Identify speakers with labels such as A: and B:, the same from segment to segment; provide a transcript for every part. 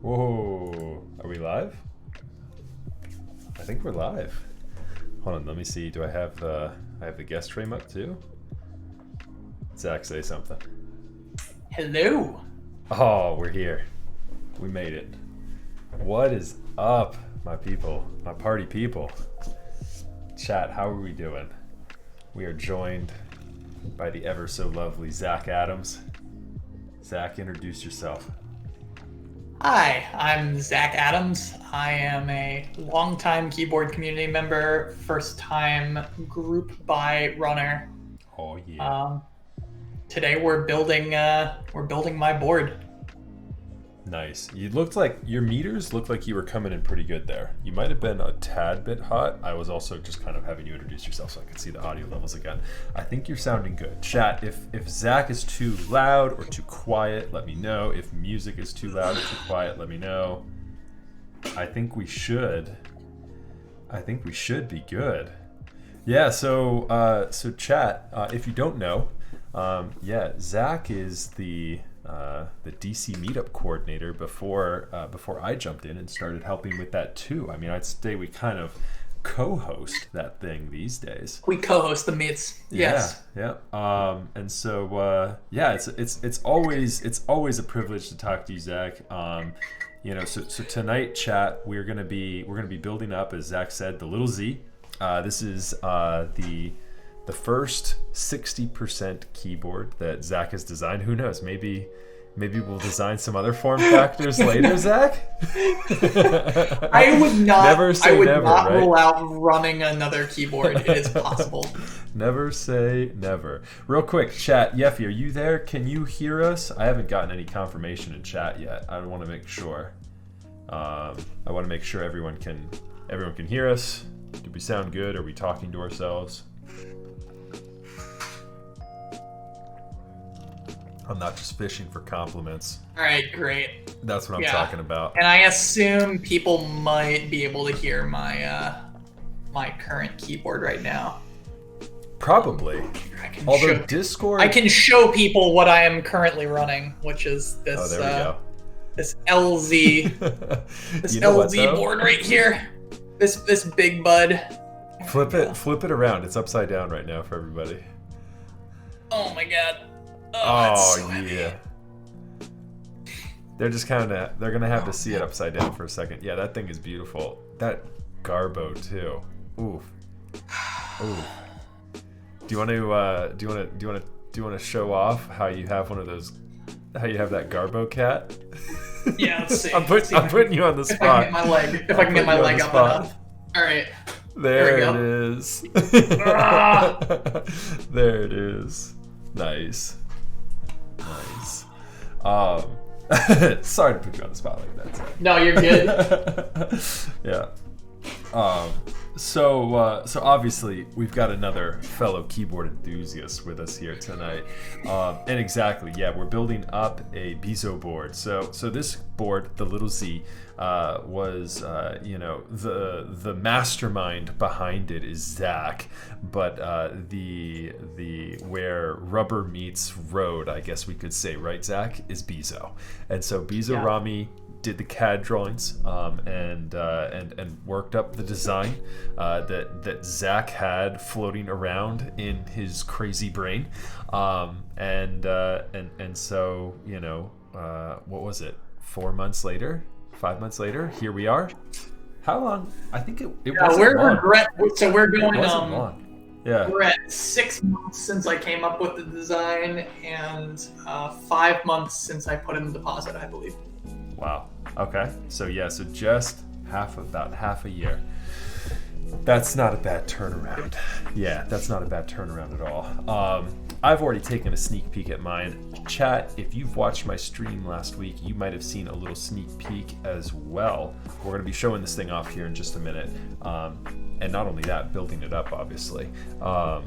A: Whoa, are we live? I think we're live. Hold on, let me see. Do I have the guest frame up too? Zach, say something.
B: Hello.
A: Oh, we're here. We made it. What is up, my people, my party people? Chat, how are we doing? We are joined by the ever so lovely Zacheadams. Zach, introduce yourself.
B: Hi, I'm Zach Adams. I am a longtime keyboard community member, first time group buy runner.
A: Oh yeah.
B: Um, Today we're building my board.
A: Nice. You looked like your meters looked like you were coming in pretty good there. You might have been a tad bit hot. I was also just kind of having you introduce yourself so I could see the audio levels again. I think you're sounding good. Chat, if Zach is too loud or too quiet, let me know. If music is too loud or too quiet, let me know. I think we should be good. Yeah, so chat, if you don't know, Zach is the DC meetup coordinator before I jumped in and started helping with that too. I mean, I'd say we kind of co-host that thing these days.
B: We co-host the meets. Yes.
A: Yeah. And so it's always a privilege to talk to you, Zach. So tonight, chat, we're gonna be building up, as Zach said, the little Z. This is the first 60% keyboard that Zach has designed. Who knows? Maybe we'll design some other form factors later, Zach.
B: I would not.
A: Never say
B: I would
A: never,
B: not
A: right?
B: rule out running another keyboard. It is possible.
A: Never say never. Real quick, chat. Yeffy, are you there? Can you hear us? I haven't gotten any confirmation in chat yet. I want to make sure. I want to make sure everyone can hear us. Do we sound good? Are we talking to ourselves? I'm not just fishing for compliments.
B: All right, great.
A: That's what I'm talking about.
B: And I assume people might be able to hear my my current keyboard right now.
A: Probably. Although Discord...
B: I can show people what I am currently running, which is this.
A: Oh, there we go.
B: This LZ, this LZ board right here. This big bud.
A: Flip it around. It's upside down right now for everybody.
B: Oh my god.
A: Oh
B: so
A: yeah. They're gonna have to see it upside down for a second. Yeah, that thing is beautiful. That Garbo too. Oof. Oof. Do you want to show off how you have one of those? How you have that Garbo cat?
B: Yeah, let's see.
A: I'm putting you on the spot.
B: If I can get my leg up enough. All right.
A: There it is. There it is. Nice. Sorry to put you on the spot like that, Zach.
B: No, you're good.
A: Yeah. So obviously we've got another fellow keyboard enthusiast with us here tonight, and exactly, yeah, we're building up a Bezo board. So this board, the little Z, was the mastermind behind it is Zach, but the where rubber meets road, I guess we could say, right, Zach, is Bezo, and so Bezo Rami did the CAD drawings and worked up the design that Zach had floating around in his crazy brain, and so what was it? 4 months later, 5 months later, here we are. How long? I think it wasn't long.
B: So we're going.
A: It wasn't long. Yeah.
B: We're at 6 months since I came up with the design, and 5 months since I put in the deposit, I believe.
A: Wow. Okay. So just about half a year. That's not a bad turnaround. Yeah, that's not a bad turnaround at all. I've already taken a sneak peek at mine. Chat, if you've watched my stream last week, you might have seen a little sneak peek as well. We're going to be showing this thing off here in just a minute. And not only that, building it up, obviously. What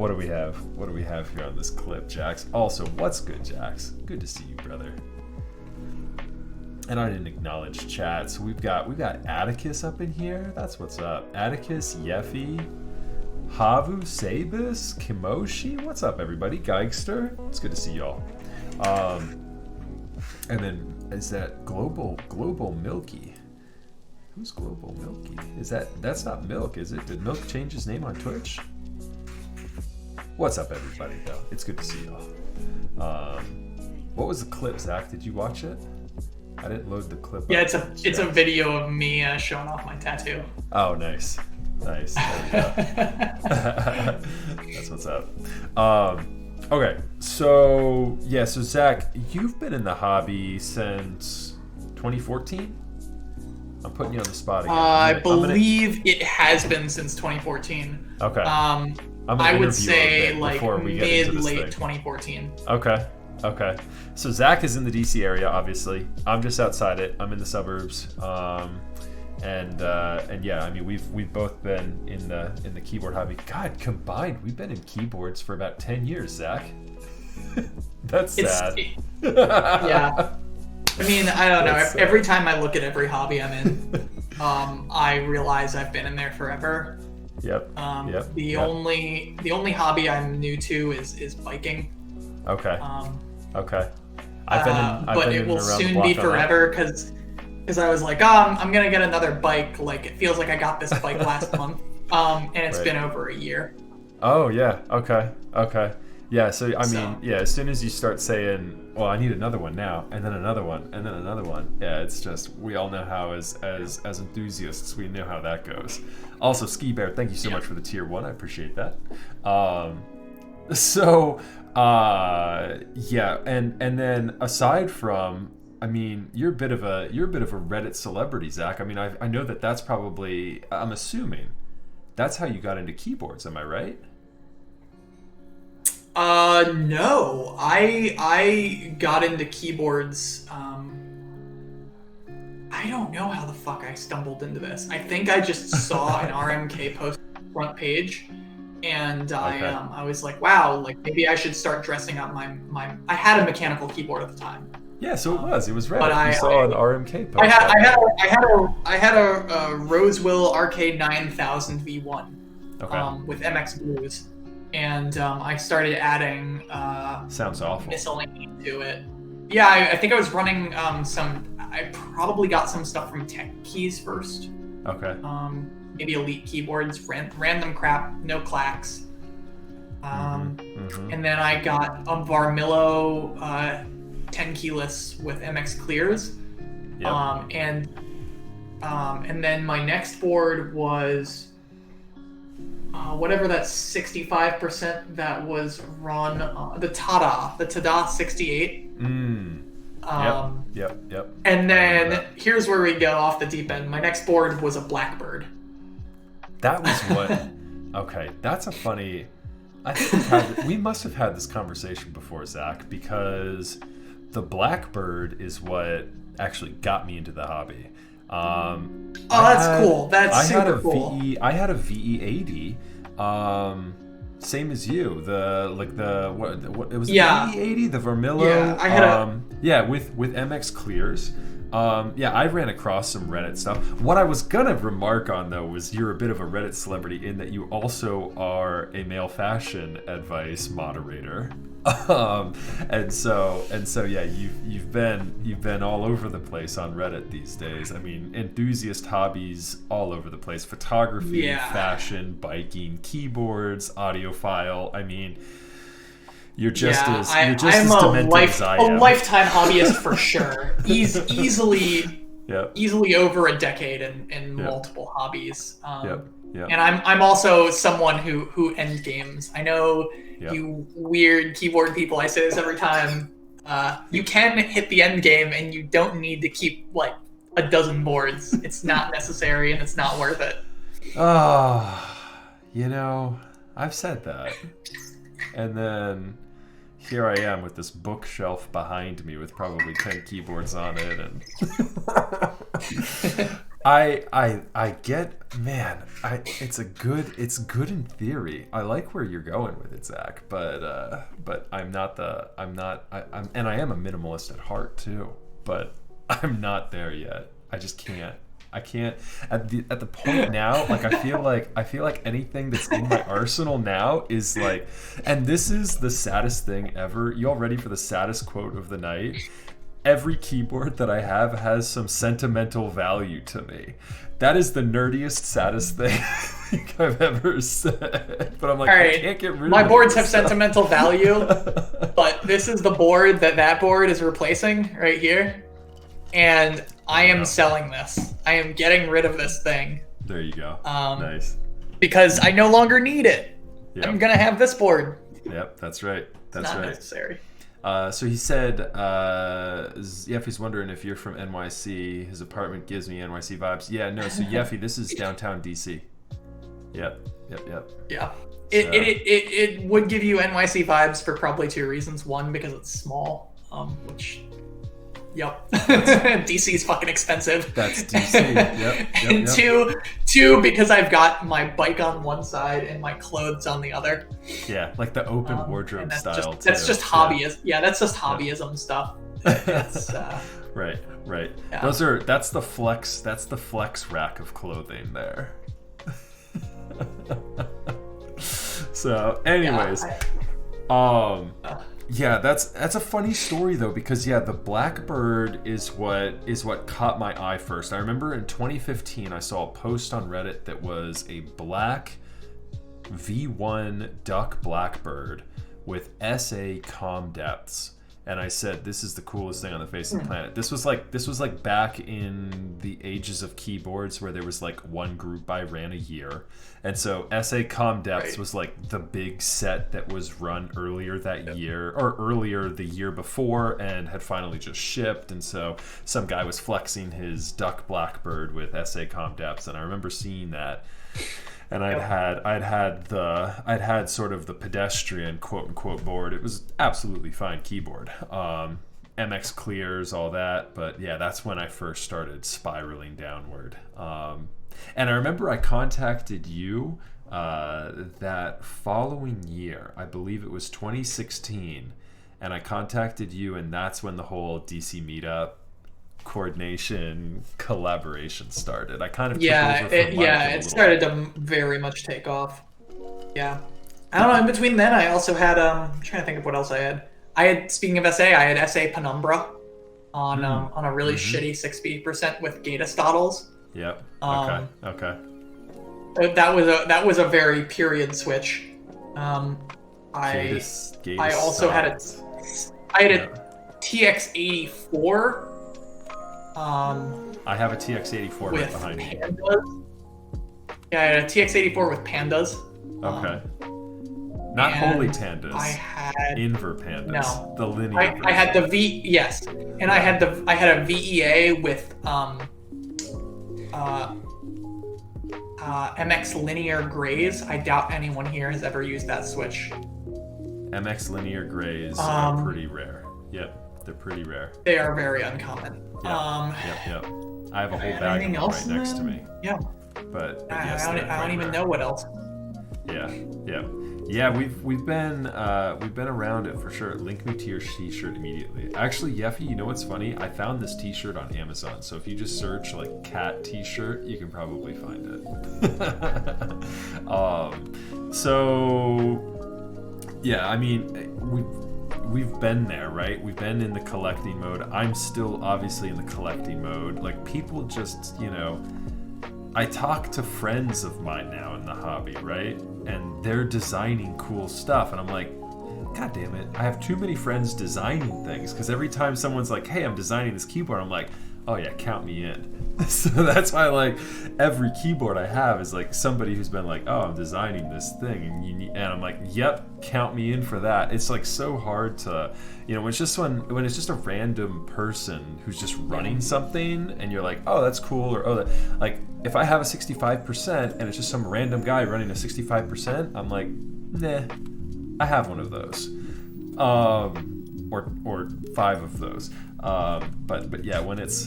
A: do we have? What do we have here on this clip, Jax? Also, what's good, Jax? Good to see you, brother. And I didn't acknowledge chat, so we've got Atticus up in here. That's what's up. Atticus, Yeffy, Havu, Sabis, Kimoshi. What's up, everybody? Geigster. It's good to see y'all. And then is that Global Milky? Who's Global Milky? That's not Milk, is it? Did Milk change his name on Twitch? What's up, everybody? Though it's good to see y'all. What was the clip, Zach? Did you watch it? I didn't load the clip.
B: Yeah, it's a video of me showing off my tattoo.
A: Oh, nice. There we go. That's what's up. Okay, so Zach, you've been in the hobby since 2014. I'm putting you on the spot again.
B: I believe it has been since 2014.
A: Okay.
B: I would say like mid-late 2014.
A: Okay. So Zach is in the DC area, obviously. I'm just outside it. I'm in the suburbs. And yeah, I mean we've both been in the keyboard hobby. God, combined, we've been in keyboards for about 10 years, Zach. That's sad.
B: Yeah. I mean, I don't know. Every time I look at every hobby I'm in, I realize I've been in there forever.
A: Yep.
B: The only hobby I'm new to is biking.
A: Okay.
B: Okay.
A: But
B: it will soon be forever because I was like, I'm gonna get another bike. Like it feels like I got this bike last month, and it's been over a year.
A: Oh yeah. Okay. Yeah. So I mean, yeah. As soon as you start saying, "Well, I need another one now," and then another one, and then another one, yeah, it's just we all know how as enthusiasts we know how that goes. Also, Ski Bear, thank you so much for the tier 1. I appreciate that. Yeah, and then aside from, I mean, you're a bit of a Reddit celebrity, Zach. I mean, I know that's probably, I'm assuming that's how you got into keyboards. Am I right?
B: No, I got into keyboards. I don't know how the fuck I stumbled into this. I think I just saw an RMK post front page, and I was like, wow, like maybe I should start dressing up my. I had a mechanical keyboard at the time.
A: Yeah, so it was Reddit. You saw an RMK post.
B: I had a Rosewill Arcade 9000 V1 with MX Blues, and I started adding
A: sounds awful
B: miscellany to it. Yeah, I think I was running I probably got some stuff from Tech Keys first.
A: Okay.
B: Maybe Elite Keyboards, random crap, no clacks. And then I got a Varmillo 10 keyless with MX Clears.
A: Yep.
B: And then my next board was whatever that 65% that was run the Tada 68.
A: Yep.
B: And then here's where we go off the deep end. My next board was a Blackbird.
A: That was what. Okay, that's a funny. I think we must have had this conversation before, Zach, because the Blackbird is what actually got me into the hobby.
B: That's cool. That's super cool.
A: I had a VE80. Same as you. It was the VE80, the Vermillo.
B: Yeah, I had
A: with MX Clears. I ran across some Reddit stuff. What I was gonna remark on though was you're a bit of a Reddit celebrity in that you also are a male fashion advice moderator. And so yeah, you've been all over the place on Reddit these days. I mean, enthusiast hobbies all over the place: photography, fashion, biking, keyboards, audiophile. I mean, you're just as demented as I am.
B: A lifetime hobbyist for sure. Easily over a decade in multiple hobbies. And I'm also someone who end games. I know you weird keyboard people. I say this every time. You can hit the end game, and you don't need to keep like a dozen boards. It's not necessary, and it's not worth it.
A: I've said that, and then here I am with this bookshelf behind me with probably 10 keyboards on it, and I get, man, it's good in theory. I like where you're going with it, Zach, but I am a minimalist at heart too, but I'm not there yet. I just can't. I can't at the point now. Like I feel like anything that's in my arsenal now is like, and this is the saddest thing ever. You all ready for the saddest quote of the night? Every keyboard that I have has some sentimental value to me. That is the nerdiest, saddest thing I think I've ever said. But I'm like, I can't get rid of
B: my boards have sentimental value, but this is the board that board is replacing right here. And I am selling this. I am getting rid of this thing.
A: There you go. Nice.
B: Because I no longer need it. Yep. I'm going to have this board.
A: Yep, that's right. That's
B: not
A: right.
B: necessary.
A: So he said, Yeffy's wondering if you're from NYC. His apartment gives me NYC vibes. Yeah, no. So Yeffy, this is downtown DC. Yep.
B: Yeah. It would give you NYC vibes for probably two reasons. One, because it's small, which, DC is fucking expensive.
A: That's DC. Yep.
B: And two, because I've got my bike on one side and my clothes on the other.
A: Yeah, like the open wardrobe style.
B: That's just hobbyism. Yeah, that's just hobbyism stuff. It's,
A: right.
B: Yeah.
A: That's the flex rack of clothing there. So, anyways, that's a funny story though, because the Blackbird is what caught my eye first. I remember in 2015 I saw a post on Reddit that was a black V1 duck Blackbird with SA comm depths. And I said, this is the coolest thing on the face of the planet. This was like back in the ages of keyboards where there was like one group buy ran a year. And so SA comm depths was like the big set that was run earlier that year, or earlier the year before, and had finally just shipped. And so some guy was flexing his duck Blackbird with SA comm depths, and I remember seeing that. And I'd had sort of the pedestrian quote unquote board. It was absolutely fine keyboard. MX clears, all that, but that's when I first started spiraling downward. And I remember I contacted you that following year. I believe it was 2016, and I contacted you, and that's when the whole DC meetup coordination collaboration started. I kind of
B: it started to very much take off. I don't know, in between then I also had I'm trying to think of what else I had, speaking of SA, I had SA Penumbra on a really shitty 6% with Gatastottles.
A: Yep. Okay.
B: That was a very period switch. I also had a TX84.
A: I have a TX84 right behind me.
B: Yeah, I had a TX84 with pandas.
A: Okay. Not holy pandas.
B: I had
A: inver pandas.
B: No,
A: the linear.
B: I had the and I had a VEA with MX linear grays. I doubt anyone here has ever used that switch.
A: MX linear grays are pretty rare. Yep. They're pretty rare.
B: They are very uncommon.
A: Yep. I have a whole bag of them right next to me.
B: Yeah.
A: But
B: yes, I don't even know what else.
A: Yeah. We've been around it for sure. Link me to your t-shirt immediately. Actually, Yeffy, you know what's funny? I found this t-shirt on Amazon. So if you just search like cat t-shirt, you can probably find it. I mean, we've been there, right? We've been in the collecting mode. I'm still obviously in the collecting mode. Like, people just, I talk to friends of mine now in the hobby, right? And they're designing cool stuff. And I'm like, God damn it. I have too many friends designing things. Because every time someone's like, hey, I'm designing this keyboard, I'm like, oh yeah, count me in. So that's why, like, every keyboard I have is like somebody who's been like, oh, I'm designing this thing, and I'm like, yep, count me in for that. It's like so hard to, when it's just a random person who's just running something, and you're like, oh, that's cool, or like if I have a 65% and it's just some random guy running a 65%, I'm like, nah, I have one of those, or 5 of those. But yeah, when it's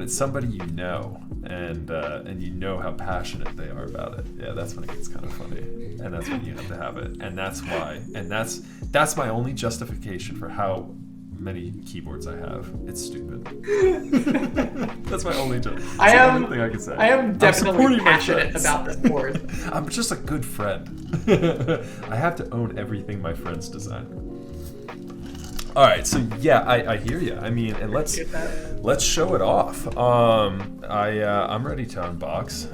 A: somebody and you know how passionate they are about it, that's when it gets kind of funny, and that's when you have to have it, and that's why, and that's my only justification for how many keyboards I have. It's stupid. That's my only only thing I can say.
B: I am definitely passionate about this board.
A: I'm just a good friend. I have to own everything my friends design. All right, so I hear you. I mean, and let's show it off. I'm ready to unbox.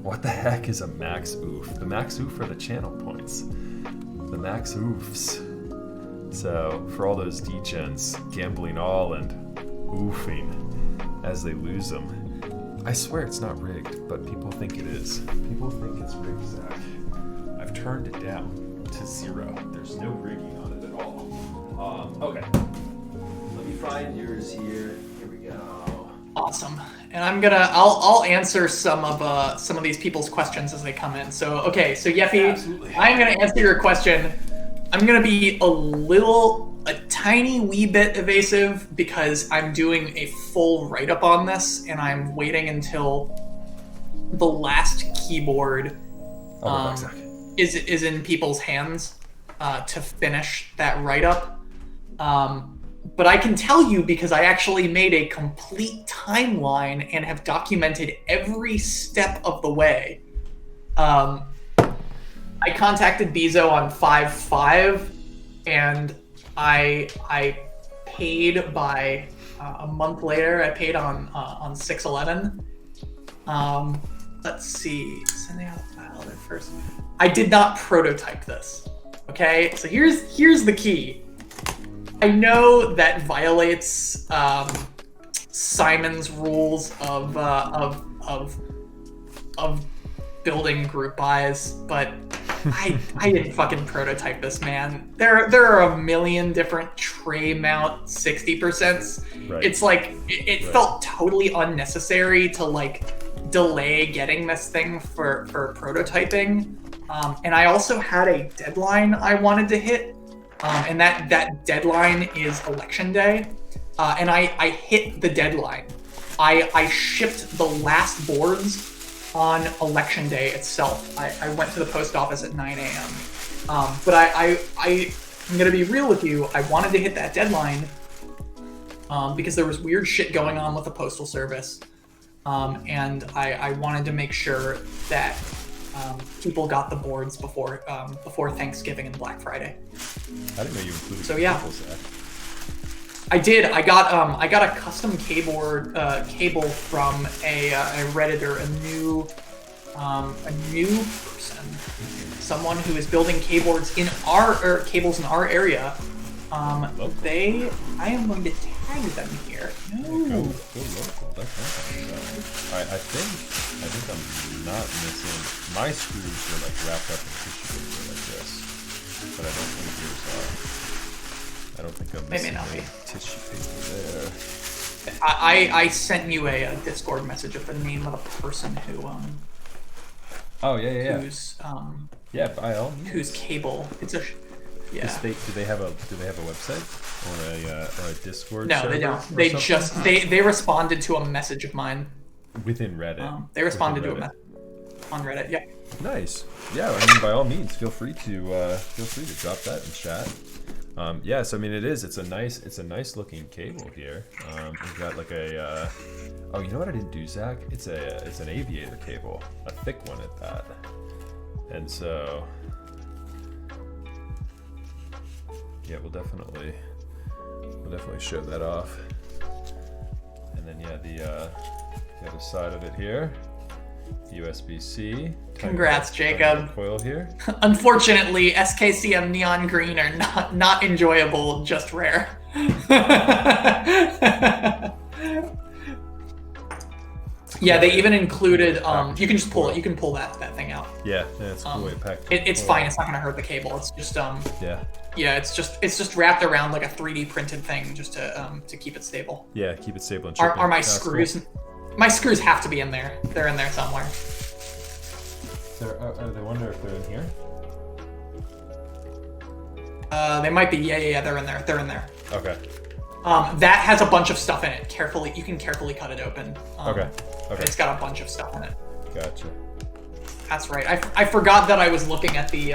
A: What the heck is a max oof? The max oof are the channel points. The max oofs. So for all those degens gambling all and oofing as they lose them, I swear it's not rigged, but people think it is. People think it's rigged, Zach. I've turned it down. to 0. There's no rigging on it at all. Okay. Let me find yours here. Here we go.
B: Awesome. And I'll answer some of these people's questions as they come in. So okay, so Yeffy, absolutely. I'm gonna answer your question. I'm gonna be a tiny wee bit evasive because I'm doing a full write-up on this, and I'm waiting until the last keyboard is in people's hands to finish that write-up. But I can tell you because I actually made a complete timeline and have documented every step of the way. I contacted Bezo on 5/5, and I paid by a month later. I paid on 6/11. Let's see. Sending out a file there first. I did not prototype this. Okay, so here's the key. I know that violates Simon's rules of building group buys, but I didn't fucking prototype this, man. There are a million different tray mount 60%s. Right. It's like it felt totally unnecessary to like delay getting this thing for prototyping. And I also had a deadline I wanted to hit. And that deadline is election day. And I hit the deadline. I shipped the last boards on election day itself. I went to the post office at 9 a.m. But I'm going to be real with you. I wanted to hit that deadline because there was weird shit going on with the Postal Service. And I wanted to make sure that people got the boards before Thanksgiving and Black Friday.
A: I didn't know you included.
B: So yeah, I did. I got a custom cable from a Redditor, a new person, someone who is building cables in our area. I am going to tag them here. No.
A: Go local. That's all right. I think I'm not missing. My screws were like wrapped up in tissue paper like this, but I don't think yours are. I don't think I'm missing any tissue paper there.
B: I sent you a Discord message of the name of the person who
A: Oh yeah.
B: Who's
A: by all means.
B: Whose cable? It's a yeah.
A: Do they have a website or a Discord?
B: No, they don't. They just they responded to a message of mine
A: within Reddit.
B: They responded to a message on Reddit. Yeah.
A: Nice. Yeah. I mean, by all means, feel free to drop that in chat. Yes, I mean it's a nice looking cable here. We've got like a oh, you know what I didn't do, Zach? It's an aviator cable, a thick one at that. And so yeah, we'll definitely show that off. And then the other side of it here, USB-C.
B: Congrats, Jacob.
A: Coil here.
B: Unfortunately, SKCM neon green are not enjoyable, just rare. Yeah, they even included. You can just pull it. You can pull that thing out.
A: Yeah, it's a cool way packed.
B: It's fine. It's not gonna hurt the cable. It's just Yeah, it's just wrapped around like a 3D printed thing just to keep it stable.
A: Yeah, keep it stable. And
B: are my screws? Cool. My screws have to be in there. They're in there somewhere.
A: I wonder if they're in here.
B: They might be. Yeah. They're in there. They're in there.
A: Okay.
B: That has a bunch of stuff in it. You can carefully cut it open.
A: Okay.
B: It's got a bunch of stuff in it.
A: Gotcha.
B: That's right. I forgot that I was looking at the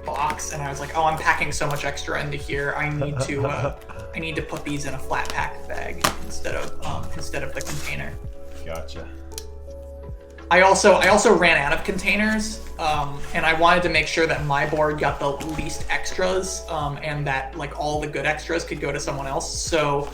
B: box and I was like, oh, I'm packing so much extra into here. I need to put these in a flat pack bag instead of the container.
A: Gotcha.
B: I also ran out of containers, and I wanted to make sure that my board got the least extras, and that like all the good extras could go to someone else. So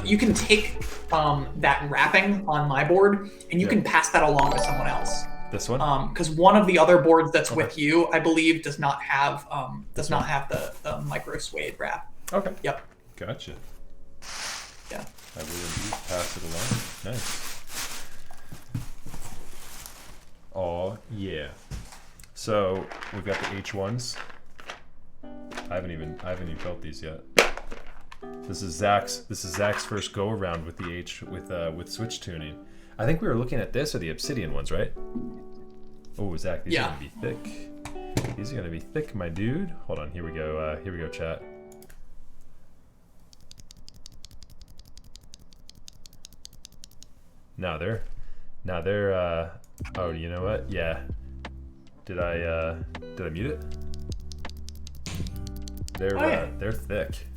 B: you can take that wrapping on my board, and you can pass that along to someone else.
A: This one?
B: Because one of the other boards that's with you, I believe, does not have the micro suede wrap.
A: Okay.
B: Yep.
A: Gotcha.
B: Yeah.
A: I will indeed pass it along. Nice. Oh yeah. So we've got the H1s. I haven't even built these yet. This is Zach's first go around with the H with switch tuning. I think we were looking at this or the Obsidian ones, right? Oh, Zach, these are gonna be thick. These are gonna be thick, my dude. Hold on, here we go. Here we go, chat. Now they're. Oh, you know what? Yeah. Did I mute it? They're thick.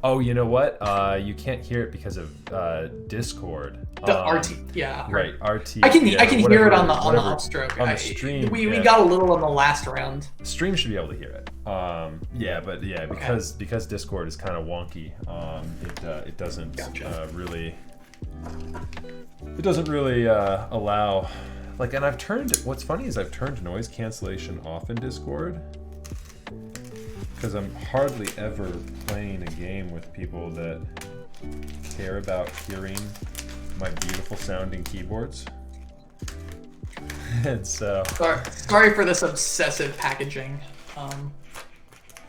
A: Oh, you know what? You can't hear it because of Discord.
B: The RT, yeah.
A: Right, RT.
B: I can hear it on the upstroke.
A: On the stream.
B: We got a little on the last round.
A: Stream should be able to hear it. Because Discord is kind of wonky. It doesn't really. It doesn't really allow. Like, and what's funny is I've turned noise cancellation off in Discord because I'm hardly ever playing a game with people that care about hearing my beautiful sounding keyboards. And so...
B: Sorry for this obsessive packaging.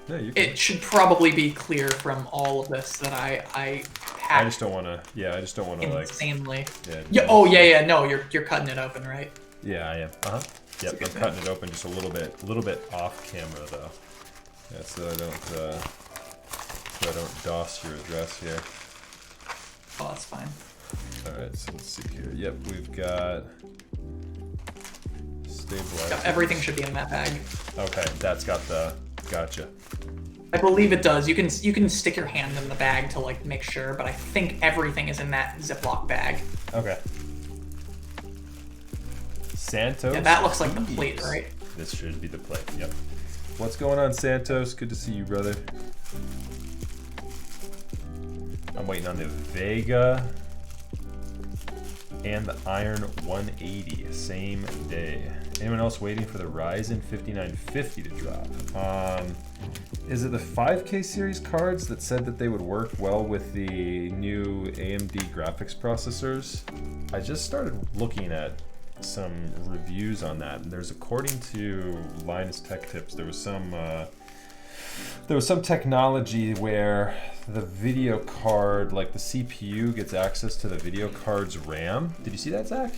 A: No,
B: it should probably be clear from all of this that I
A: I just don't want to. Yeah, I just don't want to like
B: insanely. Yeah. No, you're cutting it open, right?
A: Yeah, I am. Yep, I'm cutting it open just a little bit off camera though. Yeah, so I don't DOS your address here.
B: Oh, that's fine.
A: All right, so let's see here. Yep, we've got stabilizer.
B: Yep, everything should be in that bag.
A: Okay, that's got the. Gotcha.
B: I believe it does. You can stick your hand in the bag to like make sure, but I think everything is in that Ziploc bag.
A: Okay. Santos.
B: Yeah, that looks like the plate, right?
A: This should be the plate. Yep. What's going on, Santos? Good to see you, brother. I'm waiting on the Vega and the Iron 180 same day. Anyone else waiting for the Ryzen 5950 to drop? Is it the 5K series cards that said that they would work well with the new AMD graphics processors? I just started looking at some reviews on that, and there's, according to Linus Tech Tips, there was some technology where the video card, like the CPU, gets access to the video card's RAM. Did you see that, Zach?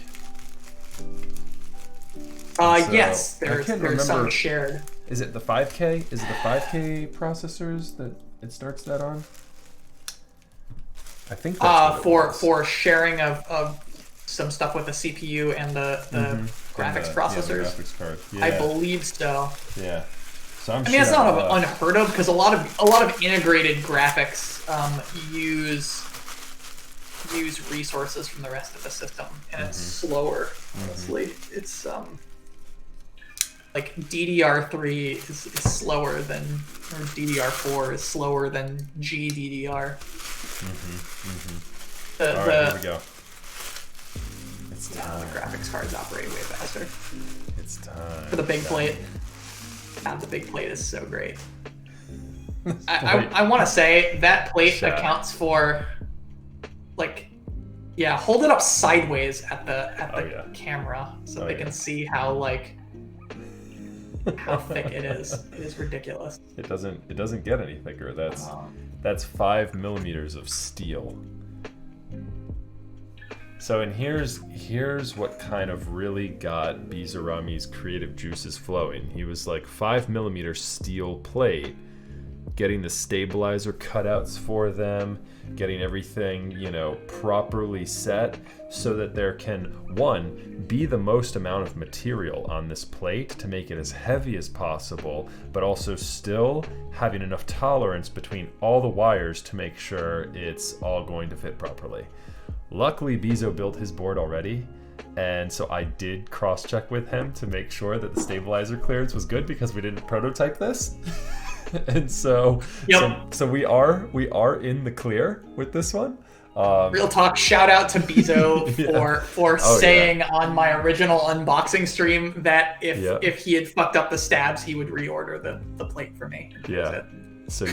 B: Yes, there's some shared.
A: Is it the 5K? Is it the 5K processors that it starts that on? I think that's
B: for sharing of some stuff with the CPU and the graphics processors.
A: The graphics card. Yeah.
B: I believe so.
A: Yeah. So
B: I mean, it's not unheard of because a lot of integrated graphics use resources from the rest of the system, and it's slower. Honestly, it's like DDR3 is slower than, or DDR4 is slower than GDDR.
A: All right, here we go. It's
B: time. The graphics cards operate way faster.
A: It's time.
B: For the big plate. God, the big plate is so great. I want to say that plate accounts for, like, yeah, hold it up sideways at the camera so they can see how thick it is. It is ridiculous.
A: It doesn't get any thicker. That's 5 millimeters of steel. So, and here's what kind of really got Bizarami's creative juices flowing. He was like 5 millimeter steel plate, getting the stabilizer cutouts for them, getting everything, properly set so that there can, one, be the most amount of material on this plate to make it as heavy as possible, but also still having enough tolerance between all the wires to make sure it's all going to fit properly. Luckily, Bizo built his board already, and so I did cross-check with him to make sure that the stabilizer clearance was good because we didn't prototype this. And so, so we are in the clear with this one.
B: Real talk, shout out to Bizo for saying on my original unboxing stream that if he had fucked up the stabs, he would reorder the plate for me.
A: So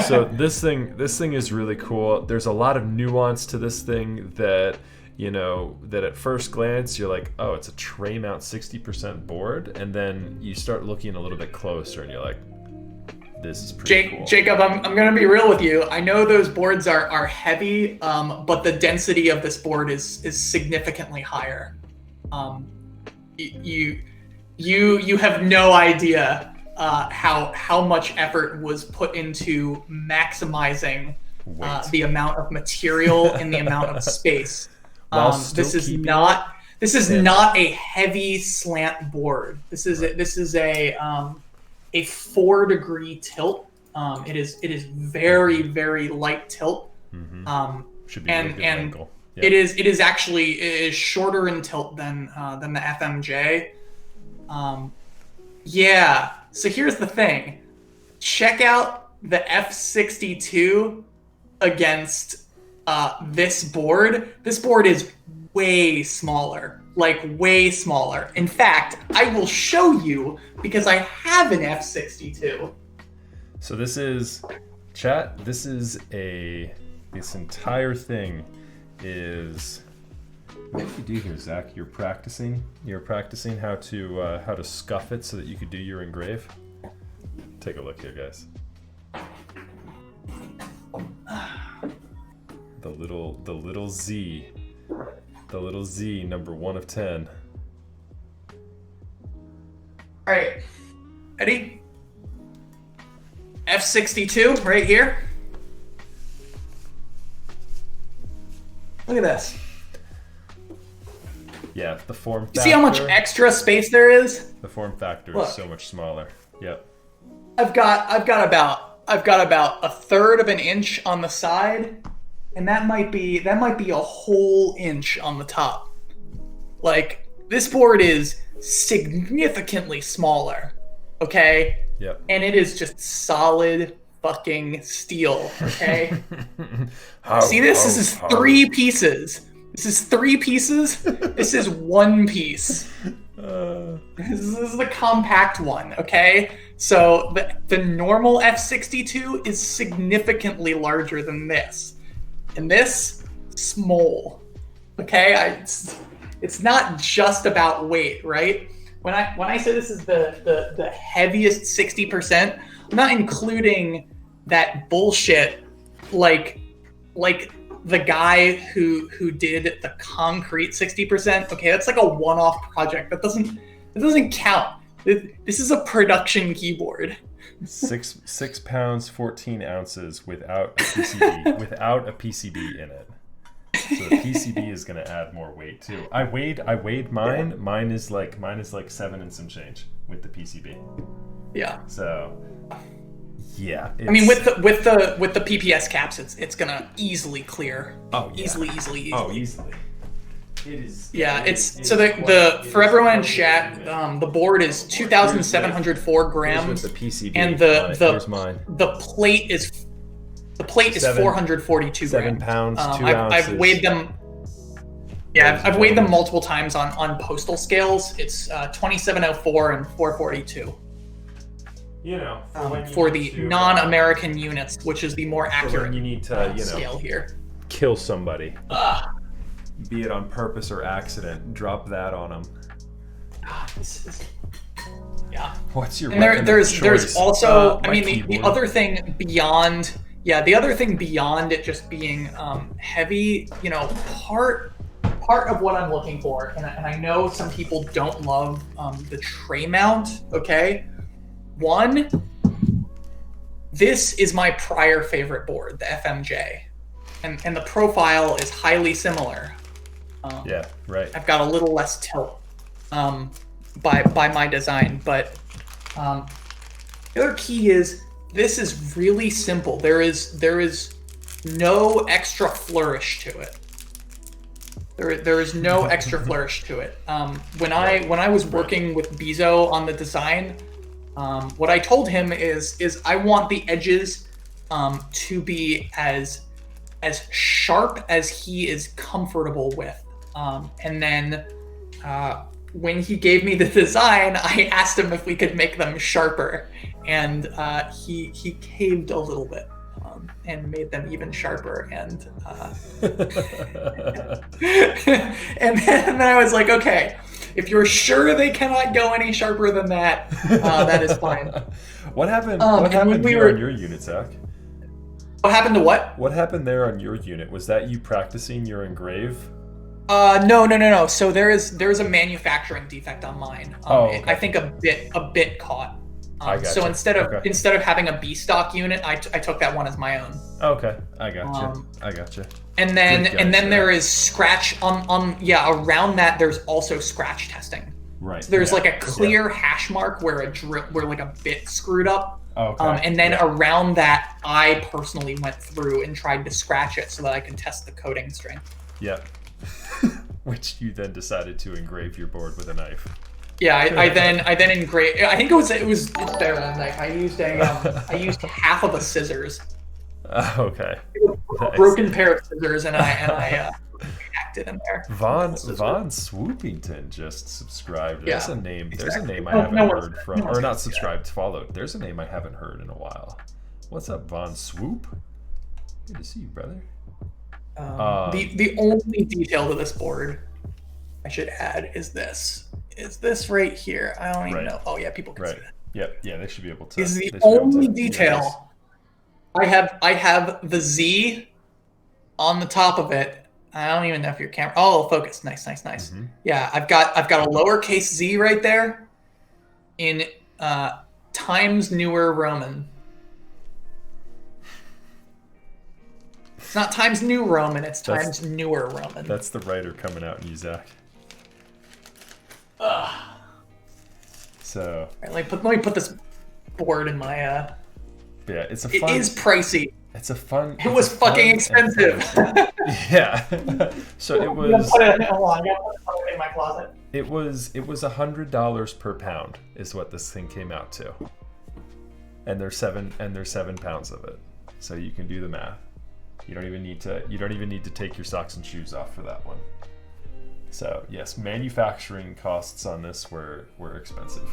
A: so this thing is really cool. There's a lot of nuance to this thing that that at first glance you're like, oh, it's a tray mount 60% board, and then you start looking a little bit closer and you're like, this is pretty cool.
B: Jacob, I'm gonna be real with you. I know those boards are heavy, but the density of this board is significantly higher. You have no idea how much effort was put into maximizing the amount of material and the amount of space. This is not a heavy slant board. This is a 4-degree tilt. It is very, very light tilt.
A: Should be and
B: yep. It is shorter in tilt than the FMJ. Yeah. So here's the thing. Check out the F62 against this board. This board is way smaller. Like way smaller. In fact, I will show you because I have an F62.
A: So this is chat. This entire thing is. What did you do here, Zach? You're practicing how to scuff it so that you could do your engrave. Take a look here, guys. The little Z. The little Z, number 1 of 10.
B: All right, ready? F62 right here. Look at this.
A: Yeah, the form factor.
B: You see how much extra space there is?
A: The form factor is so much smaller. Yep.
B: I've got about a third of an inch on the side, and that might be a whole inch on the top. Like, this board is significantly smaller, okay?
A: Yep.
B: And it is just solid fucking steel, okay? See this? This is 3 pieces. This is 3 pieces. This is 1 piece. This is the compact one, okay? So the normal F62 is significantly larger than this. And this, small. Okay? It's not just about weight, right? When I say this is the heaviest 60%, I'm not including that bullshit like the guy who did the concrete 60%. Okay, that's like a one-off project. It doesn't count. This is a production keyboard.
A: 6 pounds 14 ounces without a PCB without a PCB in it. So the PCB is going to add more weight too. I weighed mine. Yeah. Mine is like 7 and some change with the PCB.
B: Yeah.
A: So yeah.
B: I mean, with the PPS caps, it's gonna easily clear.
A: Oh yeah.
B: Easily.
A: Oh, easily. It is.
B: Yeah, for everyone in chat, the board is 2,704 grams,
A: with the PCB.
B: And
A: here's mine.
B: The plate is 442
A: 7
B: grams.
A: pounds 2 ounces.
B: I've weighed them. Yeah, I've weighed them multiple times on postal scales. It's 2704 and 442.
A: You know,
B: for the non-American units, which is the more accurate
A: you need to,
B: scale here.
A: Kill somebody, be it on purpose or accident. Drop that on them.
B: Yeah.
A: What's your?
B: And there's also, I mean, the other thing beyond, it just being heavy. Part of what I'm looking for, and I know some people don't love the tray mount. Okay. 1, this is my prior favorite board, the FMJ, and the profile is highly similar.
A: Yeah, right.
B: I've got a little less tilt by my design, but the other key is this is really simple. There is no extra flourish to it. There is no extra flourish to it. When I was working with Bizo on the design. What I told him is I want the edges to be as sharp as he is comfortable with. And then when he gave me the design, I asked him if we could make them sharper, and he caved a little bit. and made them even sharper. And and then I was like, okay, if you're sure they cannot go any sharper than that, that is fine.
A: What happened? What happened here on your unit, Zach?
B: What happened to what?
A: What happened there on your unit? Was that you practicing your engrave?
B: No. So there's a manufacturing defect on mine.
A: Okay.
B: I think a bit caught.
A: I gotcha.
B: So instead of having a B stock unit, I took that one as my own.
A: Okay, I gotcha. I gotcha.
B: And then there is scratch around that. There's also scratch testing.
A: Right.
B: So there's like a clear hash mark where like a bit screwed up.
A: Okay.
B: And then around that, I personally went through and tried to scratch it so that I can test the coating strength.
A: Yep. Which you then decided to engrave your board with a knife.
B: Yeah, I then engraved. I think it was better than a knife. I used half of a scissors.
A: Okay.
B: A broken pair of scissors, and I acted in there.
A: Von Swoopington just subscribed. There's a name.
B: Exactly.
A: There's a name I haven't heard from, or not subscribed, followed. There's a name I haven't heard in a while. What's up, Von Swoop? Good to see you, brother.
B: The only detail to this board I should add is this. Is this right here? I don't even know. Oh yeah, people can see that.
A: Yep. Yeah, they should be able to.
B: Is the only detail. I have the Z on the top of it. I don't even know if your camera. Oh, focus. Nice.
A: Mm-hmm.
B: Yeah, I've got a lowercase Z right there, in Times Newer Roman. It's not Times New Roman. It's Times Newer Roman.
A: That's the writer coming out in you, Zach. So.
B: Right, let me put this board in my.
A: Yeah, it is
B: pricey.
A: It's a fun.
B: It was fucking expensive.
A: Yeah. So it was.
B: Hold on, I gotta put it in my closet.
A: It was $100 per pound is what this thing came out to, and there's 7 pounds of it. So you can do the math. You don't even need to take your socks and shoes off for that one. So yes, manufacturing costs on this were expensive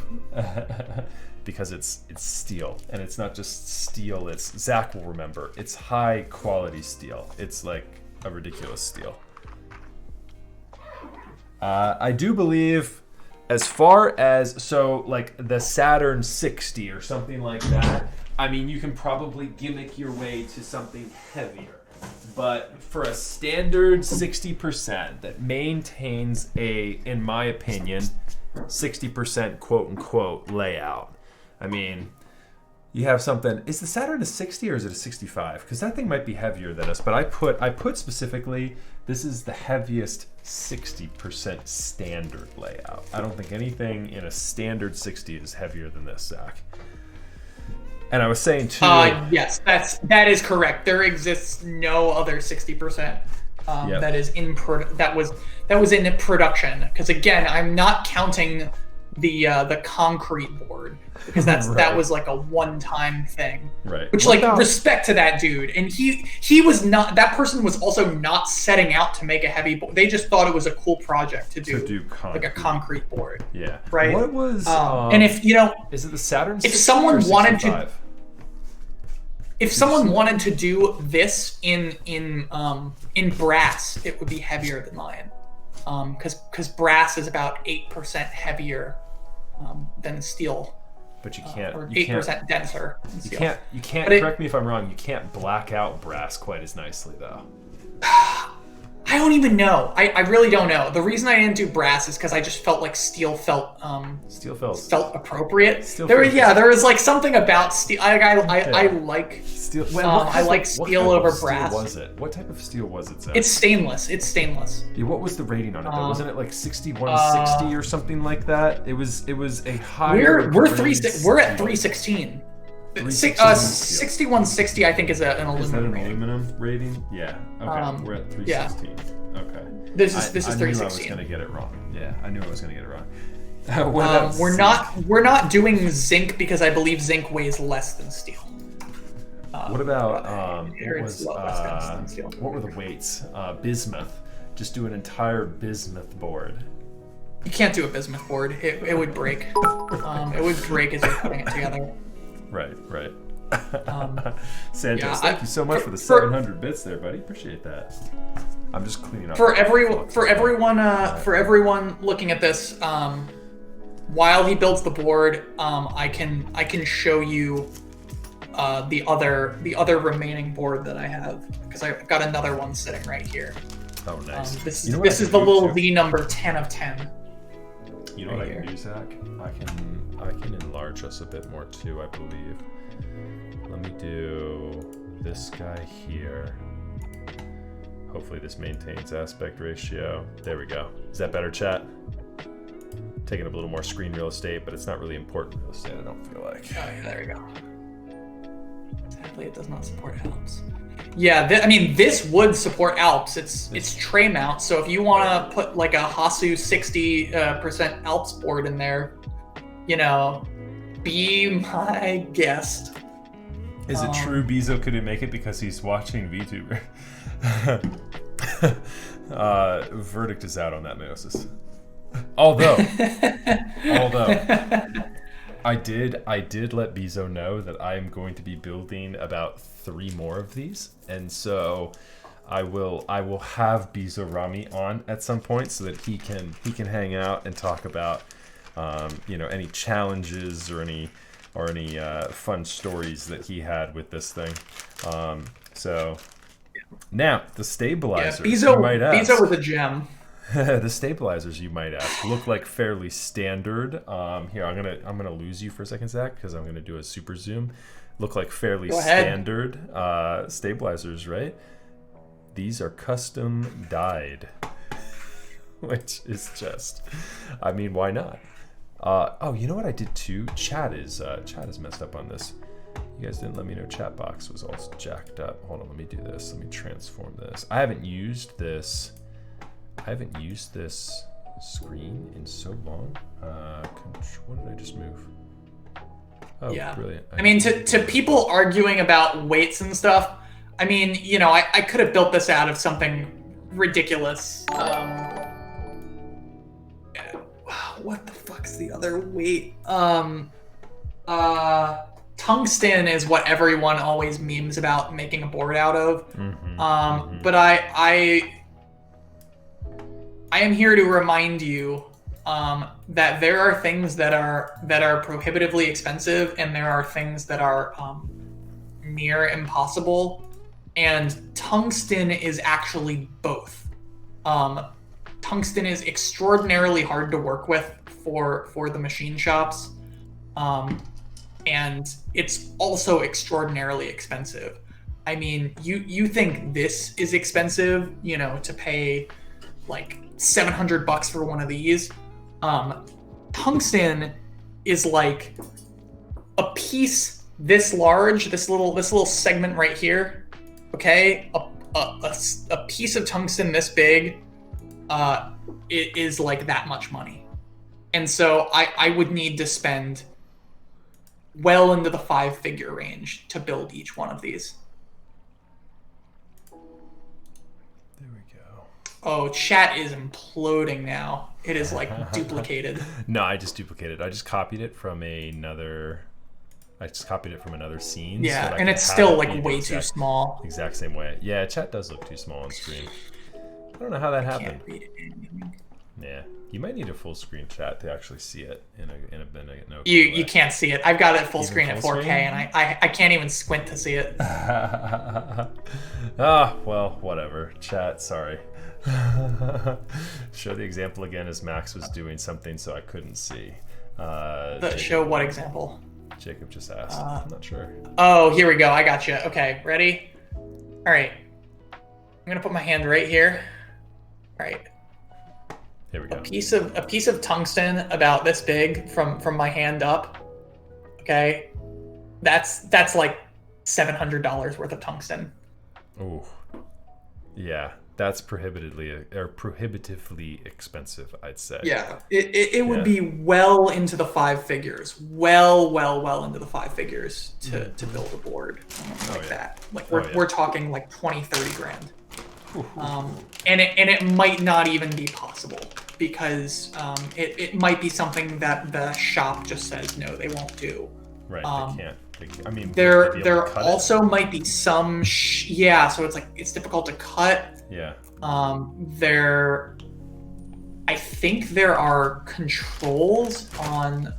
A: because it's steel, and it's not just steel. It's Zach will remember. It's high quality steel. It's like a ridiculous steel. I do believe, as far as like the Saturn 60 or something like that. I mean, you can probably gimmick your way to something heavier. But for a standard 60% that maintains in my opinion, 60% quote-unquote layout. I mean, you have something. Is the Saturn a 60 or is it a 65? Because that thing might be heavier than us. But I put specifically, this is the heaviest 60% standard layout. I don't think anything in a standard 60 is heavier than this, Zach. And I was saying too.
B: Yes, that is correct. There exists no other 60% that is that was in production. Because again, I'm not counting the concrete board because that was like a one-time thing.
A: Right.
B: Which respect to that dude, and he was not. That person was also not setting out to make a heavy board. They just thought it was a cool project to do like a concrete board.
A: Yeah.
B: Right.
A: What was?
B: And if
A: is it the Saturn?
B: If someone wanted to.
A: 65?
B: If someone wanted to do this in brass, it would be heavier than mine, because brass is about 8% heavier than steel.
A: But you can't.
B: Or 8% denser. Than steel.
A: You can't. Correct me if I'm wrong. You can't black out brass quite as nicely though.
B: I don't even know. I really don't know. The reason I didn't do brass is because I just felt like steel felt appropriate. There was like something about steel. I like
A: steel.
B: I like steel over brass.
A: What was it? What type of steel was it, Zach?
B: It's stainless.
A: Yeah, what was the rating on it? Wasn't it like 6160 or something like that? It was a higher.
B: We're at 316. 6160 I think is an aluminum.
A: Is that an
B: rating.
A: Aluminum rating? Yeah. Okay. We're at 316.
B: Yeah.
A: Okay.
B: This is 316.
A: I knew I was gonna get it wrong. Yeah, I knew I was gonna get it wrong.
B: We're not doing zinc because I believe zinc weighs less than steel.
A: What about what were the weights? Bismuth. Just do an entire bismuth board.
B: You can't do a bismuth board. It would break. It would break as you're putting it together.
A: Right. Santos, thank you so much for the 700 bits there, buddy. Appreciate that. I'm just cleaning up.
B: For everyone looking at this, while he builds the board, I can show you the other remaining board that I have, because I've got another one sitting right here.
A: Oh, nice.
B: This is the little V number 10 of 10.
A: You know what I can do, Zach? I can enlarge us a bit more too, I believe. Let me do this guy here. Hopefully this maintains aspect ratio. There we go. Is that better, chat? Taking up a little more screen real estate, but it's not really important real estate, I don't feel like.
B: Oh, yeah, there we go. Sadly, it does not support Alps. Yeah, this would support Alps. It's tray mount, so if you want to put like a Hasu 60% Alps board in there, be my guest.
A: Is it true Bezo couldn't make it because he's watching VTuber? Verdict is out on that, Meiosis. Although I did let Bezo know that I am going to be building about 3 more of these, and so I will have Bezo Rami on at some point so that he can hang out and talk about any challenges or any fun stories that he had with this thing. So now the stabilizers.
B: Yeah, Bezo was a gem.
A: The stabilizers, you might ask, look like fairly standard. Here, I'm gonna lose you for a second, Zach, because I'm gonna do a super zoom. Look like fairly standard stabilizers, right? These are custom dyed, which is just, why not? Oh, you know what I did too? Chat is messed up on this. You guys didn't let me know chat box was all jacked up. Hold on, let me do this. Let me transform this. I haven't used this screen in so long. What did I just move? Oh, yeah. Brilliant.
B: To people arguing about weights and stuff, I could have built this out of something ridiculous. What the fuck's the other weight? Tungsten is what everyone always memes about making a board out of. But I am here to remind you that there are things that are prohibitively expensive, and there are things that are near impossible. And tungsten is actually both. Tungsten is extraordinarily hard to work with for the machine shops, and it's also extraordinarily expensive. You think this is expensive, to pay like $700 for one of these. Tungsten is like a piece this large, this little segment right here. Okay, a piece of tungsten this big, it is like that much money, and so I would need to spend well into the 5-figure range to build each one of these. Oh, chat is imploding now. It is like duplicated.
A: No, I just duplicated. I just copied it from another scene.
B: Yeah,
A: so
B: and it's still like way too small.
A: Exact same way. Yeah, chat does look too small on screen. I don't know how that happened. Yeah, you might need a full screen chat to actually see it in a no.
B: You can't see it. I've got it full screen at 4K, and I can't even squint to see it.
A: Well, whatever. Chat, sorry. Show the example again as Max was doing something so I couldn't see.
B: Show what example?
A: Jacob just asked. I'm not sure.
B: Oh, here we go. I got you. Okay, ready? All right. I'm gonna put my hand right here. All right.
A: Here we go.
B: A piece of tungsten about this big from my hand up. Okay, that's like $700 worth of tungsten.
A: Ooh, yeah. That's prohibitively expensive, I'd say.
B: Yeah, it would be well into the 5 figures, well into the 5 figures to build a board that. Like we're talking like 20-30 grand, and it might not even be possible because it might be something that the shop just says no, they won't do.
A: Right, I mean,
B: there also might be some so it's difficult to cut.
A: Yeah.
B: I think there are controls on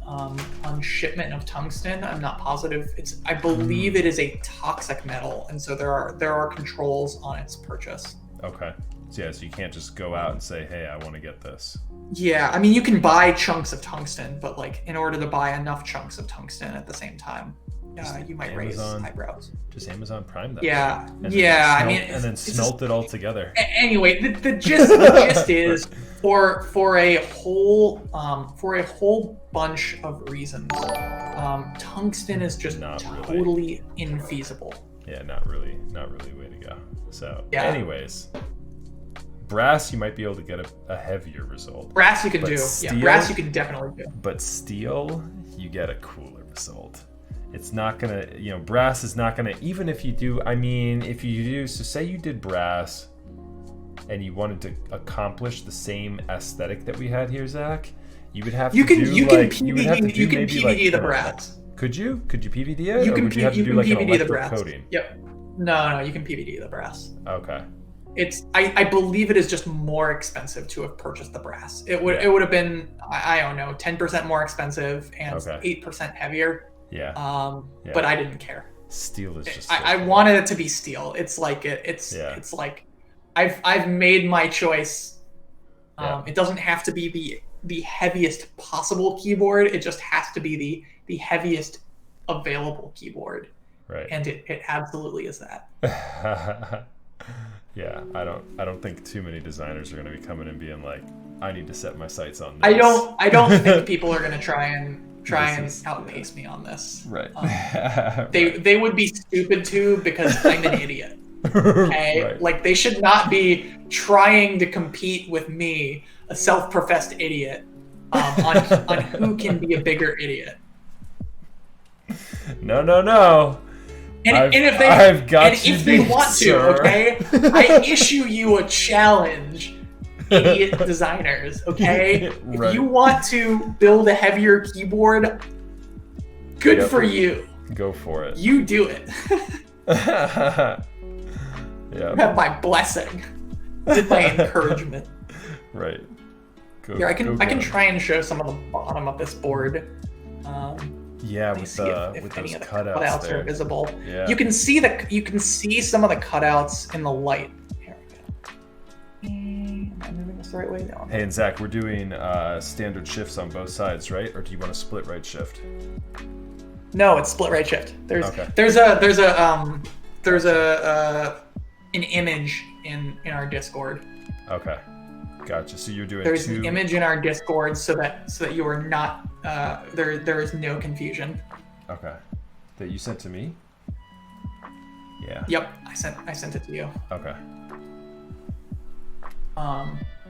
B: shipment of tungsten. I'm not positive. I believe it is a toxic metal, and so there are controls on its purchase.
A: Okay. So you can't just go out and say, "Hey, I want to get this."
B: Yeah, I mean, you can buy chunks of tungsten, but like in order to buy enough chunks of tungsten at the same time, you might raise eyebrows.
A: Just Amazon Prime that.
B: Yeah,
A: and then smelt it all together.
B: Anyway, the gist is for a whole bunch of reasons, tungsten is just totally infeasible.
A: Yeah, not really a way to go. So, anyways. Brass, you might be able to get a heavier result.
B: Brass you can do. Brass you can definitely do.
A: But steel, you get a cooler result. It's not gonna, brass is not gonna, even if you do, so say you did brass and you wanted to accomplish the same aesthetic that we had here, Zach, you would have to
B: PVD the brass.
A: Could you PVD it?
B: You can PVD the
A: brass.
B: Coating? Yep. No, you can PVD the brass.
A: Okay.
B: I believe it is just more expensive to have purchased the brass. It would have been, I don't know, 10% more expensive and 8% heavier.
A: Yeah.
B: But I didn't care.
A: Steel is just.
B: I wanted it to be steel. It's like it's like I've made my choice. It doesn't have to be the heaviest possible keyboard. It just has to be the heaviest available keyboard.
A: Right.
B: And it absolutely is that.
A: Yeah, I don't think too many designers are going to be coming and being like, I need to set my sights on this.
B: I don't think people are going to try and outpace me on this.
A: Right.
B: They would be stupid too, because I'm an idiot. Okay?
A: Right.
B: Like, they should not be trying to compete with me, a self-professed idiot, on who can be a bigger idiot.
A: No.
B: If they want to, okay, I issue you a challenge, idiot designers. Okay,
A: right.
B: If you want to build a heavier keyboard, good for you.
A: Go for it.
B: You do it.
A: Yeah.
B: You have my blessing, with my encouragement.
A: Right.
B: Here, I can try and show some of the bottom of this board.
A: Yeah, with those cutouts
B: are visible.
A: Yeah.
B: You can see some of the cutouts in the light. Here we go. Am I moving this the right way? No.
A: Hey, and Zach, we're doing standard shifts on both sides, right? Or do you want to split right shift?
B: No, it's split right shift. There's an image in our Discord.
A: Okay. Gotcha. So you're doing
B: There's an image in our Discord so that you are not there is no confusion.
A: Okay. That you sent to me? Yeah.
B: Yep, I sent it to you.
A: Okay.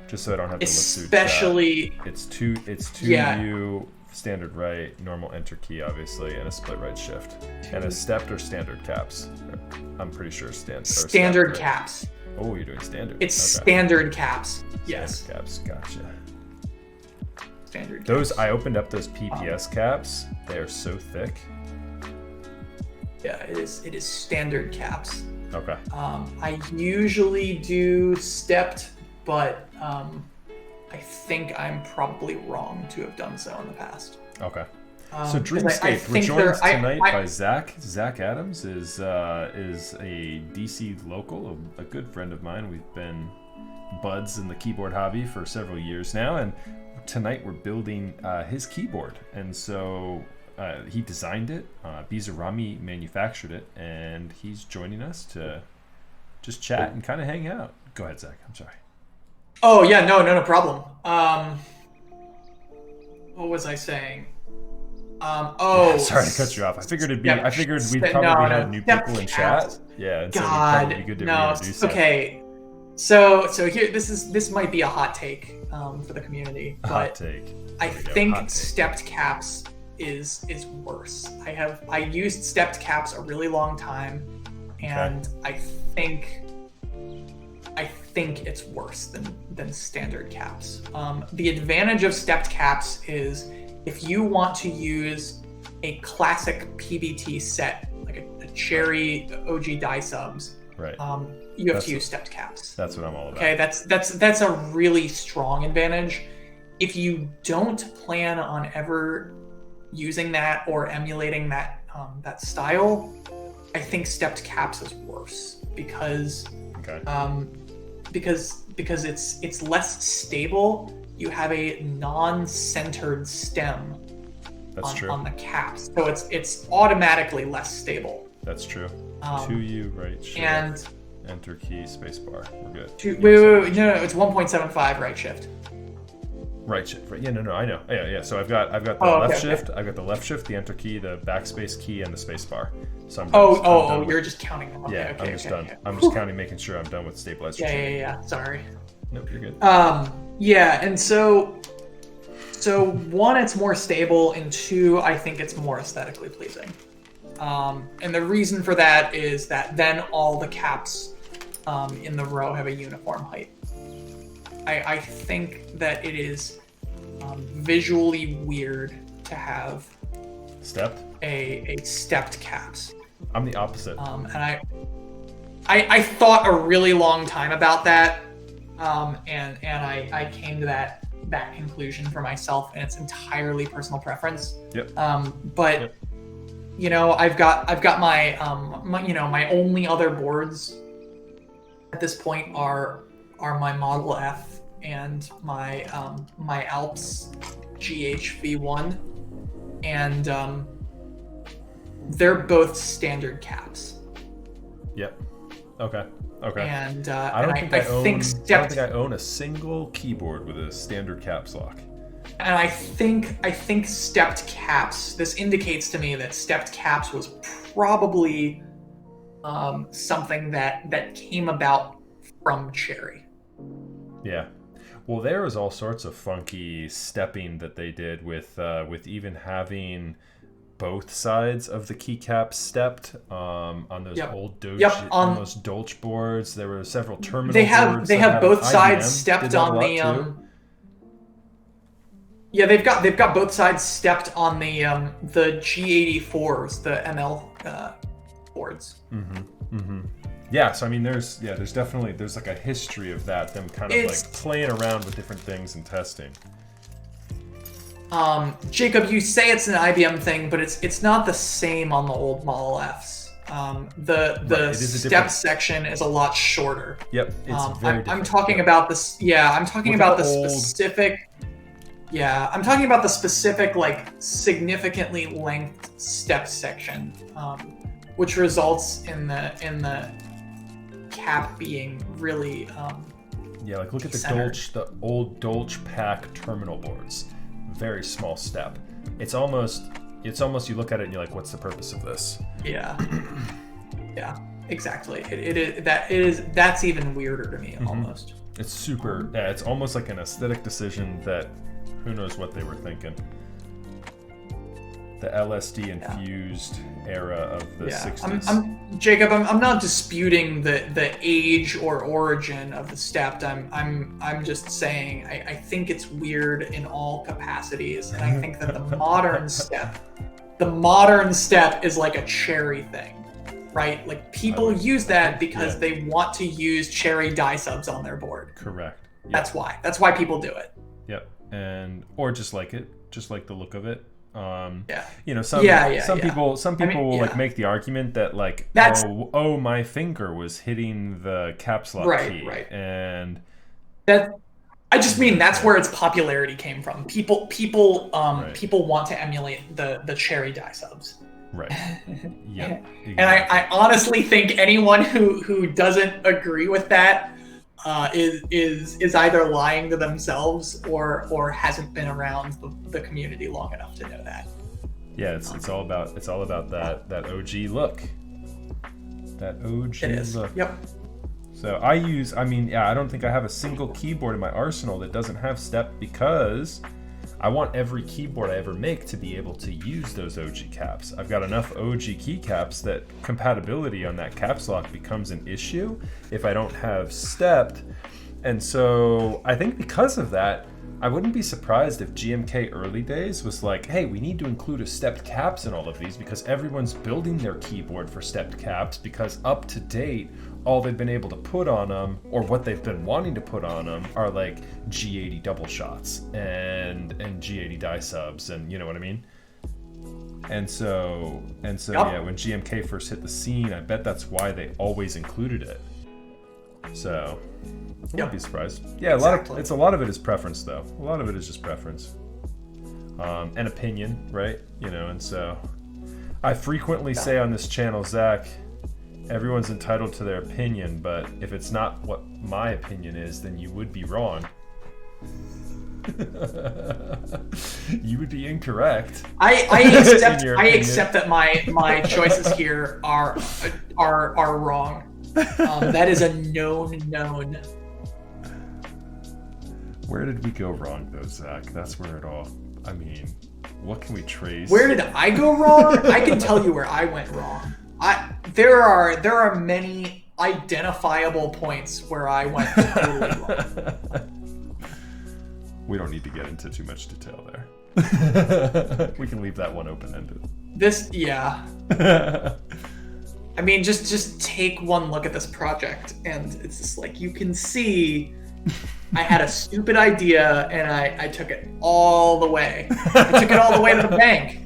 A: Just so I don't have to look through
B: especially
A: it's two view, standard right, normal enter key obviously, and a split right shift. And a stepped or standard caps. I'm pretty sure standard
B: right. Caps.
A: Oh, you're doing standard.
B: It's standard caps. Yes.
A: Standard caps, gotcha.
B: Standard
A: those
B: caps.
A: I opened up those PPS caps. They are so thick.
B: Yeah, it is standard caps.
A: Okay.
B: I usually do stepped, but I think I'm probably wrong to have done so in the past.
A: Okay. So Dreamscape, we're joined tonight by Zach. Zach Adams is a DC local, a good friend of mine. We've been buds in the keyboard hobby for several years now, and tonight we're building his keyboard. And so he designed it, Bizarrami manufactured it, and he's joining us to just chat and kind of hang out. Go ahead, Zach. I'm sorry.
B: Oh yeah, no problem. What was I saying?
A: Sorry to cut you off. I figured we'd probably had new people in chat. Yeah, and
B: God,
A: so it'd be good to reintroduce you.
B: Okay. So here, this might be a hot take for the community, but
A: hot take.
B: I think stepped caps is worse. I used stepped caps a really long time, and I think it's worse than standard caps. The advantage of stepped caps is if you want to use a classic PBT set, like a Cherry OG die subs,
A: right,
B: you have to use stepped caps.
A: That's what I'm all about.
B: Okay, that's a really strong advantage. If you don't plan on ever using that or emulating that that style, I think stepped caps is worse because because it's less stable. You have a non-centered stem on the caps, so it's automatically less stable.
A: That's true. 2U right shift
B: and
A: enter key spacebar. We're good.
B: Wait, no, it's 1.75 right shift.
A: Right shift. Right. Yeah, no, I know. Yeah. So I've got the left shift. I've got the left shift, the enter key, the backspace key, and the space bar. So I'm
B: you're just counting them. Okay,
A: I'm just done. Okay. I'm just counting, making sure I'm done with stabilized.
B: Yeah. Sorry.
A: Nope, you're good.
B: And so one, it's more stable, and two, I think it's more aesthetically pleasing. And the reason for that is that then all the caps in the row have a uniform height. I think that it is visually weird to have
A: stepped
B: a stepped caps.
A: I'm the opposite.
B: And I thought a really long time about that, and I came to that conclusion for myself, and it's entirely personal preference.
A: Yep.
B: But
A: yep.
B: You know, I've got my my only other boards at this point are my Model F and my Alps GH-V1, and they're both standard caps.
A: Yep. Okay.
B: And
A: I don't think I own a single keyboard with a standard caps lock.
B: And I think stepped caps. This indicates to me that stepped caps was probably something that came about from Cherry.
A: Yeah. Well, there was all sorts of funky stepping that they did with even having both sides of the keycaps stepped on those old Doge on those Dolch boards. There were several terminal boards.
B: They have both sides stepped on the Yeah, they've got both sides stepped on the G84s, the ML boards.
A: Yeah, so I mean, there's definitely like a history of that, them kind of like playing around with different things and testing.
B: Jacob, you say it's an IBM thing, but it's not the same on the old Model Fs. The step section is a lot shorter.
A: Yep, it's very different.
B: I'm talking about this. Yeah, I'm talking about the specific. Yeah, I'm talking about the specific, like, significantly length step section, which results in the cap being really
A: yeah, like look at the old Dolch pack terminal boards. Very small step. It's almost you look at it and you're like, what's the purpose of this?
B: Yeah. Yeah, exactly. That's even weirder to me almost.
A: It's super. Yeah, it's almost like an aesthetic decision that who knows what they were thinking. The LSD infused era of the 60s.
B: Jacob, I'm not disputing the age or origin of the stepped. I'm just saying I think it's weird in all capacities, and I think that the modern step is like a Cherry thing, right? Like people use that because they want to use Cherry die subs on their board.
A: Correct. Yep.
B: That's why people do it.
A: Yep. Or just like the look of it. You know, some people will like make the argument that like, oh, my finger was hitting the caps lock key, and
B: that I just mean that's where its popularity came from. People want to emulate the Cherry die subs.
A: Right. Yeah. Exactly.
B: And I honestly think anyone who doesn't agree with that is either lying to themselves or hasn't been around the community long enough to know that.
A: Yeah, it's all about that OG look. That OG look.
B: Yep.
A: So I don't think I have a single keyboard in my arsenal that doesn't have step, because I want every keyboard I ever make to be able to use those OG caps. I've got enough OG keycaps that compatibility on that caps lock becomes an issue if I don't have stepped. And so I think because of that, I wouldn't be surprised if GMK early days was like, hey, we need to include a stepped caps in all of these because everyone's building their keyboard for stepped caps, because up to date, all they've been able to put on them, or what they've been wanting to put on them, are like G80 double shots and G80 die subs, and you know what I mean? And so yep. Yeah, when GMK first hit the scene, I bet that's why they always included it. So I wouldn't be surprised. Yeah,
B: exactly.
A: A lot of it is preference, though. A lot of it is just preference, and opinion, right? You know, and so I frequently say on this channel, Zach, everyone's entitled to their opinion, but if it's not what my opinion is, then you would be wrong. You would be incorrect.
B: I accept that my choices here are wrong. That is a known.
A: Where did we go wrong, though, Zach? That's where it all. I mean, what can we trace?
B: Where did I go wrong? I can tell you where I went wrong. There are many identifiable points where I went totally wrong.
A: We don't need to get into too much detail there. We can leave that one open-ended. I mean, just take one look at this project, and it's just like, you can see I had a stupid idea, and I took it all the way. I took it all the way to the bank.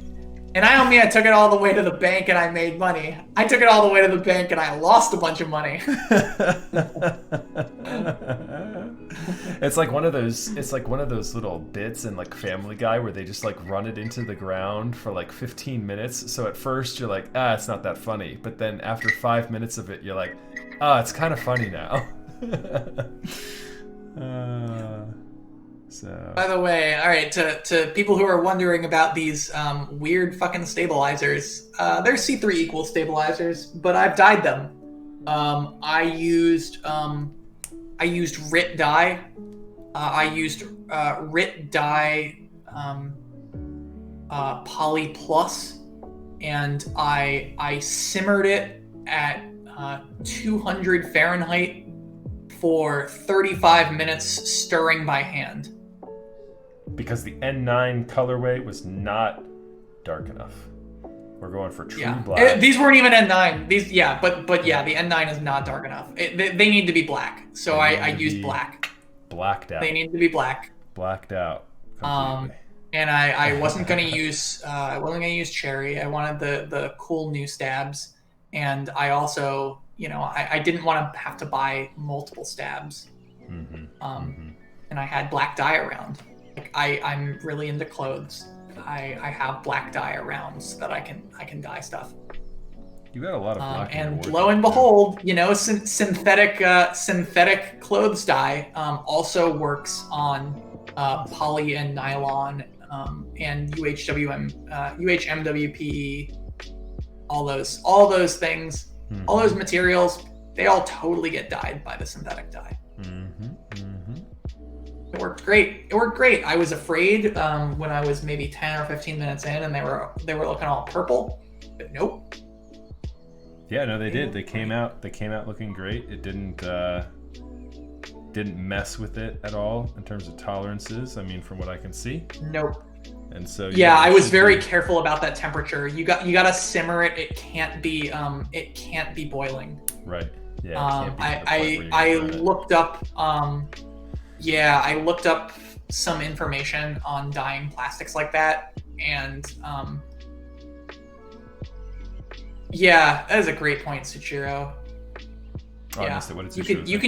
A: And I took it all the way to the bank and I made money. I took it all the way to the bank and I lost a bunch of money. It's like one of those little bits in like Family Guy where they just like run it into the ground for like 15 minutes. So at first you're like, it's not that funny. But then after 5 minutes of it, you're like, it's kind of funny now. So.
B: By the way, all right, to people who are wondering about these weird fucking stabilizers, they're C3 equal stabilizers, but I've dyed them. I used RIT dye. I used RIT dye Poly Plus, and I simmered it at 200 Fahrenheit for 35 minutes, stirring by hand.
A: Because the N9 colorway was not dark enough. We're going for true black.
B: These weren't even N9. The N9 is not dark enough. They need to be black. So I used black.
A: Blacked out.
B: They need to be black.
A: Blacked out. Completely.
B: And I wasn't gonna use cherry. I wanted the cool new stabs, and I also, I didn't want to have to buy multiple stabs. And I had black dye around. Like I'm really into clothes. I have black dye around so that I can dye stuff.
A: You got a lot of black.
B: And lo and behold, synthetic clothes dye also works on poly and nylon and UHMWPE, all those things, all those materials. They all totally get dyed by the synthetic dye. It worked great. I was afraid when I was maybe 10 or 15 minutes in, and they were looking all purple, but nope.
A: Yeah, no, they did. They came out looking great. It didn't mess with it at all in terms of tolerances. I mean, from what I can see.
B: Nope.
A: And so
B: I was very careful about that temperature. You got to simmer it. It can't be boiling.
A: Right. Yeah.
B: I looked up. I looked up some information on dyeing plastics like that, and that is a great point, Suchiro.
A: Oh, I missed it. What did
B: He said you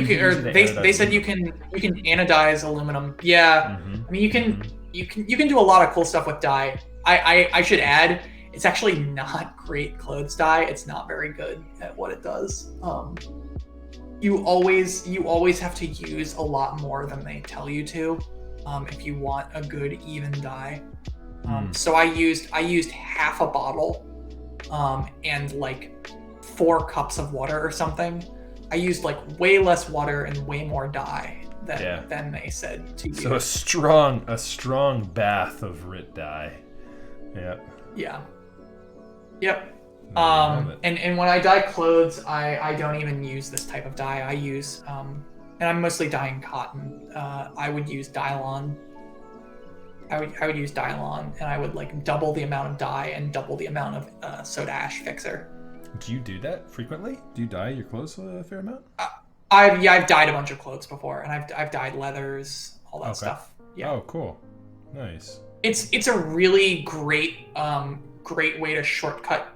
B: can, or they said you can anodize aluminum. Yeah, I mean you can do a lot of cool stuff with dye. I should add, it's actually not great clothes dye. It's not very good at what it does. You always have to use a lot more than they tell you to, if you want a good even dye. So I used half a bottle, and like 4 cups of water or something. I used like way less water and way more dye than they said to use.
A: So a strong bath of RIT dye. Yeah.
B: Yeah. Yep. And when I dye clothes, I don't even use this type of dye. I use and I'm mostly dyeing cotton, I would use Dylon. I would use Dylon, and I would like double the amount of dye and double the amount of soda ash fixer.
A: Do you do that frequently? Do you dye your clothes a fair amount?
B: I've dyed a bunch of clothes before, and I've dyed leathers, all that stuff. Yeah.
A: Oh, cool. Nice.
B: It's a really great way to shortcut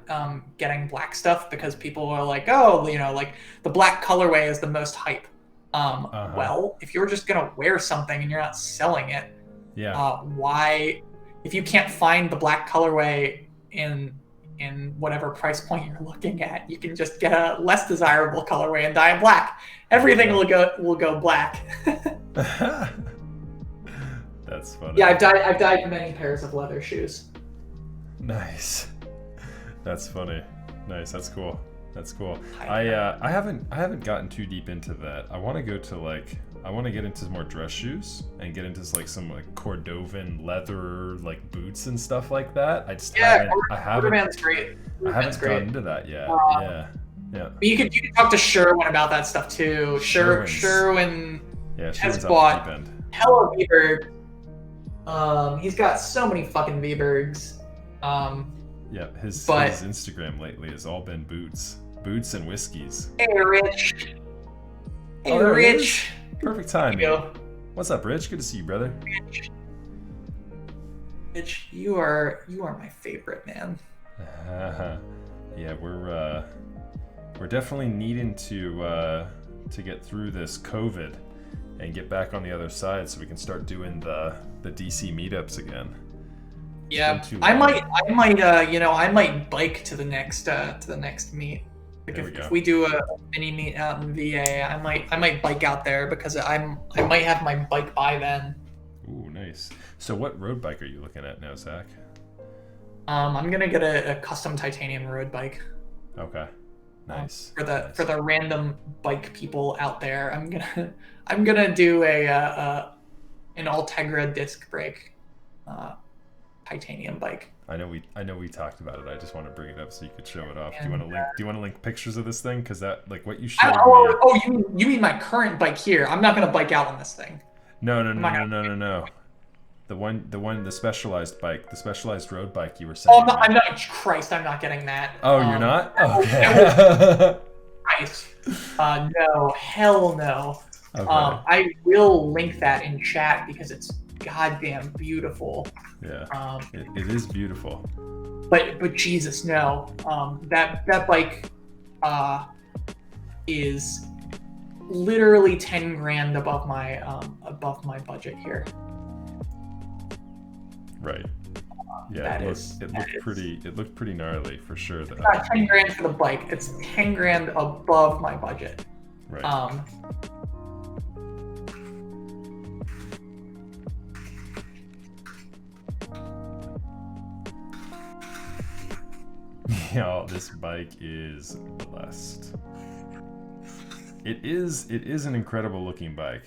B: getting black stuff, because people are like, oh, you know, like the black colorway is the most hype. Well, if you're just gonna wear something and you're not selling it, why, if you can't find the black colorway in whatever price point you're looking at, you can just get a less desirable colorway and dye it black. Everything will go black.
A: That's funny.
B: Yeah, I've dyed many pairs of leather shoes.
A: Nice. That's funny. Nice. That's cool. That's cool. I haven't gotten too deep into that. I want to go to I want to get into more dress shoes and get into some like Cordovan leather like boots and stuff like that.
B: Cordovan's great.
A: I haven't gotten into that yet. Yeah.
B: But you could talk to Sherwin about that stuff too. Sherwin has bought hella V-Bird. He's got so many fucking V-Birds.
A: His Instagram lately has all been boots and whiskeys.
B: Hey, Rich. Hey, Rich.
A: Perfect time. What's up, Rich? Good to see you, brother.
B: Rich, you are my favorite, man.
A: Yeah, we're definitely needing to get through this COVID and get back on the other side so we can start doing the DC meetups again.
B: Yeah, I might bike to the next meet. Like if we do a mini meet out in VA, I might bike out there because I might have my bike by then.
A: Ooh, nice. So what road bike are you looking at now, Zach?
B: I'm gonna get a custom titanium road bike.
A: Okay. Nice.
B: For the random bike people out there, I'm gonna do an Ultegra disc brake titanium bike.
A: I know we talked about it. I just want to bring it up so you could show it off. Do you want to link pictures of this thing? Because that, like, what you showed me.
B: You mean my current bike here? I'm not gonna bike out on this thing.
A: No. The specialized bike, the specialized road bike you were saying.
B: Oh, I'm not. Christ, I'm not getting that.
A: Oh, you're not? Okay.
B: Christ. No, hell no.
A: Okay.
B: I will link that in chat because it's goddamn beautiful.
A: Yeah. It is beautiful.
B: But Jesus, no. That bike is literally 10 grand above my budget here.
A: Right. Yeah, it looked pretty gnarly for sure.
B: It's not 10 grand for the bike. It's 10 grand above my budget.
A: Right. Yeah, this bike is blessed. It is an incredible looking bike.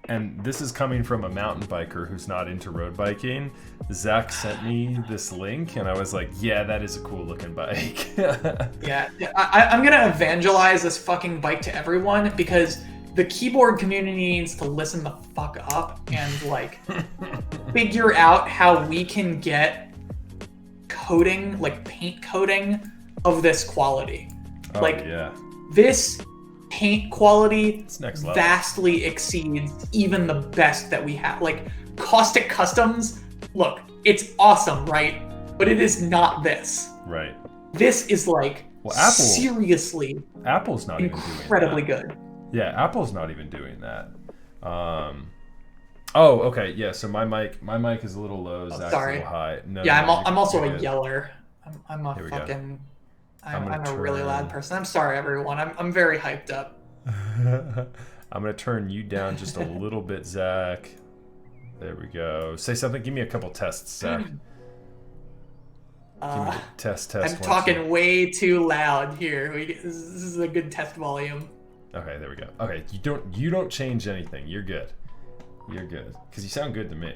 A: And this is coming from a mountain biker who's not into road biking. Zach sent me this link, and I was like, yeah, that is a cool looking bike.
B: Yeah, I'm going to evangelize this fucking bike to everyone because the keyboard community needs to listen the fuck up and, like, figure out how we can get coating, like paint coating of this quality.
A: Oh, like, yeah.
B: This paint quality
A: next level.
B: Vastly exceeds even the best that we have. Like, Caustic Customs, look, it's awesome, right? But it is not this.
A: Right.
B: This is like, seriously,
A: Apple's not
B: incredibly good.
A: Yeah, Apple's not even doing that. Oh, okay, yeah. So my mic is a little low. Zach's a little high. No,
B: yeah, I'm also a yeller. I'm a fucking. I'm a really loud person. I'm sorry, everyone. I'm very hyped up.
A: I'm gonna turn you down just a little bit, Zach. There we go. Say something. Give me a couple tests, Zach. Give me a test.
B: I'm talking way too loud here. This is a good test volume.
A: Okay, there we go. Okay, you don't change anything. You're good. You're good. Because you sound good to me.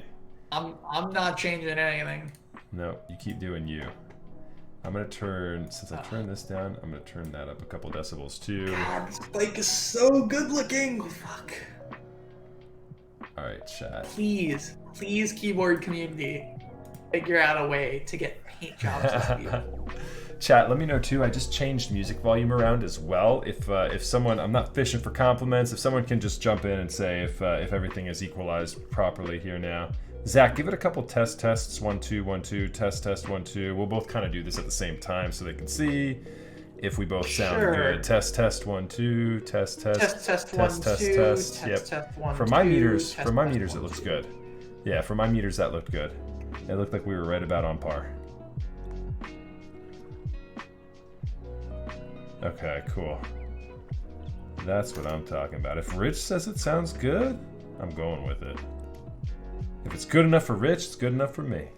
B: I'm not changing anything.
A: No, you keep doing you. I'm gonna turn, since I turned this down, I'm gonna turn that up a couple decibels too.
B: God, this bike is so good looking. Fuck.
A: All right, chat.
B: Please, keyboard community, figure out a way to get paint jobs this beautiful.
A: Chat, let me know too. I just changed music volume around as well. If someone, I'm not fishing for compliments. If someone can just jump in and say if everything is equalized properly here now. Zach, give it a couple tests. 1 2 1 2. Test 1 2. We'll both kind of do this at the same time so they can see if we both sound good. Test 1 2. Test 1 2. Yep. For my meters, it looks good. Yeah, for my meters that looked good. It looked like we were right about on par. Okay, cool. That's what I'm talking about. If Rich says it sounds good, I'm going with it. If it's good enough for Rich, it's good enough for me.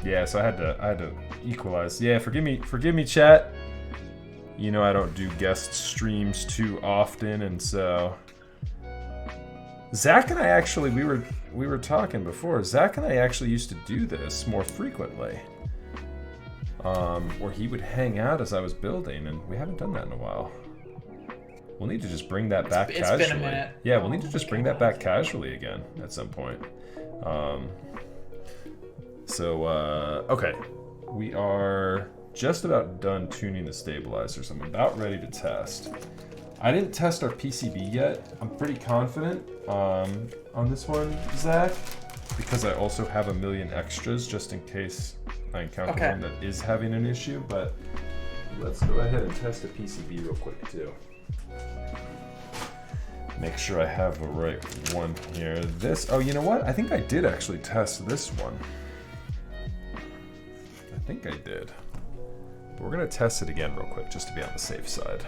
A: Yeah, so I had to equalize. Yeah, forgive me, chat. You know I don't do guest streams too often, and so Zach and I actually we were talking before. Zach and I actually used to do this more frequently. Where he would hang out as I was building, and we haven't done that in a while. We'll need to just bring that back casually.
B: It's been a minute.
A: Yeah, we'll need to just bring that back casually again at some point. Okay. We are just about done tuning the stabilizers. I'm about ready to test. I didn't test our PCB yet. I'm pretty confident on this one, Zach, because I also have a million extras just in case I encounter one that is having an issue, but let's go ahead and test a PCB real quick too. Make sure I have the right one here. Oh, you know what? I think I did actually test this one. I think I did. But we're gonna test it again real quick just to be on the safe side.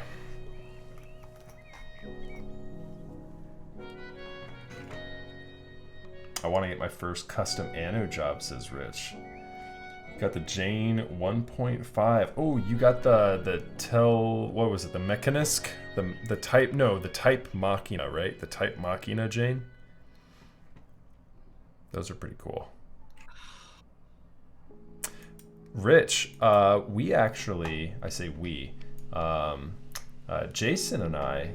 A: I want to get my first custom anode job, says Rich. Got the Jane 1.5. Oh, you got the what was it? The Mechanisk? The Type Machina, right? The Type Machina Jane. Those are pretty cool. Rich, we actually, I say we, Jason and I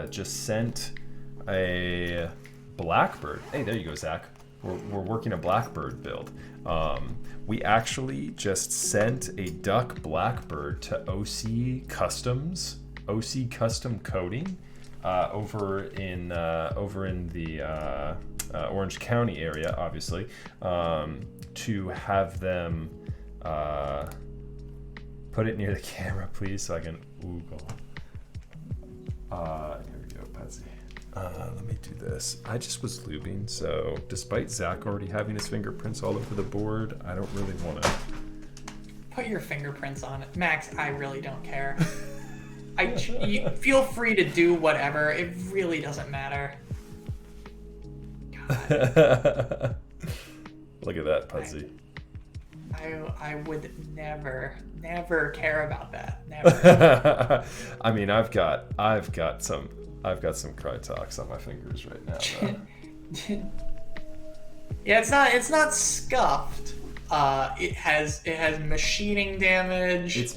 A: just sent a Blackbird. Hey, there you go, Zach. We're working a Blackbird build. We actually just sent a duck Blackbird to OC Customs, OC Custom Coating, over in the Orange County area, obviously, to have them put it near the camera, please, so I can oogle. Here we go, Patsy. Let me do this. I just was lubing, so despite Zach already having his fingerprints all over the board, I don't really want to.
B: Put your fingerprints on it. Max, I really don't care. You feel free to do whatever. It really doesn't matter. God.
A: Look at that, Pudsey.
B: I would never care about that. Never.
A: I mean, I've got some Crytox on my fingers right now.
B: Yeah, it's not scuffed. It has machining damage, it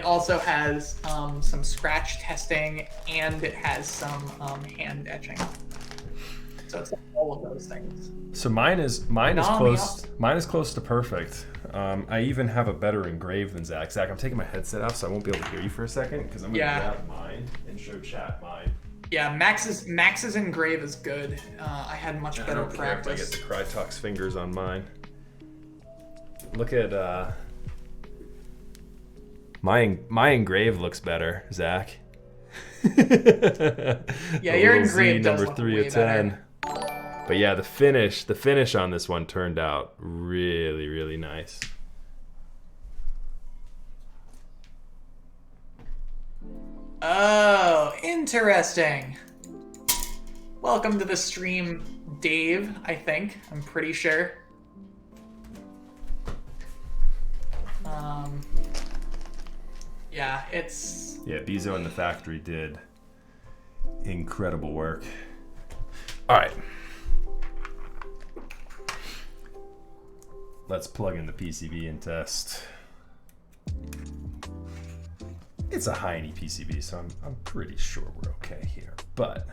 B: also has some scratch testing, and it has some hand etching. So it's all of those things.
A: So mine is close to perfect. I even have a better engrave than Zach. Zach, I'm taking my headset off, so I won't be able to hear you for a second because I'm gonna grab mine and show chat mine.
B: Yeah, Max's engrave is good. I had much better practice.
A: I get the Crytox fingers on mine. Look at my engrave looks better, Zach.
B: Yeah, your engrave does look
A: 3
B: way
A: of 10.
B: better.
A: But yeah, the finish on this one turned out really, really nice.
B: Oh, interesting. Welcome to the stream, Dave, I think. I'm pretty sure. Yeah, it's...
A: Yeah, Bezo and the factory did incredible work. All right. let's plug in the PCB and test. It's a Heine PCB, so I'm pretty sure we're okay here, but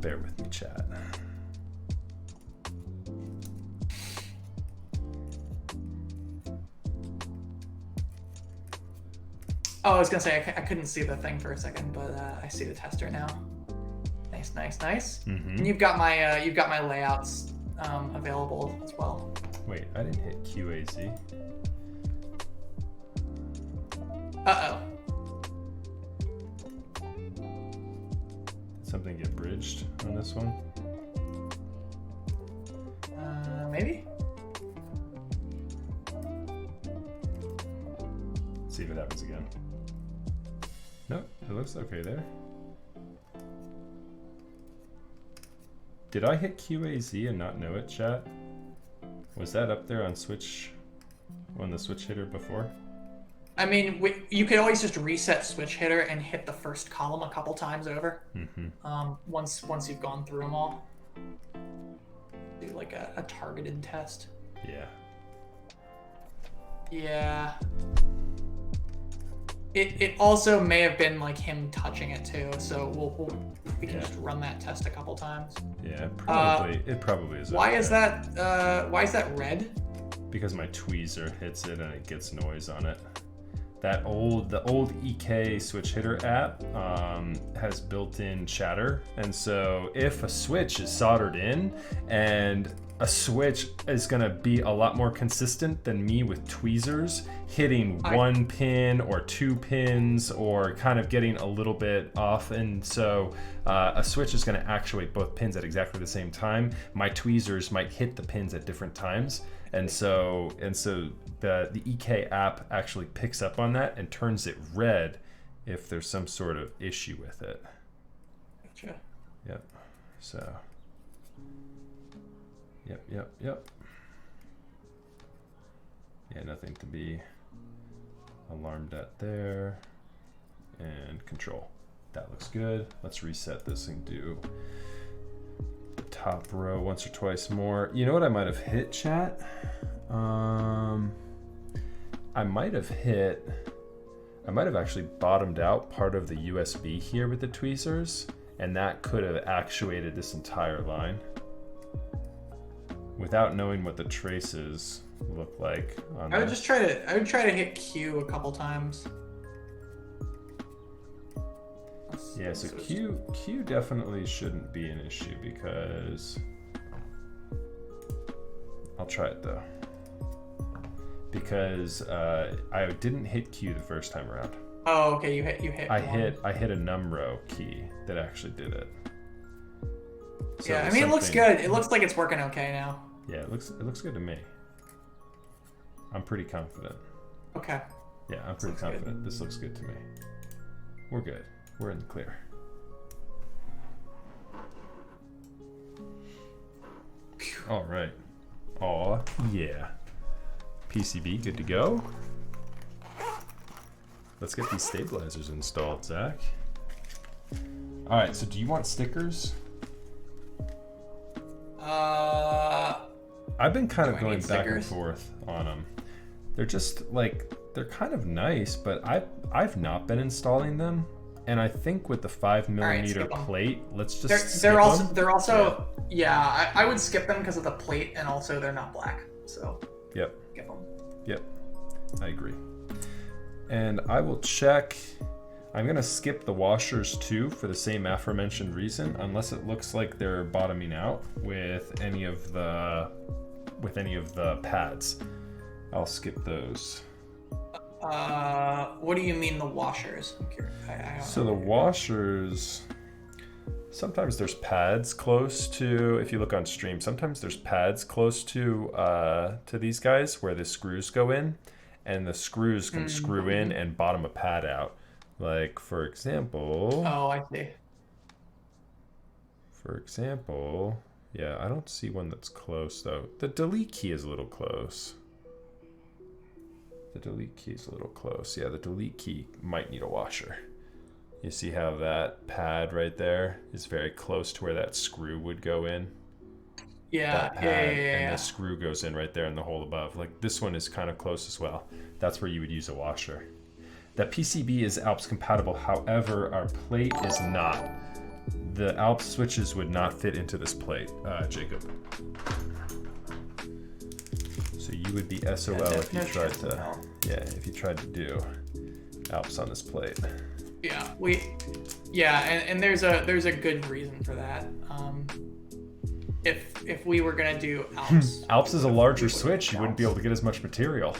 A: bear with me, chat.
B: Oh, I was gonna say I couldn't see the thing for a second, but I see the tester now. Nice, nice, nice.
A: Mm-hmm.
B: And you've got my layouts available as well.
A: Wait, I didn't hit QAZ.
B: Uh-oh.
A: Did something get bridged on this one?
B: Maybe.
A: Let's see if it happens again. Nope, it looks okay there. Did I hit QAZ and not know it, chat? Was that up there on switch, on the switch hitter before?
B: I mean, you could always just reset switch hitter and hit the first column a couple times over.
A: Mm-hmm.
B: Once you've gone through them all. Do like a targeted test.
A: Yeah.
B: Yeah. It also may have been like him touching it too, so we can just run that test a couple times.
A: Yeah, probably. It probably is.
B: Why is that red?
A: Because my tweezer hits it and it gets noise on it. The old EK switch hitter app has built-in chatter, and so if a switch is soldered in, and a switch is going to be a lot more consistent than me with tweezers hitting one pin or two pins or kind of getting a little bit off, and so a switch is going to actuate both pins at exactly the same time. My tweezers might hit the pins at different times, and so the EK app actually picks up on that and turns it red if there's some sort of issue with it.
B: Gotcha.
A: Yep. So. Yep. Yeah, nothing to be alarmed at there. And control. That looks good. Let's reset this and do the top row once or twice more. You know what I might have hit, chat? I might have actually bottomed out part of the USB here with the tweezers, and that could have actuated this entire line without knowing what the traces look like on
B: I would try to hit Q a couple times.
A: Yeah, so Q definitely shouldn't be an issue because I'll try it though. Because I didn't hit Q the first time around.
B: Oh, okay, you hit.
A: I hit a numro key that actually did it. So
B: yeah, I mean it looks good. It looks like it's working okay now.
A: Yeah, it looks good to me. I'm pretty confident.
B: Okay.
A: Yeah, I'm pretty confident. Good. This looks good to me. We're good. We're in the clear. All right. Aw, yeah. PCB good to go. Let's get these stabilizers installed, Zach. All right, so do you want stickers? I've been kind of going back and forth on them. They're just like, they're kind of nice, but I've not been installing them. And I think with the 5mm plate, let's just
B: they're also I would skip them because of the plate, and also they're not black. So
A: yep.
B: Skip them.
A: Yep. I agree. And I will check. I'm gonna skip the washers too for the same aforementioned reason, unless it looks like they're bottoming out with any of the pads. I'll skip those.
B: What do you mean the washers? I'm curious.
A: So the washers, sometimes there's pads close to, if you look on stream, sometimes there's pads close to these guys where the screws go in, and the screws can screw in and bottom a pad out. Like, for example...
B: Oh, I see.
A: For example... Yeah, I don't see one that's close, though. The delete key is a little close. The delete key is a little close. Yeah, the delete key might need a washer. You see how that pad right there is very close to where that screw would go in? that pad, and the screw goes in right there in the hole above. Like this one is kind of close as well. That's where you would use a washer. That PCB is Alps compatible, however, our plate is not. The Alps switches would not fit into this plate, Jacob. So you would be SOL if you tried to, if you tried to do Alps on this plate.
B: And there's a good reason for that. If we were gonna do Alps,
A: Alps is a larger switch. You wouldn't be able to get as much material.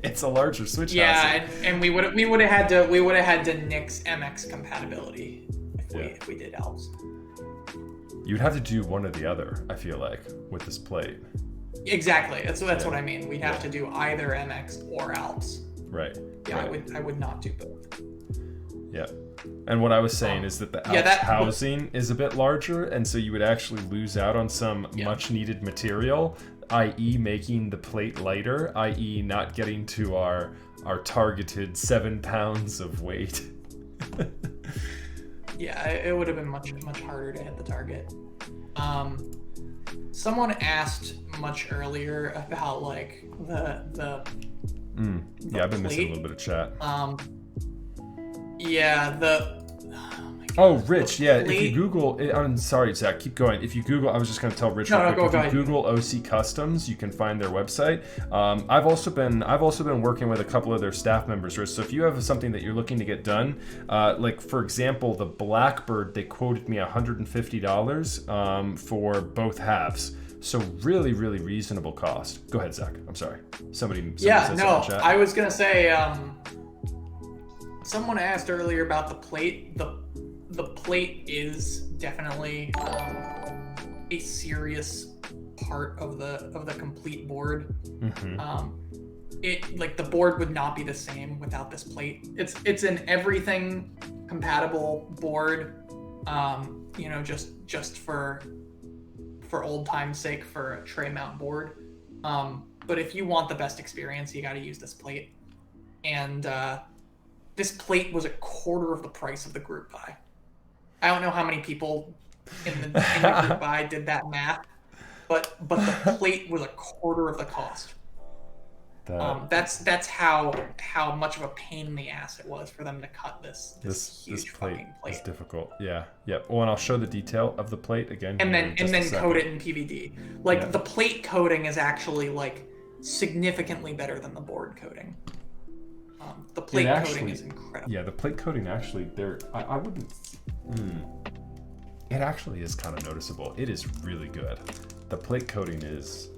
A: It's a larger switch.
B: And we would have had to nix MX compatibility if we did Alps.
A: You'd have to do one or the other, I feel like, with this plate.
B: Exactly. That's what I mean. We'd have to do either MX or Alps.
A: Right.
B: Yeah,
A: right.
B: I would not do both.
A: Yeah. And what I was saying is that the Alps housing is a bit larger, and so you would actually lose out on some much needed material, i.e. making the plate lighter, i.e. not getting to our targeted 7 pounds of weight.
B: Yeah, it would have been much harder to hit the target. Someone asked much earlier about like the
A: I've been missing a little bit of chat. Rich, if you Google, I'm sorry, Zach, keep going. If you Google, I was just going to tell Rich real quick. If you Google OC Customs, you can find their website. I've also been working with a couple of their staff members, Rich. So if you have something that you're looking to get done, like for example, the Blackbird, they quoted me $150 for both halves. So really, really reasonable cost. Go ahead, Zach. I'm sorry. Somebody said something in chat.
B: I was going to say, someone asked earlier about the plate. The plate is definitely a serious part of the complete board. It like the board would not be the same without this plate. It's an everything compatible board. Just for old time's sake, for a tray mount board. But if you want the best experience, you got to use this plate. And this plate was a quarter of the price of the group buy. I don't know how many people in the group buy did that math, but the plate was a quarter of the cost. That's how much of a pain in the ass it was for them to cut this huge fucking plate.
A: It's difficult. Yeah. Well, and I'll show the detail of the plate again.
B: And then coat it in PVD. The plate coating is actually like significantly better than the board coating. The plate coating is incredible.
A: Yeah, the plate coating actually, I wouldn't. It actually is kind of noticeable. It is really good. The plate coating is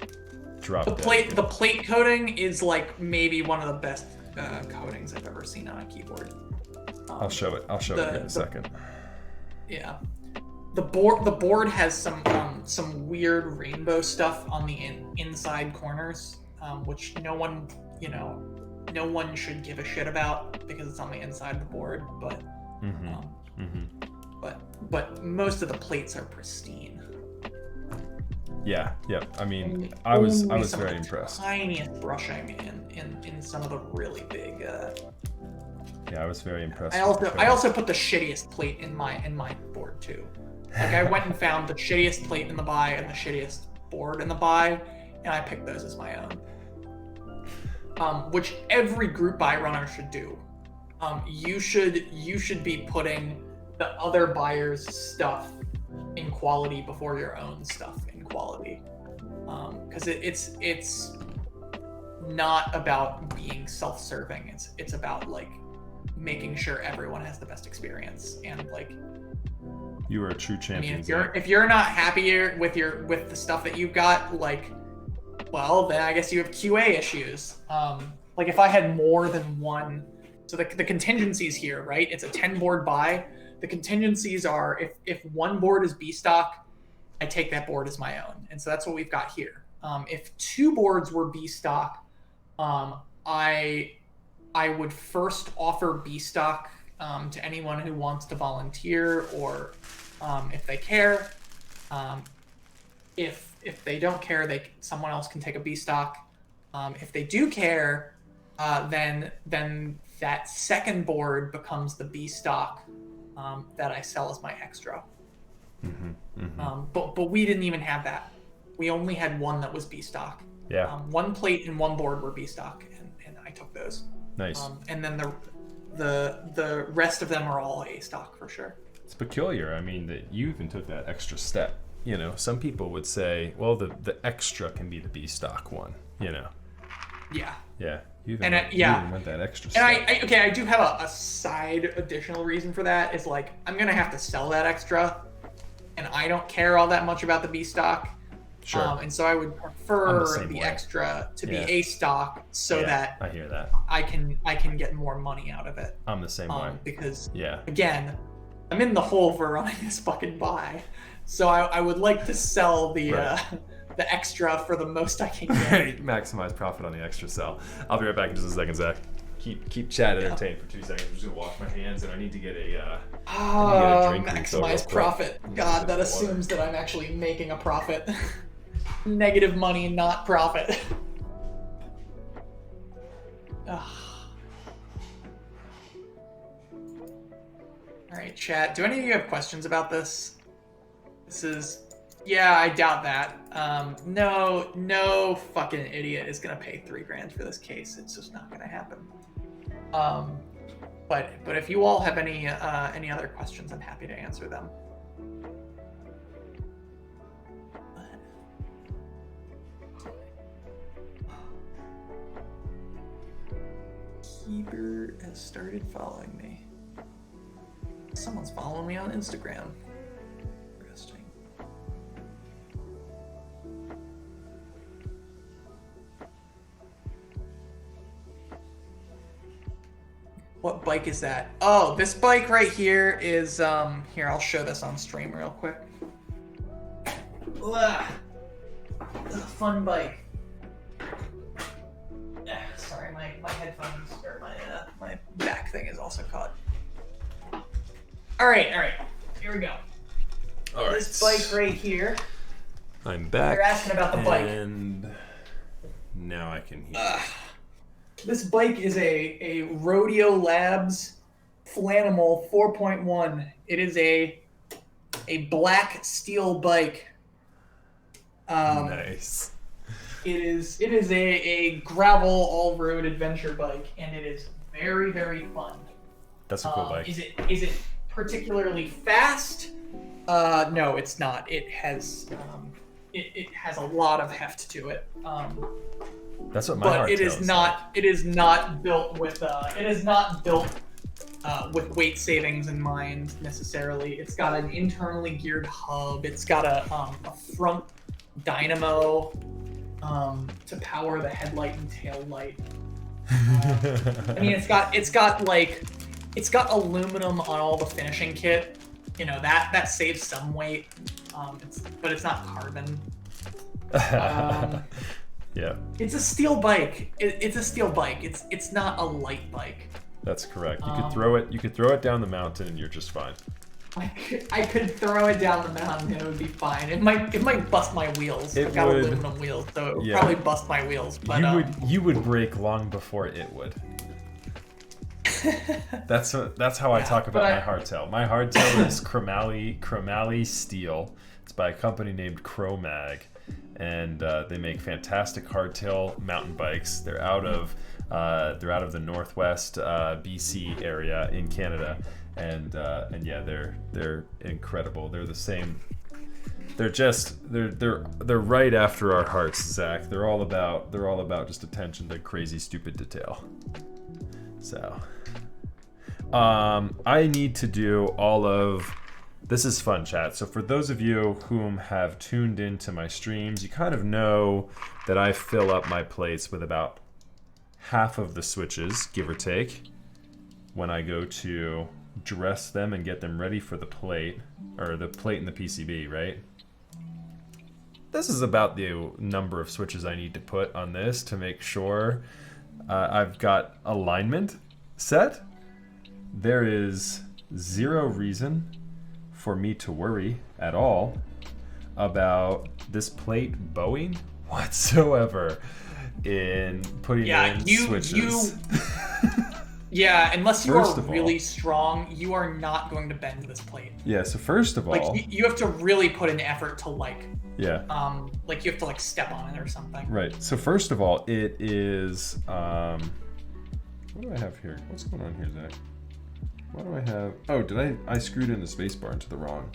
A: drop dead.
B: The plate coating is like maybe one of the best coatings I've ever seen on a keyboard.
A: I'll show it here in a second.
B: Yeah. The board has some weird rainbow stuff on the inside corners, which no one should give a shit about because it's on the inside of the board, but but most of the plates are pristine.
A: Yeah. I mean, I was very impressed.
B: Tiniest brushing in some of the really big.
A: Yeah, I was very impressed.
B: I also put the shittiest plate in my board too. Like I went and found the shittiest plate in the buy and the shittiest board in the buy, and I picked those as my own. Which every group buy runner should do. You should be putting the other buyer's stuff in quality before your own stuff in quality, because it's not about being self-serving. It's about like making sure everyone has the best experience, and like
A: you are a true champion.
B: I mean, if you're not happy with the stuff that you've got, like, well, then I guess you have QA issues. Like if I had more than one, so the contingencies here, right? It's a 10 board buy. The contingencies are if one board is B stock, I take that board as my own. And so that's what we've got here. If 2 boards were B stock, I would first offer B stock to anyone who wants to volunteer or if they care. If they don't care, someone else can take a B stock. If they do care, then that second board becomes the B stock that I sell as my extra. But we didn't even have that we only had one that was B stock.
A: Yeah.
B: One plate and one board were B stock, and I took those.
A: Nice.
B: And then the rest of them are all A stock for sure.
A: It's peculiar. I mean, that you even took that extra step. You know, some people would say, well, the extra can be the B stock one. You know.
B: Yeah.
A: Yeah. You even went that extra step.
B: And I do have a side additional reason for that. Is like I'm gonna have to sell that extra, and I don't care all that much about the B stock.
A: Sure.
B: And so I would prefer the extra to be A stock so that
A: I hear that
B: I can get more money out of it.
A: I'm the same way
B: because again, I'm in the hole for running this fucking buy, so I would like to sell the extra for the most I can get.
A: Maximize profit on the extra sell. I'll be right back in just a second, Zach. Keep chat entertained for 2 seconds. I'm just gonna wash my hands, and I need to get a drink.
B: Maximize profit. God, that assumes that I'm actually making a profit. Negative money, not profit. Alright, chat. Do any of you have questions about this? I doubt that. No fucking idiot is gonna pay $3,000 for this case. It's just not gonna happen. But if you all have any other questions, I'm happy to answer them. Keeper has started following me. Someone's following me on Instagram. Interesting. What bike is that? Oh, this bike right here is here, I'll show this on stream real quick. Ugh. This is a fun bike. Sorry, my headphones or my back thing is also caught. All right, here we go.
A: All right.
B: This bike right here.
A: I'm back.
B: You're asking about the bike.
A: And now I can hear.
B: This bike is a Rodeo Labs Flanimal 4.1. It is a black steel bike.
A: Nice.
B: It is a gravel all-road adventure bike, and it is very, very fun.
A: That's a cool bike.
B: Is it particularly fast? No, it's not. It has a lot of heft to it.
A: That's what my heart tells me.
B: It is not built with with weight savings in mind necessarily. It's got an internally geared hub. It's got a front dynamo to power the headlight and tail light. I mean, it's got aluminum on all the finishing kit. You know, that saves some weight, but it's not carbon.
A: Yeah.
B: It's a steel bike. It's a steel bike. It's not a light bike.
A: That's correct. You could throw it. You could throw it down the mountain, and you're just fine.
B: I could throw it down the mountain and it would be fine. It might bust my wheels. I've got aluminum wheels, so it would probably bust my wheels. But
A: you would break long before it would. That's how I talk about my hardtail. My hardtail is chromaly steel. It's by a company named Chromag, and they make fantastic hardtail mountain bikes. They're out of the Northwest BC area in Canada. And yeah, they're incredible. They're the same. They're right after our hearts, Zach. They're all about just attention to crazy, stupid detail. So, I need to do all of. This is fun, chat. So for those of you whom have tuned into my streams, you kind of know that I fill up my plates with about half of the switches, give or take, when I go to dress them and get them ready for the plate, or the plate and the PCB, right? This is about the number of switches I need to put on this to make sure I've got alignment set. There is zero reason for me to worry at all about this plate bowing whatsoever in putting in switches.
B: Yeah, unless you are really strong, you are not going to bend this plate.
A: Yeah, so first of all...
B: Like, you have to really put an effort to, like...
A: Yeah.
B: Like, you have to, like, step on it or something.
A: Right. So first of all, it is... what do I have here? What's going on here, Zach? What do I have? Oh, did I screwed in the spacebar into the wrong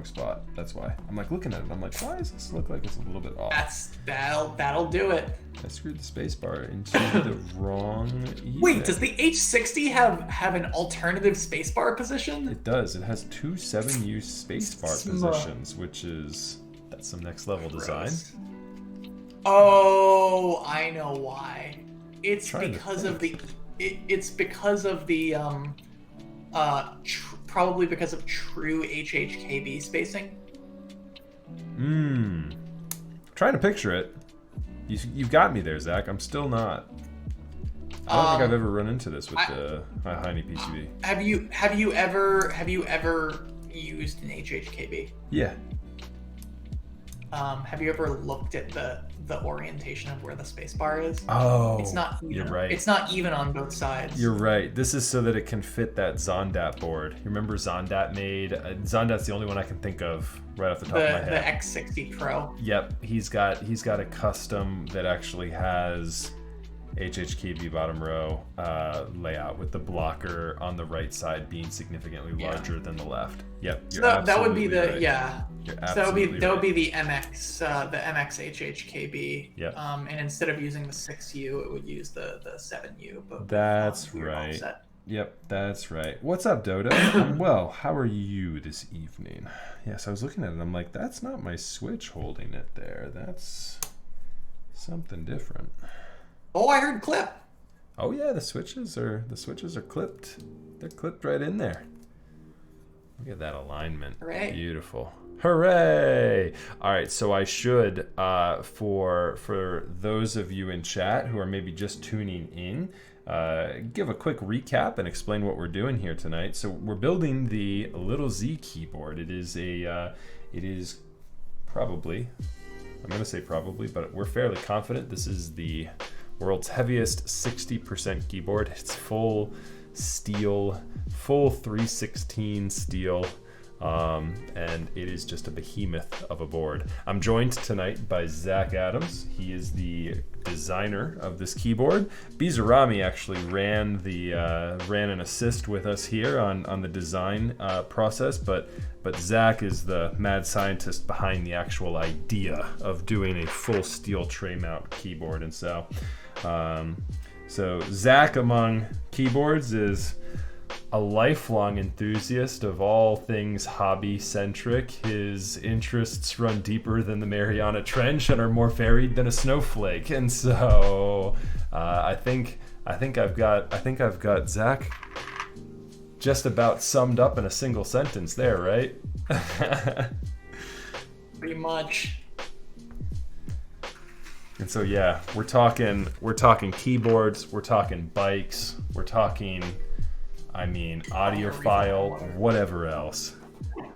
A: spot. That's why. I'm like looking at it. I'm like, why does this look like it's a little bit off?
B: That'll do it.
A: I screwed the spacebar into the wrong.
B: Wait, does the H60 have an alternative spacebar position?
A: It does. It has two 7U spacebar positions, which is that's some next level design.
B: Oh, I know why. It's because of the. It's because of the probably because of true HHKB spacing.
A: Trying to picture it. You've got me there, Zach. I'm still not. I don't think I've ever run into this with the Heine PCB.
B: Have you ever used an HHKB?
A: Yeah.
B: Have you ever looked at the orientation of where the spacebar is?
A: Oh,
B: it's not even.
A: You're right.
B: It's not even on both sides.
A: You're right. This is so that it can fit that Zondat board. You remember Zondat made? Zondat's the only one I can think of right off the top of my head.
B: The X60 Pro.
A: Yep, he's got a custom that actually has HHKB bottom row layout with the blocker on the right side being significantly larger than the left. Yep,
B: so that would be the
A: right.
B: So that would be the MX HHKB.
A: Yep.
B: And instead of using the 6U, it would use the 7U. But
A: that's right. Yep, that's right. What's up, Dodo? Well, how are you this evening? Yes, I was looking at it. I'm like, that's not my Switch holding it there. That's something different.
B: Oh, I heard clip.
A: Oh yeah, the switches are clipped. They're clipped right in there. Look at that alignment.
B: Hooray.
A: Beautiful. Hooray! All right, so I should, for those of you in chat who are maybe just tuning in, give a quick recap and explain what we're doing here tonight. So we're building the Little Z keyboard. It is probably, I'm going to say probably, but we're fairly confident this is the world's heaviest 60% keyboard. It's full steel, full 316 steel, and it is just a behemoth of a board. I'm joined tonight by Zacheadams. He is the designer of this keyboard. Bizarami actually ran an assist with us here on the design process, but Zach is the mad scientist behind the actual idea of doing a full steel tray mount keyboard. And so Zach, among keyboards, is a lifelong enthusiast of all things hobby-centric. His interests run deeper than the Mariana Trench and are more varied than a snowflake. And so I think I've got Zach just about summed up in a single sentence there, right?
B: Pretty much.
A: And so yeah, we're talking keyboards, we're talking bikes, we're talking, audiophile, whatever else.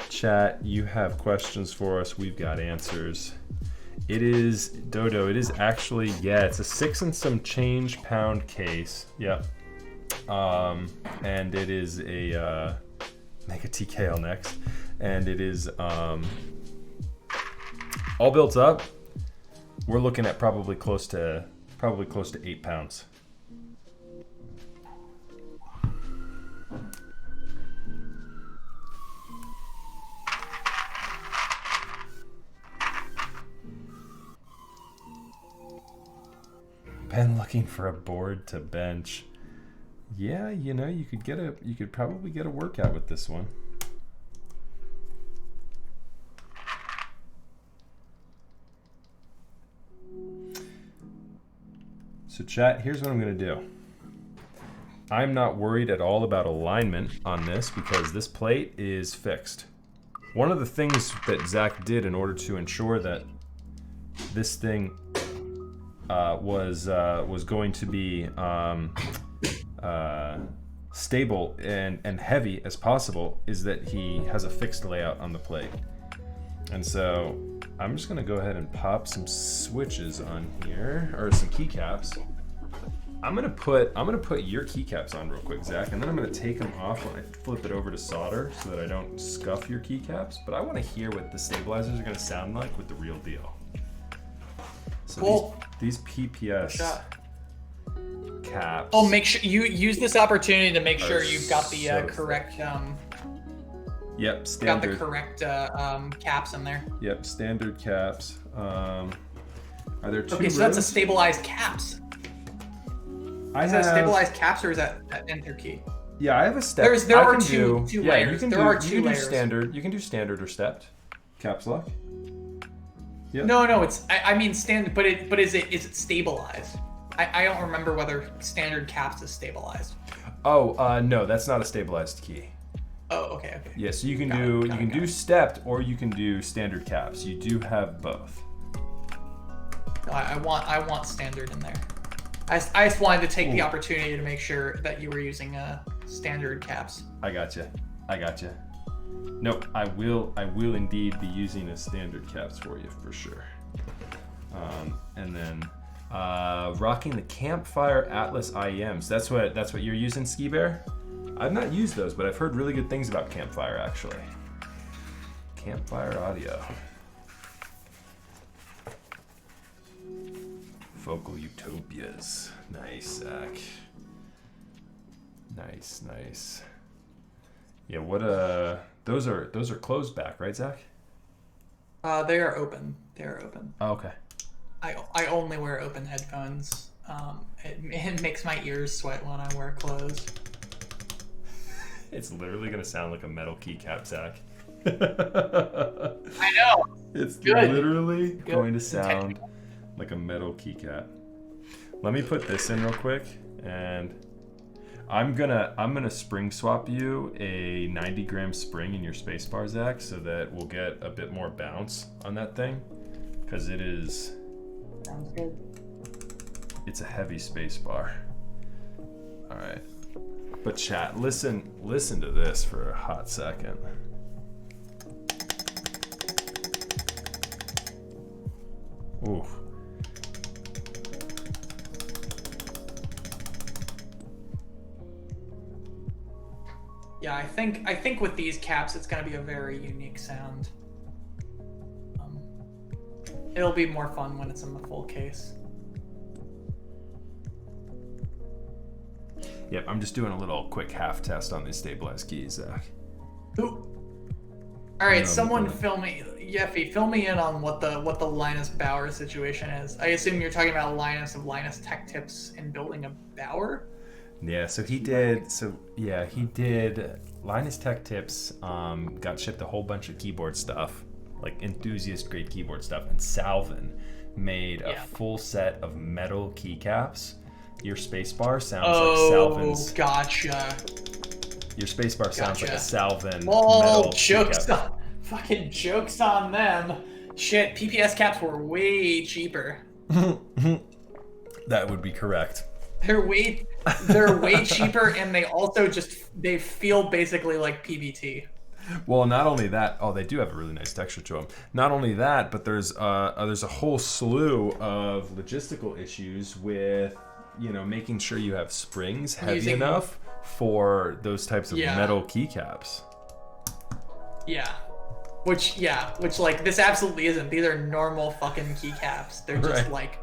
A: Chat, you have questions for us, we've got answers. It is, Dodo, it is actually, it's a 6 and some change pound case. Yep. And it is a, make a TKL next. And it is all built up. We're looking at probably close to 8 pounds. Been looking for a board to bench. Yeah, you could probably get a workout with this one. So chat, here's what I'm going to do. I'm not worried at all about alignment on this because this plate is fixed. One of the things that Zach did in order to ensure that this thing was going to be stable and heavy as possible is that he has a fixed layout on the plate. And so I'm just going to go ahead and pop some switches on here, or some keycaps. I'm gonna put your keycaps on real quick, Zach, and then I'm gonna take them off when I flip it over to solder so that I don't scuff your keycaps. But I want to hear what the stabilizers are gonna sound like with the real deal. So
B: cool.
A: these PPS caps.
B: Oh, make sure you use this opportunity to make sure you've got the correct.
A: Yep, standard.
B: Got the correct caps in there.
A: Yep, standard caps. Are there two?
B: Okay, so that's a stabilized caps. Is that stabilized caps or is that enter key?
A: Yeah, I have a step.
B: There are two layers.
A: Yeah, you can
B: there are two layers.
A: Standard. You can do standard or stepped caps lock.
B: Yep. No, it's I mean standard, but is it stabilized? I don't remember whether standard caps is stabilized.
A: Oh, no, that's not a stabilized key.
B: Oh, okay.
A: Yeah, so you can do stepped or you can do standard caps. You do have both.
B: No, I want standard in there. I just wanted to take the opportunity to make sure that you were using standard caps.
A: I gotcha. Nope, I will indeed be using a standard caps for you for sure. And then rocking the Campfire Atlas IEMs. That's what you're using, Ski Bear? I've not used those, but I've heard really good things about Campfire actually. Campfire audio. Vocal Utopias. Nice, Zach. Nice. Yeah, what those are closed back, right, Zach?
B: They are open.
A: Oh, okay.
B: I only wear open headphones. It makes my ears sweat when I wear closed.
A: It's literally gonna sound like a metal keycap, Zach.
B: I know.
A: It's literally going to sound like a metal keycap. Let me put this in real quick, and I'm gonna spring swap you a 90-gram spring in your spacebar, Zach, so that we'll get a bit more bounce on that thing, because it is.
B: Sounds good.
A: It's a heavy spacebar. All right, but chat, listen to this for a hot second. Ooh.
B: Yeah, I think with these caps, it's gonna be a very unique sound. It'll be more fun when it's in the full case.
A: Yep, I'm just doing a little quick half test on these stabilized keys, Zach.
B: Ooh. All right, someone fill me in on what the Linus Bauer situation is. I assume you're talking about Linus of Linus Tech Tips in building a Bauer.
A: Yeah, so he did. Linus Tech Tips got shipped a whole bunch of keyboard stuff, like enthusiast grade keyboard stuff, and Salvin made a full set of metal keycaps. Your spacebar sounds like Salvin's.
B: Oh, gotcha.
A: Your spacebar sounds like a Salvin
B: metal keycap. Fucking jokes on them. Shit, PPS caps were way cheaper.
A: That would be correct.
B: They're way cheaper, and they feel basically like PBT.
A: Well, not only that, they do have a really nice texture to them. Not only that, but there's a whole slew of logistical issues with, making sure you have springs heavy enough for those types of metal keycaps.
B: Yeah. Which like this absolutely isn't. These are normal fucking keycaps. They're just like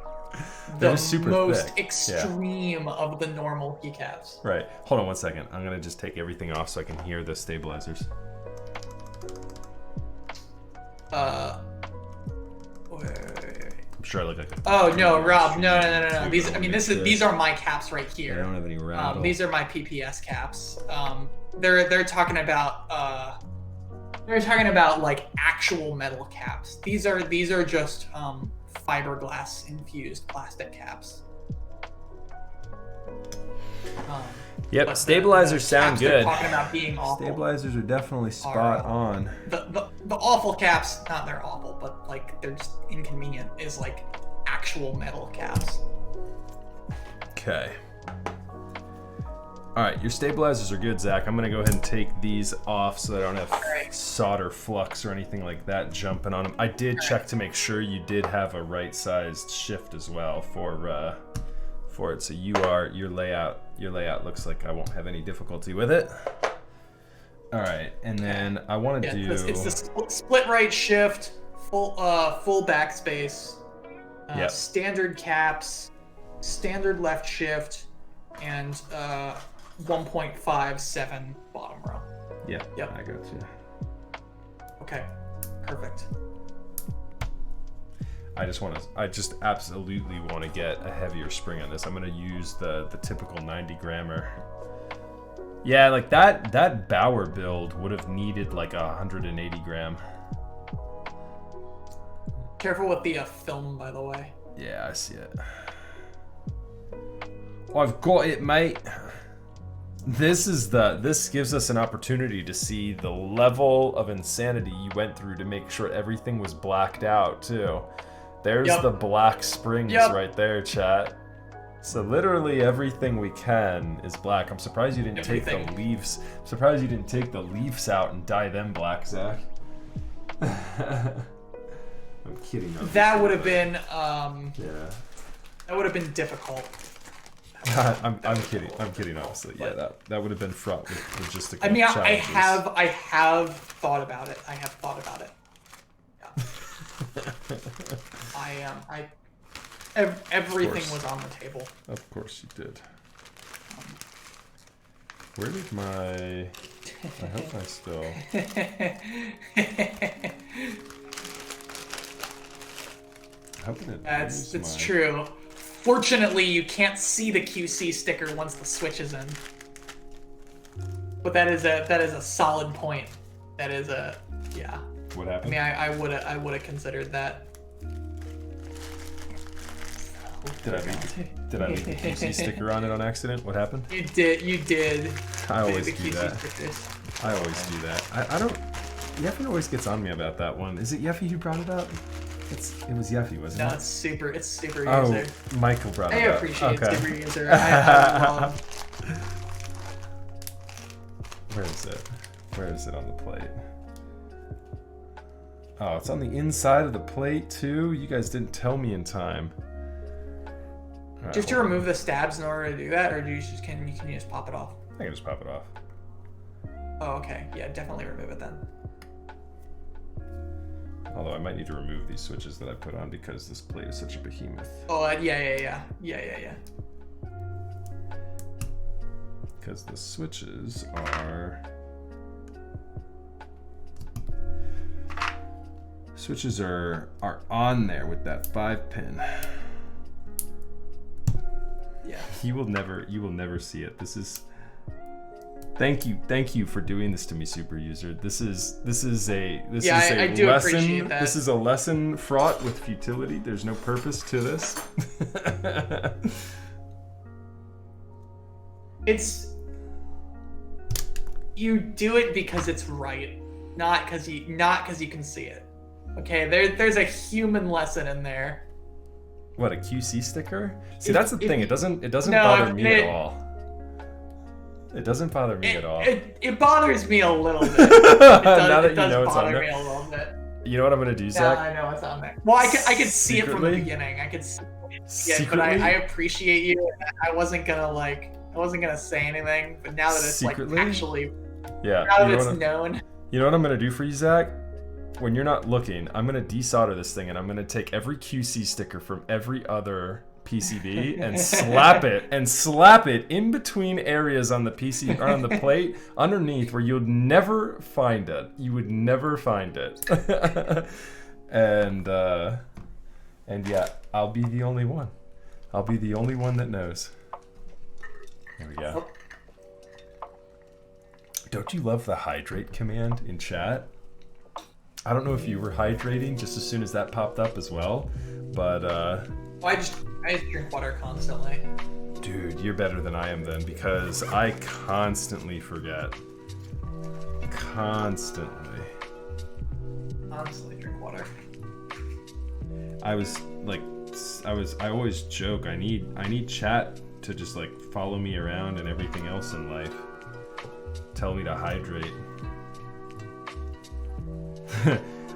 B: the most extreme of the normal keycaps.
A: Right. Hold on one second. I'm gonna just take everything off so I can hear the stabilizers.
B: Wait.
A: I'm sure I look like a.
B: Oh no, Rob! No. These are my caps right here.
A: I don't have any rattle.
B: These are my PPS caps. They're talking about like actual metal caps. These are just fiberglass infused plastic caps.
A: Yep, stabilizers sound good.
B: Talking about being awful.
A: Stabilizers are definitely spot on.
B: The awful caps, not they're awful, but like they're just inconvenient, is like actual metal caps.
A: Okay. All right, your stabilizers are good, Zach. I'm gonna go ahead and take these off so that I don't have solder flux or anything like that jumping on them. I did check to make sure you did have a right-sized shift as well for for it. So your layout looks like I won't have any difficulty with it. All right, and then I want to do.
B: It's the split right shift, full backspace, standard caps, standard left shift, and 1.57 bottom row.
A: Yeah. Yep. I got you.
B: Okay. Perfect.
A: I just absolutely want to get a heavier spring on this. I'm going to use the typical 90 grammer. Yeah, like that Bauer build would have needed like 180 gram.
B: Careful with the film, by the way.
A: Yeah, I see it. I've got it, mate. This gives us an opportunity to see the level of insanity you went through to make sure everything was blacked out too. There's the black springs right there, chat. So literally everything we can is black. I'm surprised you didn't take the leaves. I'm surprised you didn't take the leaves out and dye them black, Zach. I'm kidding.
B: That would have been that would have been difficult.
A: I'm kidding. I'm kidding. Honestly, yeah, that would have been fraught with logistical
B: I mean,
A: challenges.
B: I have thought about it. Yeah. Everything was on the table.
A: Of course you did. Where did my? I hope I still.
B: That's true. Fortunately, you can't see the QC sticker once the switch is in. But that is a solid point. That is
A: What happened?
B: I mean, I would have considered that.
A: Did I leave the QC sticker on it on accident? What happened?
B: You did.
A: I always do that. I always do that. I don't. Yeffy always gets on me about that one. Is it Yeffy who brought it up? It was Yeffy, wasn't it?
B: No, it's super user.
A: Oh, Michael brought it up.
B: I appreciate super user.
A: Where is it? Where is it on the plate? Oh, it's on the inside of the plate too? You guys didn't tell me in time.
B: Do you have to remove the stabs in order to do that, or can you just pop it off?
A: I can just pop it off.
B: Oh, okay. Yeah, definitely remove it then.
A: Although I might need to remove these switches that I put on because this plate is such a behemoth.
B: Oh, yeah.
A: Because the switches are... Switches are on there with that 5-pin.
B: Yeah.
A: You will never see it. This is... Thank you for doing this to me, super user. This is a lesson.
B: Appreciate that.
A: This is a lesson fraught with futility. There's no purpose to this.
B: You do it because it's right, not because you can see it. Okay, there's a human lesson in there.
A: What, a QC sticker? See, that's the thing. It doesn't bother me at all. It doesn't bother me at all.
B: It bothers me a little bit. It does bother me a little bit.
A: You know what I'm gonna do, Zach?
B: Yeah, I know it's on there. Well, I could see it from the beginning. I could see it, but I appreciate you. I wasn't gonna say anything, but now that it's
A: secretly?
B: Like actually,
A: yeah,
B: now that it's known.
A: You know what I'm gonna do for you, Zach? When you're not looking, I'm gonna desolder this thing, and I'm gonna take every QC sticker from every other PCB and slap it in between areas on the PC or on the plate underneath where you'd never find it. You would never find it. and yeah, I'll be the only one. I'll be the only one that knows. There we go. Don't you love the hydrate command in chat? I don't know if you were hydrating just as soon as that popped up as well, but
B: I just drink water constantly.
A: Dude, you're better than I am then, because I constantly forget. Constantly
B: drink water.
A: I always joke, I need chat to just like follow me around and everything else in life. Tell me to hydrate.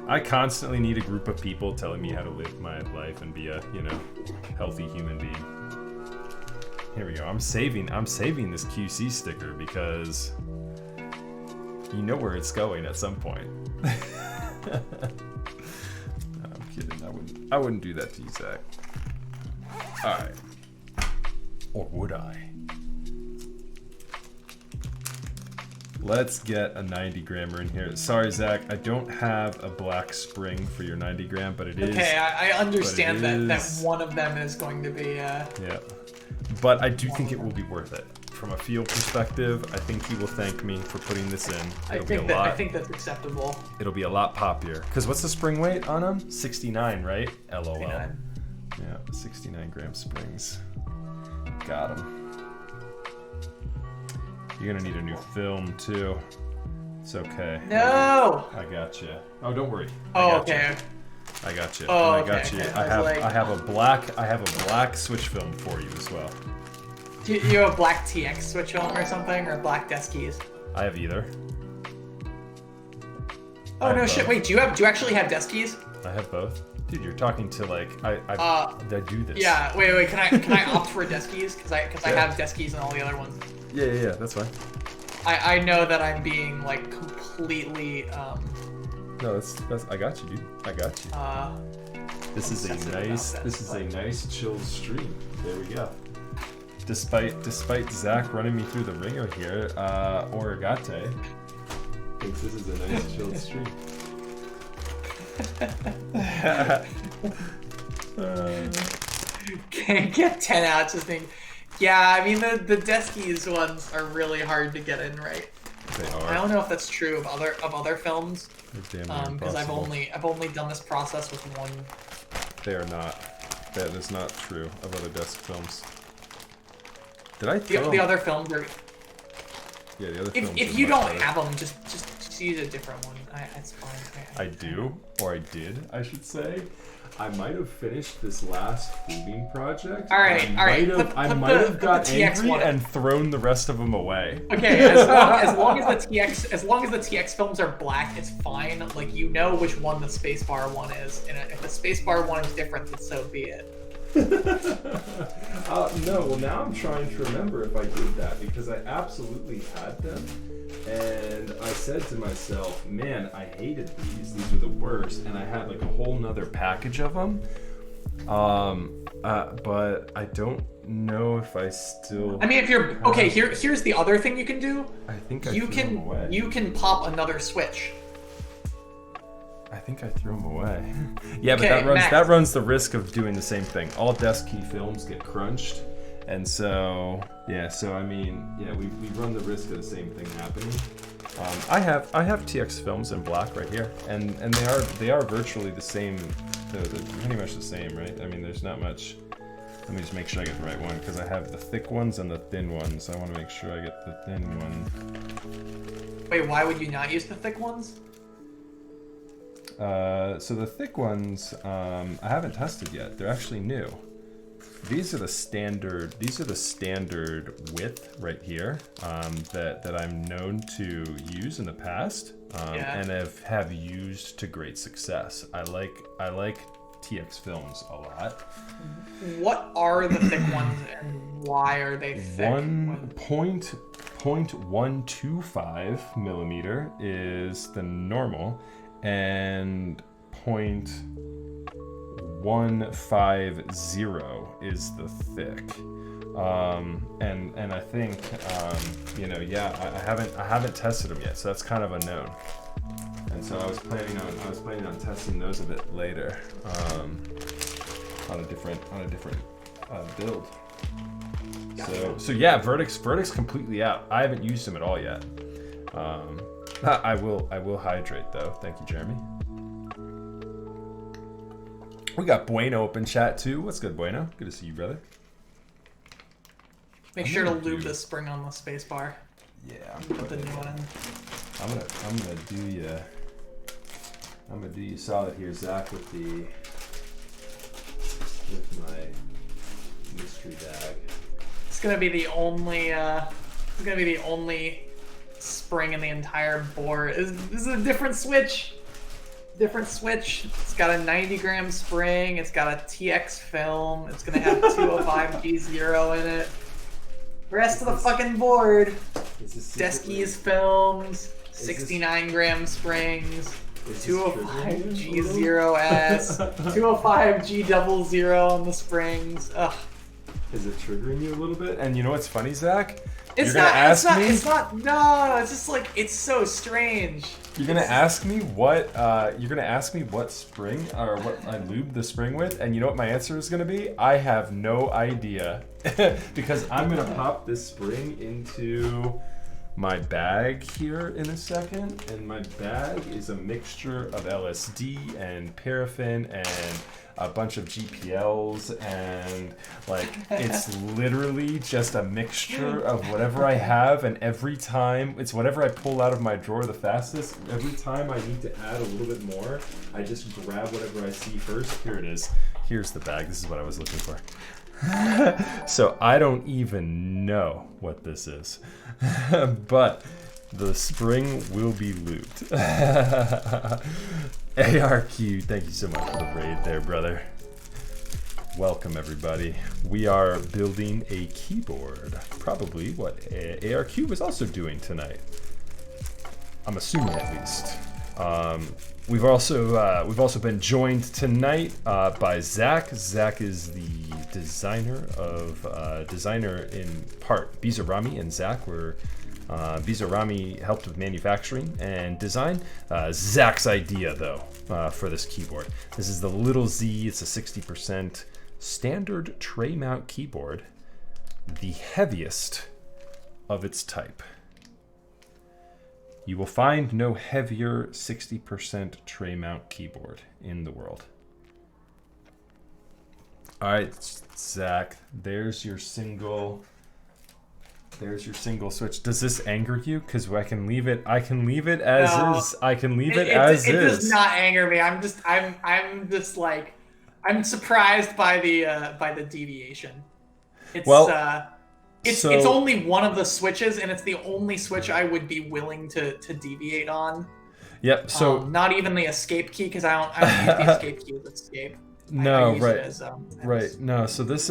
A: I constantly need a group of people telling me how to live my life and be a, healthy human being. Here we go. I'm saving this QC sticker because you know where it's going at some point. No, I'm kidding. I wouldn't do that to you, Zach. All right. Or would I? Let's get a 90 grammer in here. Sorry, Zach, I don't have a black spring for your 90 gram, but it is.
B: Okay, I understand that one of them is going to be.
A: Yeah, but I do think it will be worth it. From a feel perspective, I think he will thank me for putting this in.
B: I think that's acceptable.
A: It'll be a lot poppier. Because what's the spring weight on them? 69, right? LOL.
B: 69.
A: Yeah, 69 gram springs. Got him. You're gonna need a new film too. It's okay.
B: No.
A: I got you. Oh, don't worry.
B: Okay.
A: I got you.
B: Oh,
A: I got
B: okay,
A: you.
B: okay.
A: I have a black switch film for you as well.
B: Do you have a black TX switch film or something, or black desk keys?
A: I have either.
B: Oh no shit! Wait, do you actually have desk keys?
A: I have both. Dude, you're talking to like I do this.
B: Yeah. Wait. Can I opt for desk keys? Because I have desk keys and all the other ones.
A: Yeah. That's fine.
B: I know that I'm being like completely.
A: No, that's I got you, dude. I got you. This is a nice chill stream. There we go. Despite Zach running me through the ringer here, Origate thinks this is a nice chilled stream.
B: Can't get 10 out. Just think. Yeah, I mean the deskies ones are really hard to get in right.
A: They are.
B: I don't know if that's true of other films.
A: Because
B: I've only done this process with one.
A: They are not. That is not true of other desk films. Did I throw
B: the other films are.
A: Yeah, the other films.
B: If you don't have them, just use a different one. It's fine.
A: I do, or I did, I should say. I might have finished this last fooding project.
B: All right.
A: I might have got angry and thrown the rest of them away.
B: Okay, as long as the TX films are black, it's fine. Like you know which one the spacebar one is, and if the spacebar one is different, then so be it.
A: No, well now I'm trying to remember if I did that because I absolutely had them. And I said to myself, man, I hated these. These were the worst. And I had like a whole nother package of them. But I don't know if I still...
B: I mean, if you're... Okay, here's the other thing you can do.
A: I think I threw them away.
B: You can pop another switch.
A: I think I threw them away. Yeah, but that runs the risk of doing the same thing. All desk key films get crunched. And so, yeah, I mean, yeah, we run the risk of the same thing happening. I have TX films in black right here, and they are virtually the same. They're pretty much the same, right? I mean, there's not much. Let me just make sure I get the right one because I have the thick ones and the thin ones. I want to make sure I get the thin one.
B: Wait, why would you not use the thick ones?
A: So the thick ones, I haven't tested yet. They're actually new. These are the standard width right here that I'm known to use in the past and have used to great success. I like TX films a lot.
B: What are the thick ones and why are they thick?
A: 1.125 millimeter is the normal and 0.150 is the thick. And I think I haven't tested them yet, so that's kind of unknown. And so I was planning on testing those a bit later on a different build. Gotcha. So yeah, verdict's completely out. I haven't used them at all yet. I will hydrate though. Thank you, Jeremy. We got Bueno up in chat too. What's good, Bueno? Good to see you, brother.
B: Make sure to lube the spring on the space bar.
A: Yeah,
B: put the new one in.
A: I'm gonna do you solid here, Zach, with my mystery bag.
B: It's gonna be the only spring in the entire board. This is a different switch. It's got a 90 gram spring. It's got a TX film. It's gonna have 205 G0 in it. Rest of the fucking board. Deskies films, 69-gram springs, 205G0S, 205G00 on the springs. Ugh.
A: Is it triggering you a little bit? And you know what's funny, Zach?
B: It's not. No, it's just like it's so strange.
A: You're gonna ask me what spring or what I lubed the spring with, and you know what my answer is gonna be? I have no idea, because I'm gonna pop this spring into my bag here in a second, and my bag is a mixture of LSD and paraffin and a bunch of GPLs, and like it's literally just a mixture of whatever I have, and every time it's whatever I pull out of my drawer the fastest. Every time I need to add a little bit more, I just grab whatever I see first. Here it is. Here's the bag. This is what I was looking for. So I don't even know what this is, but the spring will be lubed. ARQ, thank you so much for the raid there, brother. Welcome, everybody. We are building a keyboard. Probably what ARQ was also doing tonight. I'm assuming, at least. We've also been joined tonight by Zach. Zach is the designer in part. Bizarrami and Zach were. Bizarrami helped with manufacturing and design. Zach's idea, though, for this keyboard. This is the Little Z. It's a 60% standard tray mount keyboard, the heaviest of its type. You will find no heavier 60% tray mount keyboard in the world. All right, Zach, there's your single switch. Does this anger you? Because I can leave it as is. I can leave it as is.
B: It does not anger me. I'm just like, I'm surprised by the deviation. It's only one of the switches, and it's the only switch I would be willing to deviate on.
A: Yep. So
B: not even the escape key, because I don't use the escape key as escape.
A: No,
B: I use
A: right.
B: It as,
A: right. No. So this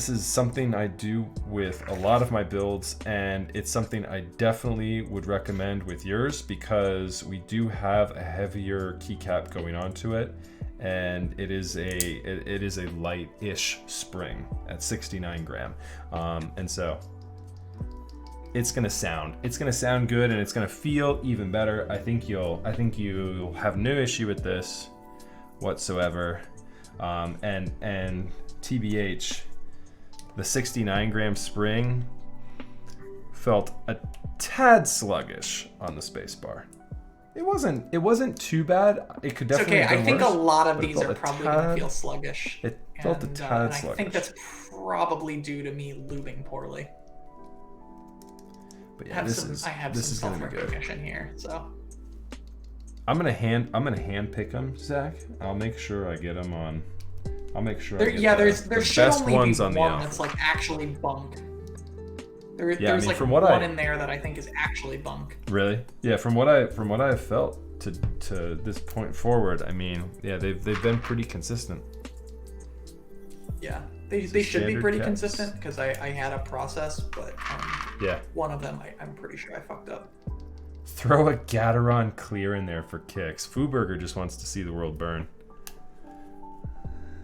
A: is something I do with a lot of my builds, and it's something I definitely would recommend with yours, because we do have a heavier keycap going onto it, and it is a light-ish spring at 69 gram, and so it's gonna sound good, and it's gonna feel even better. I think you'll have no issue with this whatsoever, and TBH. The 69 gram spring felt a tad sluggish on the spacebar. It wasn't too bad. It could definitely.
B: It's okay.
A: I
B: think a lot of these are probably going to feel sluggish.
A: It felt a tad sluggish.
B: I think that's probably due to me lubing poorly.
A: But yeah,
B: I have some self-recognition here, so.
A: I'm gonna hand pick them, Zach. I'll make sure I get them on. I'll make sure. There
B: should only be one that's like actually bunk. There's like one in there that I think is actually bunk.
A: Really? Yeah. From what I've felt to this point forward, I mean, yeah, they've been pretty consistent.
B: Yeah, they should be pretty consistent, because I had a process, but
A: yeah, one
B: of them I'm pretty sure I fucked up.
A: Throw a Gateron clear in there for kicks. Fooburger just wants to see the world burn.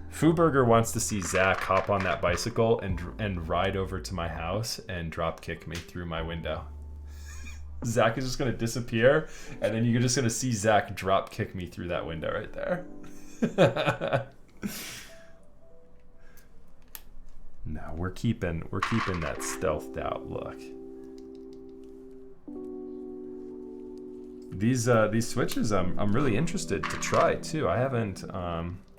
A: Fooburger wants to see Zach hop on that bicycle and ride over to my house and drop kick me through my window. Zach is just gonna disappear, and then you're just gonna see Zach drop kick me through that window right there. No, we're keeping that stealthed out look. These switches I'm really interested to try too. I haven't.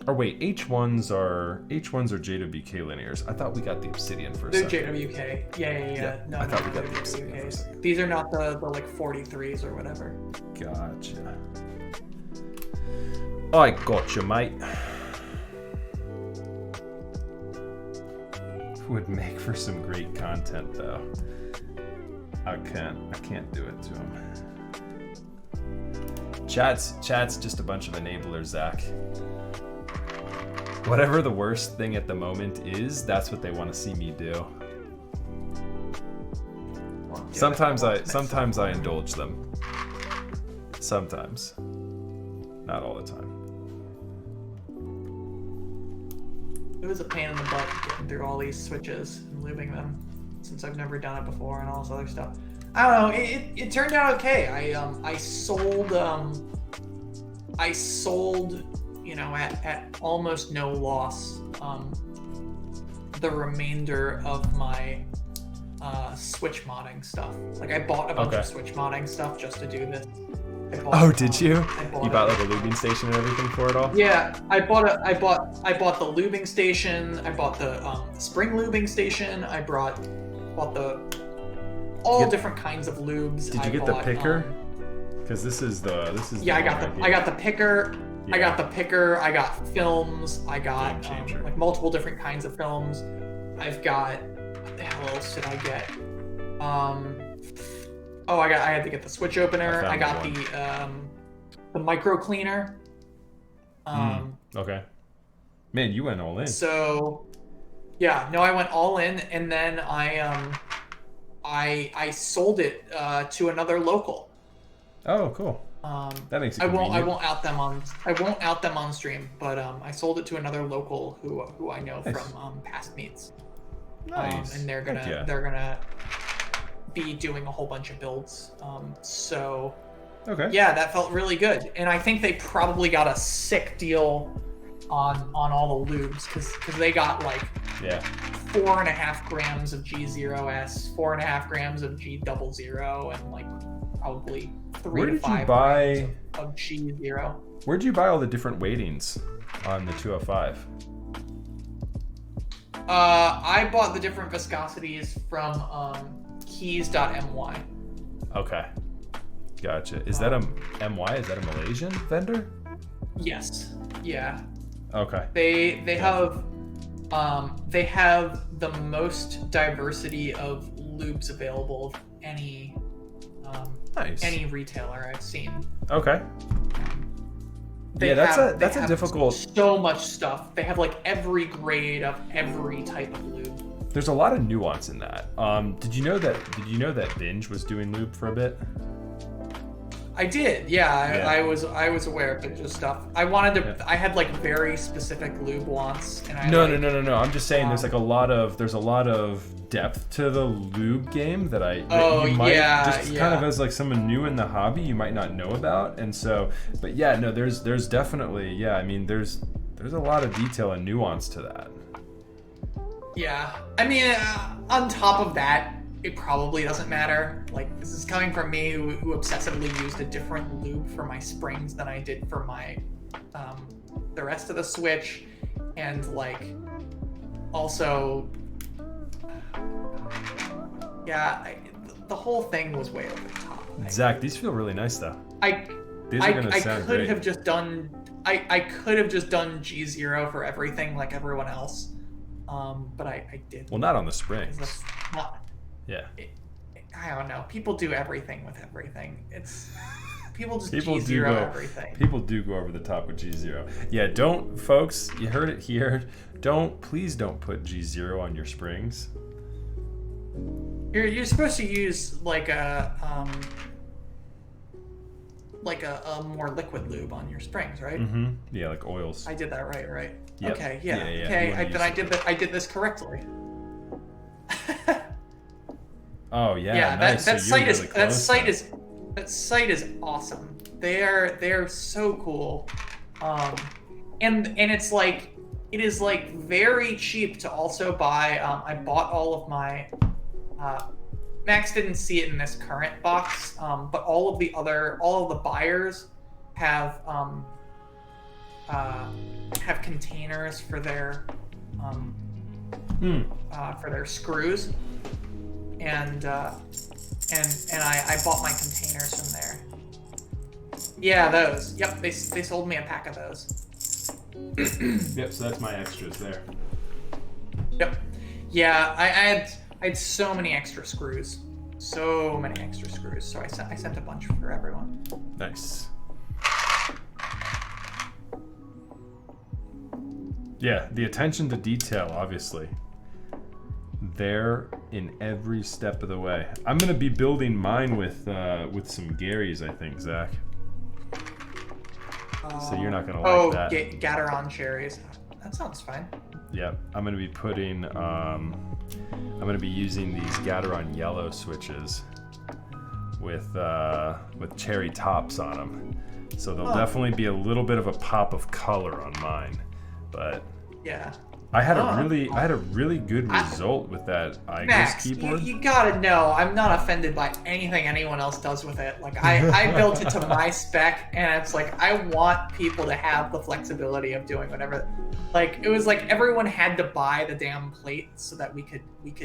A: Or wait, H1s are JWK linears. I thought we got the Obsidian for a second.
B: They're JWK. Yeah. No,
A: I thought we got the Obsidian for a second.
B: These are not the like 43s or whatever.
A: Gotcha. I gotcha, mate. Would make for some great content though. I can't do it to him. Chat's just a bunch of enablers, Zach. Whatever the worst thing at the moment is, that's what they want to see me do. Sometimes I indulge them. Sometimes. Not all the time.
B: It was a pain in the butt getting through all these switches and lubing them, since I've never done it before and all this other stuff. I don't know. It turned out okay. I sold at almost no loss the remainder of my Switch modding stuff. Like I bought a bunch of Switch modding stuff just to do this.
A: Did you? You bought like a lubing station and everything for it all?
B: Yeah, I bought the lubing station. I bought the spring lubing station. I bought different kinds of lubes.
A: Did you get the picker? Because this is
B: yeah, I got the picker. Yeah. I got the picker. I got films. I got like multiple different kinds of films. I've got, what the hell else did I get? I had to get the switch opener. I got the micro cleaner.
A: Okay. Man, you went all in.
B: So, yeah, no, I went all in, and then I sold it to another local.
A: Oh, cool. That makes it convenient.
B: I won't out them on stream, but I sold it to another local who I know from past meets.
A: Nice.
B: And they're gonna be doing a whole bunch of builds. Yeah, that felt really good, and I think they probably got a sick deal on all the lubes because they got like 4.5 grams of G0S, 4.5 grams of G00, and like probably 3 to 5 grams of G0.
A: Where'd you buy all the different weightings on the 205?
B: I bought the different viscosities from keys.my.
A: Okay. Gotcha. Is that a MY? Is that a Malaysian vendor?
B: Yes. Yeah.
A: Okay.
B: They have the most diversity of lubes available of any retailer I've seen.
A: Okay. That's a difficult.
B: So much stuff. They have like every grade of every type of lube.
A: There's a lot of nuance in that. Did you know that Binge was doing lube for a bit?
B: I did, yeah. I was aware of Binge's stuff. I had like very specific lube wants, and
A: No. I'm just saying there's a lot of depth to the lube game that kind of as like someone new in the hobby you might not know about, and so, but yeah, no, there's definitely, I mean, there's a lot of detail and nuance to that.
B: Yeah, I mean, on top of that, it probably doesn't matter. Like, this is coming from me who obsessively used a different lube for my springs than I did for my the rest of the Switch, and like also the whole thing was way over the top.
A: Zach, these feel really nice though.
B: I could have just done G0 for everything like everyone else, but I didn't.
A: Well, not on the springs.
B: I don't know. People do everything with everything. People G0 everything.
A: People do go over the top with G0. Yeah, don't, folks. You heard it here. Please don't put G0 on your springs.
B: You're supposed to use like a more liquid lube on your springs, right?
A: Mm-hmm. Yeah, like oils.
B: I did that right?
A: Yep.
B: Okay, yeah. Okay, I did this correctly.
A: Oh yeah. Nice.
B: That site is awesome. They're so cool, and it's like, it is like very cheap to also buy. I bought all of my. Max didn't see it in this current box, but all of the buyers have containers for their screws, and I bought my containers from there. Yeah, those. Yep, they sold me a pack of those.
A: Yep, so that's my extras there.
B: Yep. Yeah, I had so many extra screws. So I sent a bunch for everyone.
A: Nice. Yeah, the attention to detail, obviously. There in every step of the way. I'm gonna be building mine with some Garys, I think, Zach. So you're not gonna like that.
B: Oh, Gateron cherries. That sounds fine.
A: Yeah, I'm gonna be putting. I'm gonna be using these Gateron yellow switches with cherry tops on them. So there'll definitely be a little bit of a pop of color on mine, but
B: yeah.
A: I had a really good result with that
B: Max,
A: keyboard.
B: You gotta know, I'm not offended by anything anyone else does with it. Like I built it to my spec, and it's like I want people to have the flexibility of doing whatever. Like it was like everyone had to buy the damn plate so that we could meet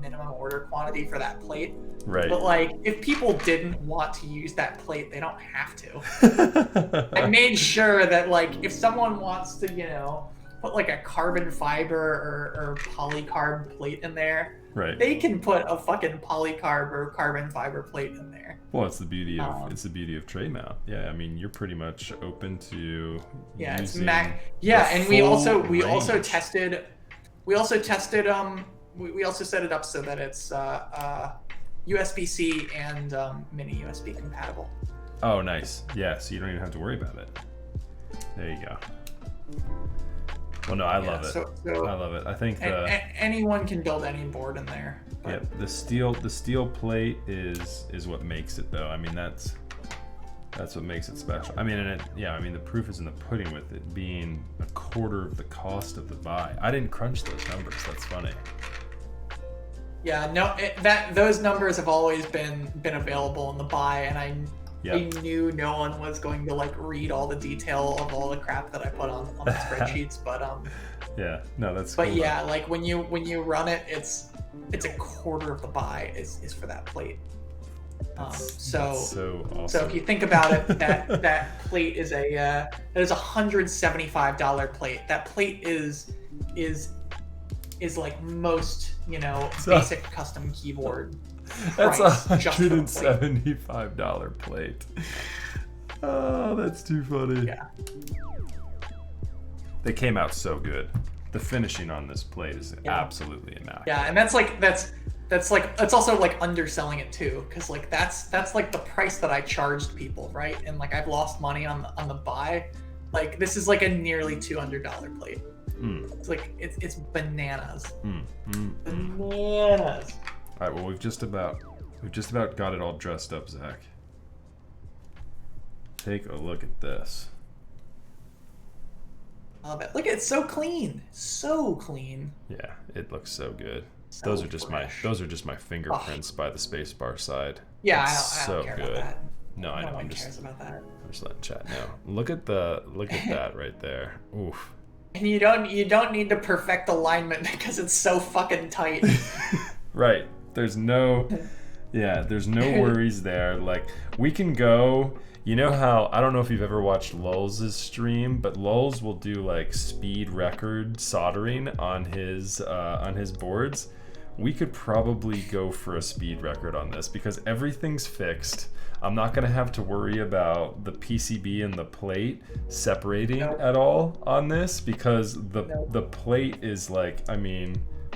B: minimum order quantity for that plate.
A: Right.
B: But like if people didn't want to use that plate, they don't have to. I made sure that like if someone wants to, put like a carbon fiber or polycarb plate in there,
A: right, they
B: can put a fucking polycarb or carbon fiber plate in there.
A: Well, it's the beauty of tray mount. Yeah, I mean you're pretty much open to
B: it's Mac. Yeah, and we also tested we also set it up so that it's USB-C and mini USB compatible.
A: Oh, nice. Yeah, so you don't even have to worry about it. There you go. Well, no, I love it. I love it. I think
B: anyone can build any board in there.
A: But... Yeah, the steel plate is what makes it, though. I mean, that's what makes it special. I mean, the proof is in the pudding with it being a quarter of the cost of the buy. I didn't crunch those numbers. That's funny.
B: Yeah, no, those numbers have always been available in the buy, and I knew no one was going to like read all the detail of all the crap that I put on the spreadsheets, but
A: yeah, no, that's.
B: But
A: cool,
B: yeah, like when you run it, it's a quarter of the buy is for that plate.
A: That's so awesome.
B: So if you think about it, that plate is $175 plate. That plate is like most basic custom keyboard.
A: That's $175 plate. Oh, that's too funny.
B: Yeah.
A: They came out so good. The finishing on this plate is absolutely immaculate.
B: Yeah, and that's like it's also like underselling it too, because like that's like the price that I charged people, right? And like I've lost money on the buy. Like this is like a nearly $200 plate. It's like it's bananas. Bananas.
A: All right, well we've just about got it all dressed up, Zach. Take a look at this.
B: Love it. Look, it's so clean, so clean.
A: Yeah, it looks so good. Those are just my fingerprints by the spacebar side.
B: Yeah, I don't care
A: good.
B: About that.
A: No, I know.
B: No one cares about that.
A: I'm just letting chat know. Look at that right there. Oof.
B: And you don't need to perfect alignment because it's so fucking tight.
A: Right. There's no worries there. Like we can go. You know how, I don't know if you've ever watched Lulz's stream, but Lulz will do like speed record soldering on his boards. We could probably go for a speed record on this because everything's fixed. I'm not gonna have to worry about the PCB and the plate separating at all on this because the plate is like,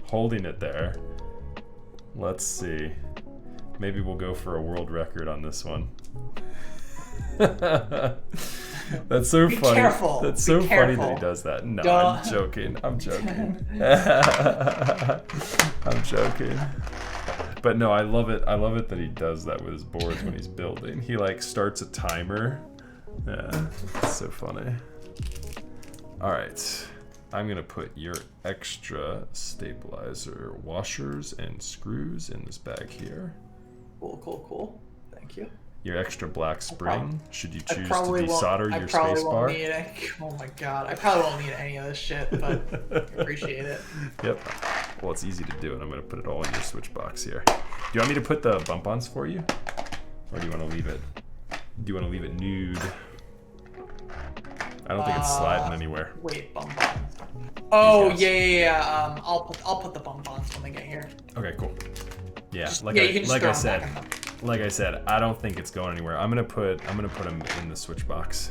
A: holding it there. Let's see. Maybe we'll go for a world record on this one. That's so funny.
B: Careful.
A: That's so funny that he does that. No, I'm joking. I'm joking. But no, I love it that he does that with his boards when he's building. He like starts a timer. Yeah, it's so funny. All right. I'm gonna put your extra stabilizer washers and screws in this bag here.
B: Cool. Thank you.
A: Your extra black spring, should you choose to desolder your space bar.
B: Oh my god, I probably won't need any of this shit, but I appreciate it.
A: Yep. Well, it's easy to do, and I'm going to put it all in your switch box here. Do you want me to put the bump-ons for you? Or do you want to leave it? Do you want to leave it nude? I don't think it's sliding anywhere.
B: Wait, bump-ons. Oh, yeah. I'll put the bump-ons when they get here.
A: Okay, cool. Yeah, like I said, I don't think it's going anywhere. I'm gonna put them in the switch box.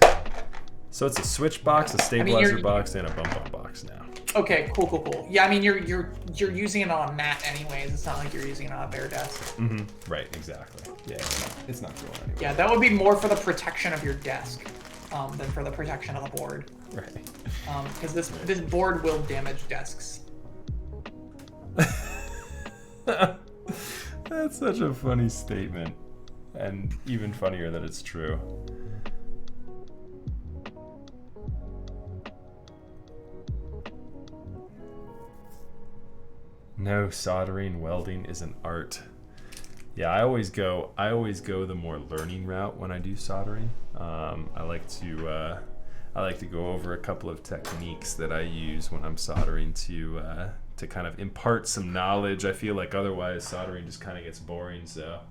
A: So it's a switch box, a stabilizer box, and a bump-up box now.
B: Okay, cool. Yeah, I mean you're using it on a mat anyways. It's not like you're using it on a bare desk.
A: Mm-hmm. Right, exactly. Yeah, it's not going anywhere.
B: Yeah, that would be more for the protection of your desk than for the protection of the board.
A: Right.
B: Because this board will damage desks.
A: That's such a funny statement, and even funnier that it's true. No, soldering, welding is an art. Yeah, I always go the more learning route when I do soldering. I like to go over a couple of techniques that I use when I'm soldering to kind of impart some knowledge. I feel like otherwise soldering just kind of gets boring. So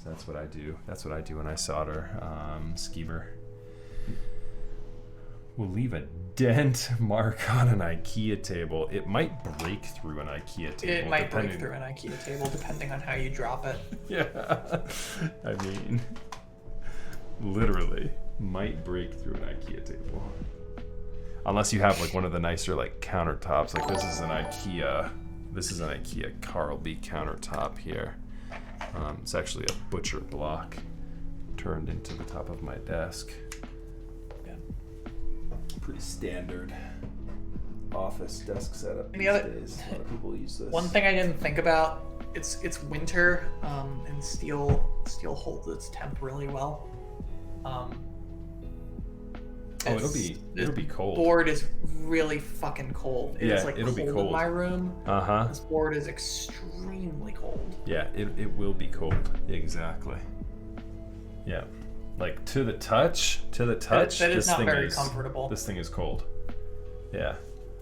A: that's what I do. That's what I do when I solder. Schemer. We'll leave a dent mark on an IKEA table. It might break through an IKEA table.
B: It might break through an IKEA table depending on how you drop it.
A: Yeah. I mean, literally might break through an IKEA table. Unless you have like one of the nicer like countertops. Like this is an IKEA Carlby countertop here. It's actually a butcher block turned into the top of my desk. Pretty standard office desk setup these days. A lot of people use this.
B: One thing I didn't think about, it's winter, and steel holds its temp really well.
A: It'll be cold.
B: Board is really fucking cold. It's like
A: it'll
B: cold
A: be cold
B: in my room.
A: Uh-huh.
B: This board is extremely cold.
A: Yeah, it will be cold. Exactly. Yeah. Like to the touch.
B: That is not very comfortable.
A: This thing is cold. Yeah,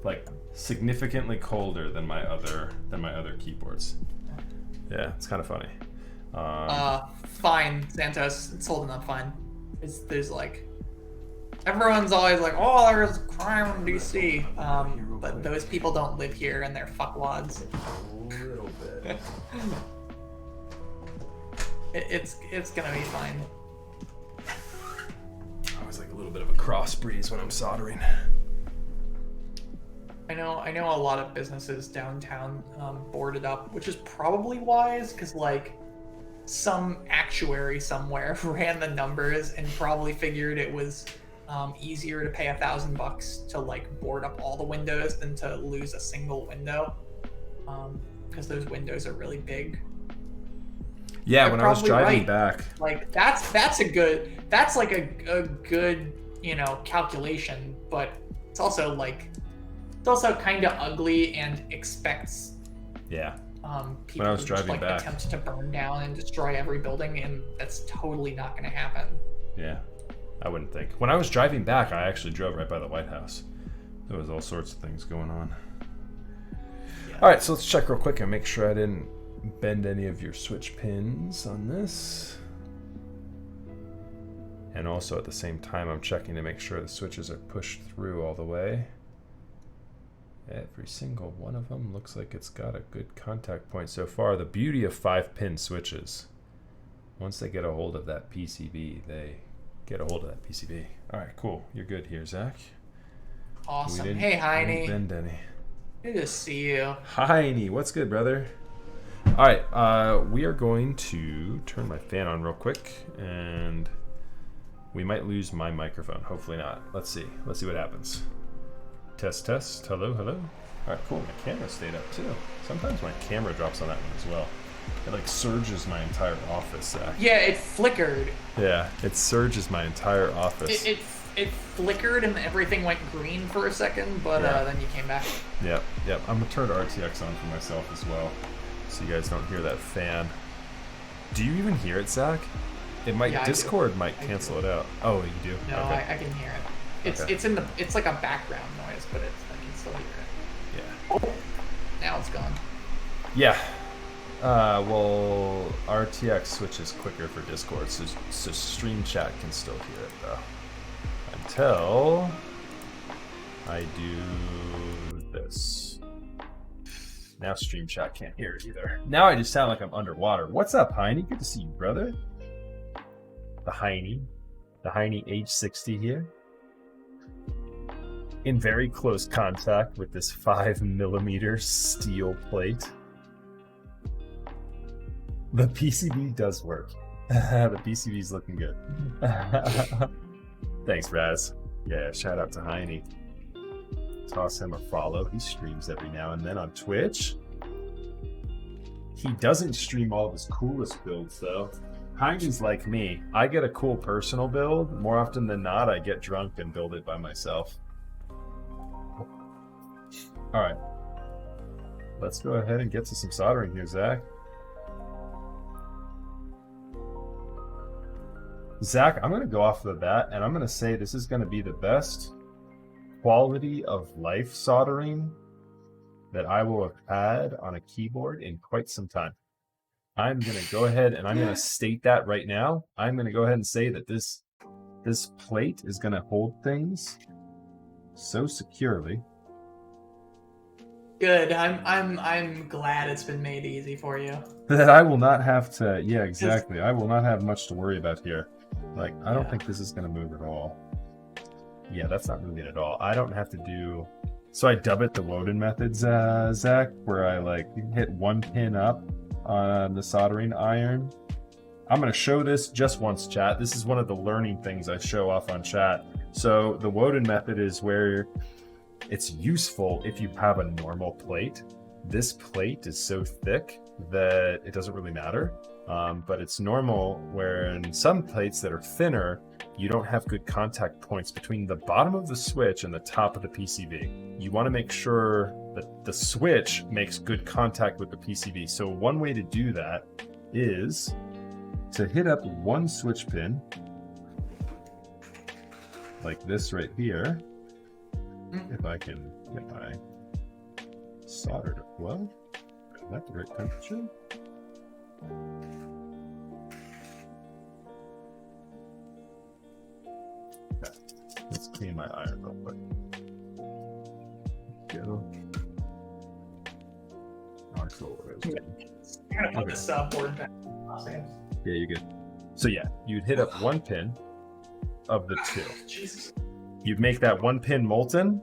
A: like significantly colder than my other keyboards. Yeah, it's kind of funny.
B: Fine, Santos. It's holding up fine. There's like everyone's always like, oh, there's crime in DC, but those people don't live here and they're fuckwads.
A: A little bit.
B: It's gonna be fine.
A: Always like a little bit of a cross breeze when I'm soldering.
B: I know a lot of businesses downtown boarded up, which is probably wise, because like some actuary somewhere ran the numbers and probably figured it was easier to pay $1,000 to like board up all the windows than to lose a single window, because those windows are really big.
A: Yeah, when I was driving back,
B: like that's like a good calculation, but it's also kind of ugly and expects people
A: when I was
B: to
A: driving back,
B: attempt to burn down and destroy every building, and that's totally not going to happen.
A: Yeah, I wouldn't think. When I was driving back, I actually drove right by the White House. There was all sorts of things going on. Yeah. All right, so let's check real quick and make sure I didn't bend any of your switch pins on this. And also at the same time, I'm checking to make sure the switches are pushed through all the way. Every single one of them looks like it's got a good contact point so far. The beauty of 5-pin switches, once they get a hold of that PCB, they get a hold of that PCB. All right, cool. You're good here, Zach.
B: Awesome. Hey, Heine.
A: Bend any.
B: Good to see you.
A: Heine, what's good, brother? All right, we are going to turn my fan on real quick, and we might lose my microphone. Hopefully not. Let's see what happens. Test. Hello. All right, cool. My camera stayed up too. Sometimes my camera drops on that one as well. It like surges my entire office, Zach.
B: Yeah, it flickered.
A: Yeah, it surges my entire office.
B: It flickered and everything went green for a second, but then you came back.
A: Yep. I'm gonna turn RTX on for myself as well, so you guys don't hear that fan. Do you even hear it, Zach? It might. Yeah, Discord might cancel it out. Oh, you do?
B: No, okay. I can hear it. It's like a background noise, but I can still hear it.
A: Yeah.
B: Oh, now it's gone.
A: Yeah. Well, RTX switches quicker for Discord, so Stream Chat can still hear it though. Until I do this. Now Stream Chat can't hear it either. Now I just sound like I'm underwater. What's up, Heine? Good to see you, brother. The Heine age 60 here. in very close contact with this 5mm steel plate. The PCB does work. The PCB is looking good. Thanks, Raz. Yeah, shout out to Heine. Toss him a follow. He streams every now and then on Twitch. He doesn't stream all of his coolest builds, though. Heine's like me. I get a cool personal build. More often than not, I get drunk and build it by myself. All right. Let's go ahead and get to some soldering here, Zach. Zach, I'm going to go off the bat, and I'm going to say this is going to be the best quality of life soldering that I will have had on a keyboard in quite some time. I'm going to go ahead and I'm going to state that right now. I'm going to go ahead and say that this plate is going to hold things so securely.
B: Good. I'm glad it's been made easy for you.
A: That I will not have to. Yeah, exactly. I will not have much to worry about here. Like, I don't think this is going to move at all. Yeah, that's not moving at all. I don't have to do... So I dub it the Woden methods, Zach, where I like hit one pin up on the soldering iron. I'm going to show this just once, chat. This is one of the learning things I show off on chat. So the Woden method is where it's useful if you have a normal plate. This plate is so thick that it doesn't really matter. But it's normal where in some plates that are thinner, you don't have good contact points between the bottom of the switch and the top of the PCB. You want to make sure that the switch makes good contact with the PCB. So one way to do that is to hit up one switch pin, like this right here. If I can get my solder to flow, is that the right temperature? Okay. Let's clean my iron real quick. Go.
B: I'm gonna put this board back.
A: Yeah, you're good. So yeah, you'd hit up one pin of the two.
B: Jesus.
A: You'd make that one pin molten,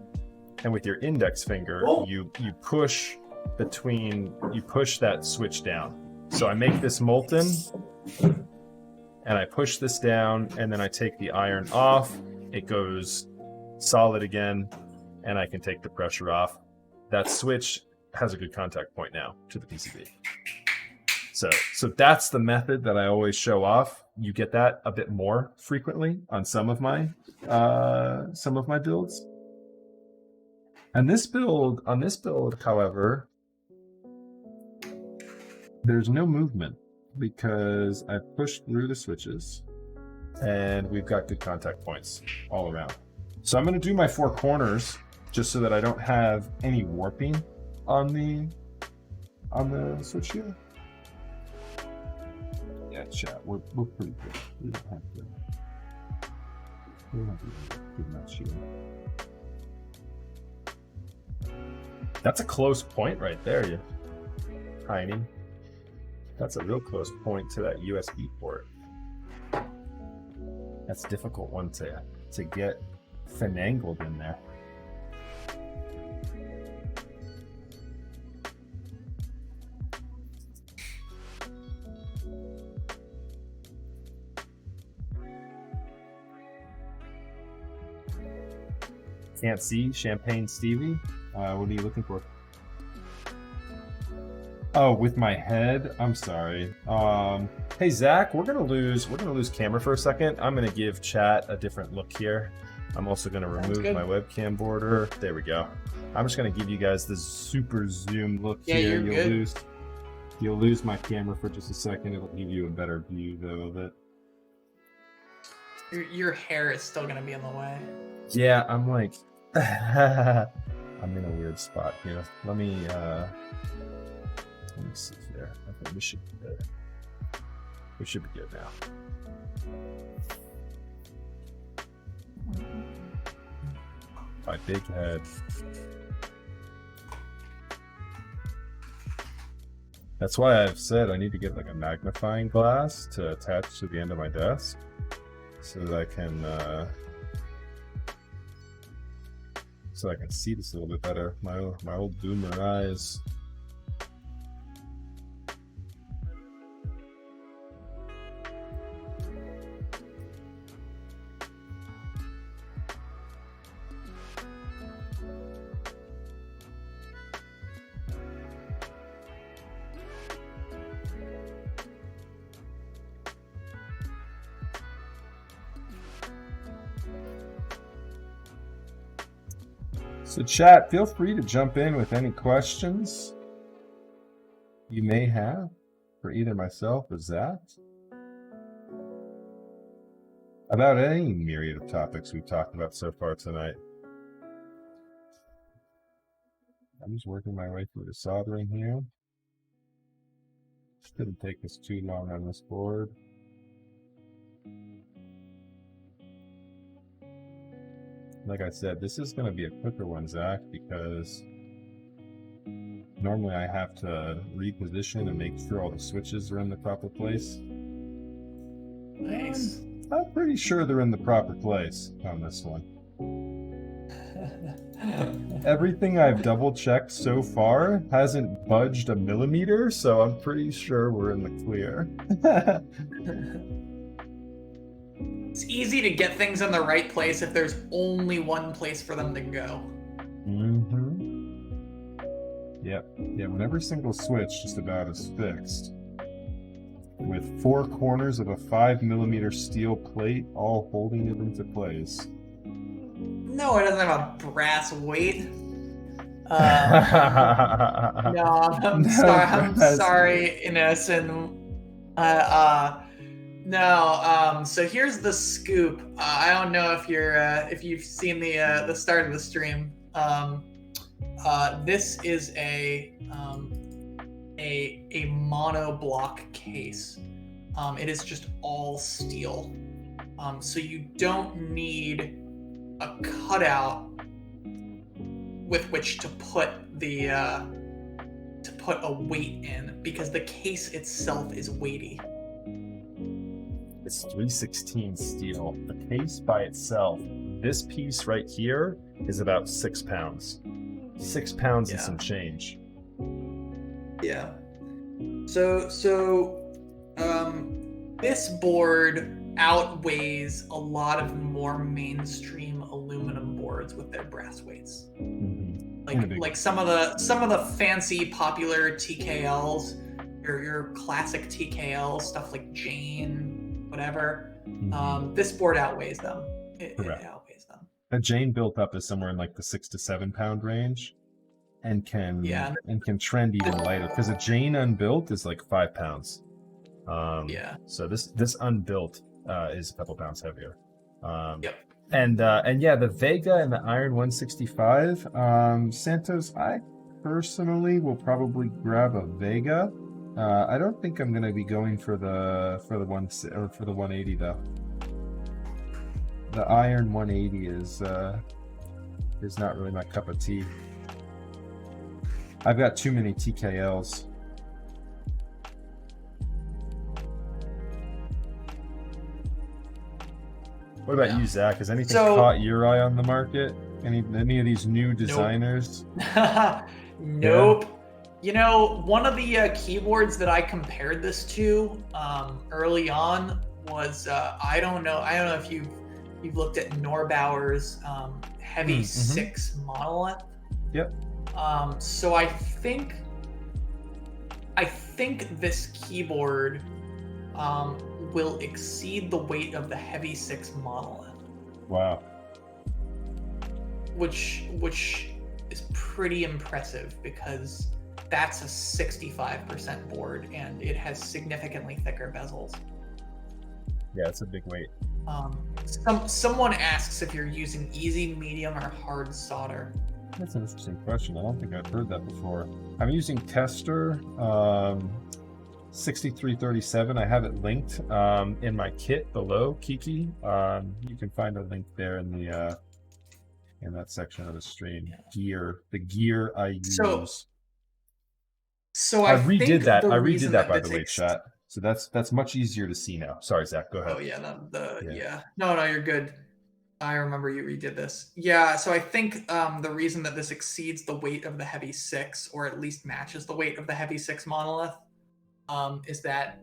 A: and with your index finger, you push that switch down. So I make this molten, and I push this down, and then I take the iron off. It goes solid again, and I can take the pressure off. That switch has a good contact point now to the PCB. So that's the method that I always show off. You get that a bit more frequently on some of my builds. And on this build, however, there's no movement because I pushed through the switches and we've got good contact points all around. So I'm going to do my four corners just so that I don't have any warping on the switch here. Yeah, chat. We're pretty good. We don't have to do much here. That's a close point right there, you tiny. That's a real close point to that USB port. That's a difficult one to get finangled in there. Can't see Champagne Stevie. What are you looking for? Oh, with my head. I'm sorry. Hey Zach, we're gonna lose camera for a second. I'm gonna give chat a different look here. I'm also gonna remove my webcam border. There we go. I'm just gonna give you guys this super zoom look here. You'll lose my camera for just a second. It'll give you a better view though of it.
B: Your hair is still gonna be in the way.
A: Yeah, I'm like I'm in a weird spot here. Let me see there. Okay, we should be good. We should be good now. My big head. That's why I've said I need to get like a magnifying glass to attach to the end of my desk so that I can so I can see this a little bit better. My old boomer eyes. So chat, feel free to jump in with any questions you may have for either myself or Zach about any myriad of topics we've talked about so far tonight. I'm just working my way through the soldering here. Didn't take us too long on this board. Like I said, this is going to be a quicker one, Zach, because normally I have to reposition and make sure all the switches are in the proper place.
B: Nice.
A: I'm pretty sure they're in the proper place on this one. Everything I've double checked so far hasn't budged a millimeter, so I'm pretty sure we're in the clear.
B: It's easy to get things in the right place if there's only one place for them to go.
A: Yep. Yeah, when every single switch just about is fixed, with 4 corners of a 5 millimeter steel plate all holding it into place.
B: No, it doesn't have a brass weight. No, I'm sorry, Innocent. No. So here's the scoop. I don't know if you've seen the start of the stream. This is a monoblock case. It is just all steel. So you don't need a cutout with which to put a weight in, because the case itself is weighty.
A: It's 316 steel. The case by itself, this piece right here, is about 6 pounds. 6 pounds and some change.
B: Yeah. So this board outweighs a lot of more mainstream aluminum boards with their brass weights. Like some of the fancy popular TKLs, your classic TKL stuff like Jane, whatever. This board outweighs them. It outweighs them.
A: A Jane built up is somewhere in like the 6 to 7 pound range, and can trend even lighter, because a Jane unbuilt is like 5 pounds. So this unbuilt is a couple pounds heavier. And yeah, the Vega and the Iron 165. Santos, I personally will probably grab a Vega. I don't think I'm gonna be going for the 180 though. The Iron 180 is not really my cup of tea. I've got too many TKLs. What about you, Zach? Has anything caught your eye on the market? Any of these new designers?
B: Nope. Yeah. You know, one of the keyboards that I compared this to early on was I don't know if you've looked at Norbauer's Heavy 6 monolith.
A: Yep.
B: So I think this keyboard will exceed the weight of the Heavy 6 monolith.
A: Wow.
B: Which is pretty impressive, because that's a 65% board and it has significantly thicker bezels.
A: Yeah, it's a big weight.
B: Someone asks if you're using easy, medium, or hard solder.
A: That's an interesting question. I don't think I've heard that before. I'm using Tester 6337. I have it linked in my kit below, Kiki. You can find a link there in the in that section of the stream. The gear I use.
B: So I
A: redid that. I redid that, by the way, chat. So that's much easier to see now. Sorry, Zach. Go ahead.
B: Oh yeah, No, you're good. I remember you redid this. Yeah, so I think the reason that this exceeds the weight of the heavy 6, or at least matches the weight of the heavy 6 monolith, is that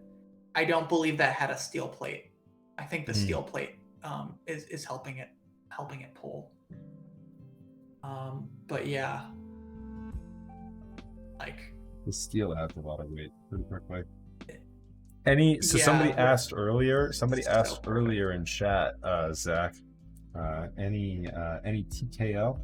B: I don't believe that had a steel plate. I think the steel plate is helping it pull. But yeah, like
A: the steel adds a lot of weight pretty quickly. Somebody asked earlier in chat, Zach, any TKL?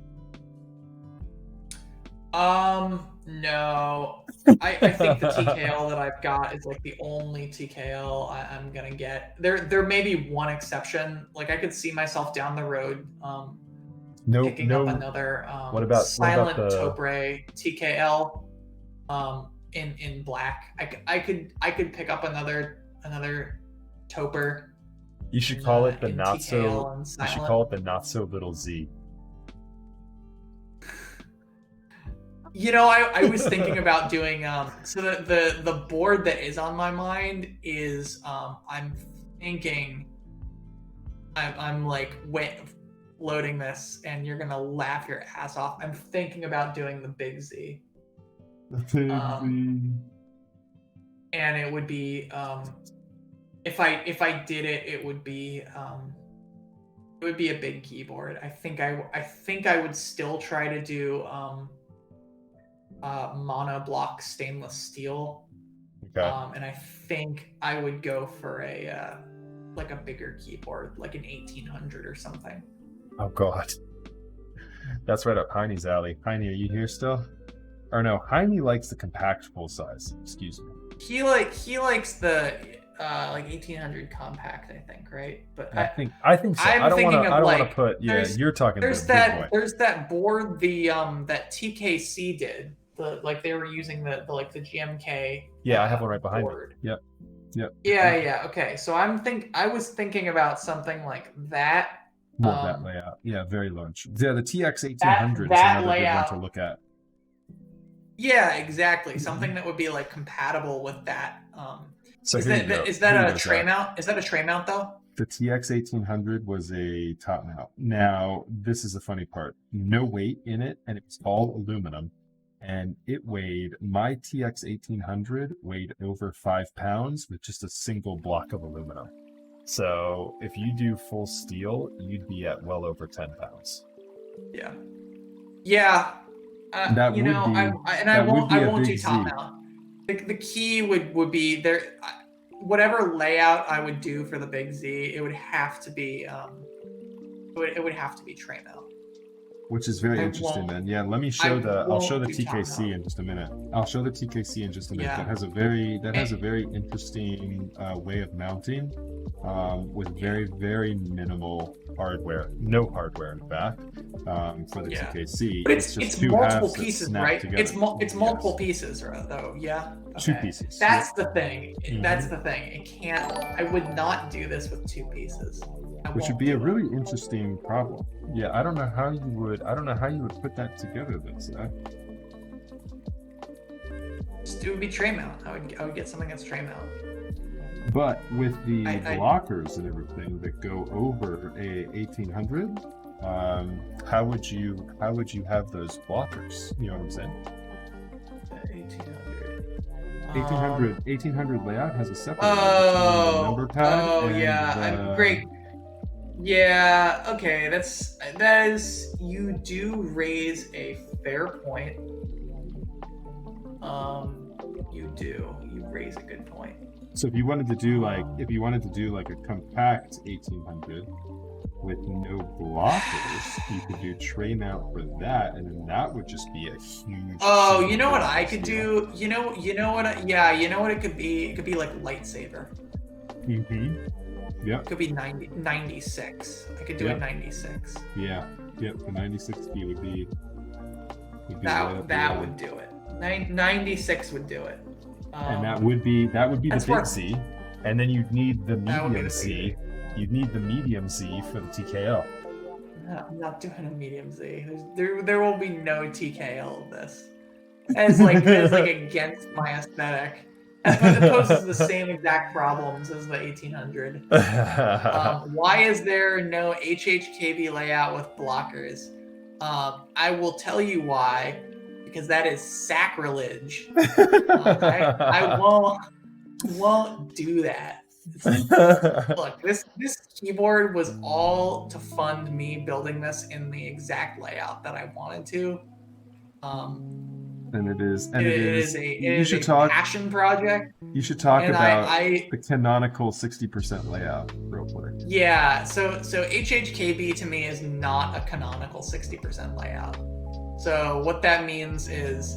B: No. I think the TKL that I've got is like the only TKL I'm gonna get. There may be one exception. Like I could see myself down the road picking up another Silent Topre TKL in black. I could pick up another Toper.
A: You should call it the not so. You should call it the not so little Z.
B: You know, I was thinking about doing so the board that is on my mind is I'm like loading this and you're gonna laugh your ass off. I'm thinking about doing the big Z.
A: The big Z.
B: And it would be if I did it, it would be a big keyboard. I think I would still try to do monoblock stainless steel.
A: Okay.
B: And I think I would go for a like a bigger keyboard, like an 1800 or something.
A: Oh God, that's right up Heine's alley. Heine, are you here still? Or no, Heine likes the compact full size. Excuse me.
B: He likes the like 1800 compact, I think, right? But
A: I think so. I don't want to put. Yeah, you're talking.
B: There's that board that TKC did. They were using the GMK.
A: Yeah, I have one right behind board. Me. Yep.
B: Yeah. Okay, so I was thinking about something like that.
A: More of that layout. Yeah, very large. Yeah, the TX 1800 is another layout. Good one to look at.
B: Yeah, exactly. Something that would be like compatible with that.
A: So
B: is that a tray mount? Is that a tray mount though?
A: The TX 1800 was a top mount. Now, this is the funny part. No weight in it, and it was all aluminum. And my TX 1800 weighed over 5 pounds with just a single block of aluminum. So if you do full steel, you'd be at well over 10 pounds.
B: Yeah. Yeah. I won't do top mount. The key would be there. Whatever layout I would do for the big Z, it would have to be it would have to be tray mount.
A: Which is very interesting, man. Yeah, let me show I'll show the TKC in just a minute.
B: Yeah.
A: That has a very interesting way of mounting with very, very minimal hardware. No hardware, in fact, for the TKC.
B: But it's multiple pieces, right? It's multiple pieces, though. Yeah. Okay.
A: 2 pieces.
B: That's the thing. Mm-hmm. That's the thing. I would not do this with 2 pieces.
A: Which would be a really interesting problem. Yeah, I don't know how you would put that together then, Zach.
B: It would be tray mount. I would get something that's tray mount.
A: But with the blockers and everything that go over a 1800, how would you have those blockers? You know what I'm saying? 1800 layout has a separate number pad.
B: Great. Yeah, okay, that is you do raise a fair point. You raise a good point.
A: So if you wanted to do like a compact 1800 with no blockers, you could do tray mount for that, and then that would just be a huge.
B: Oh, you know what I could do? You know what it could be? It could be like lightsaber.
A: Mm-hmm. Yep.
B: It could be 96. I could do a 96.
A: Yeah. Yep. The 96 key would be
B: that would do it. 96 would do it.
A: And that would be the big Z, and then you'd need the medium Z. You'd need the medium Z for the TKL.
B: No, I'm not doing a medium Z. There will be no TKL of this. As like against my aesthetic. It poses the same exact problems as the 1800. Why is there no HHKB layout with blockers? I will tell you why, because that is sacrilege. I won't do that. Look, this keyboard was all to fund me building this in the exact layout that I wanted to.
A: And it is
B: a passion project.
A: You should talk about the canonical 60% layout real quick.
B: Yeah, so HHKB to me is not a canonical 60% layout. So what that means is,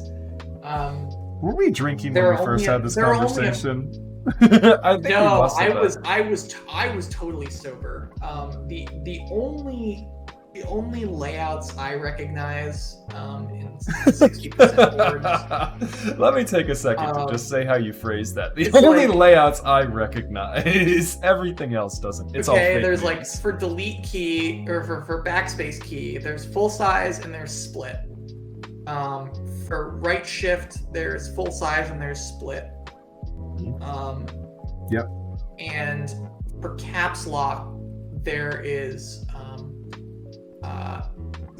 A: were we drinking when we first had this conversation?
B: I was totally sober. The only layouts I recognize in 60% boards.
A: Let me take a second to just say how you phrase that. The only layouts I recognize, everything else doesn't. It's okay, all
B: there's like for delete key or for backspace key, there's full size and there's split. For right shift, there's full size and there's split.
A: Yep.
B: And for caps lock, there is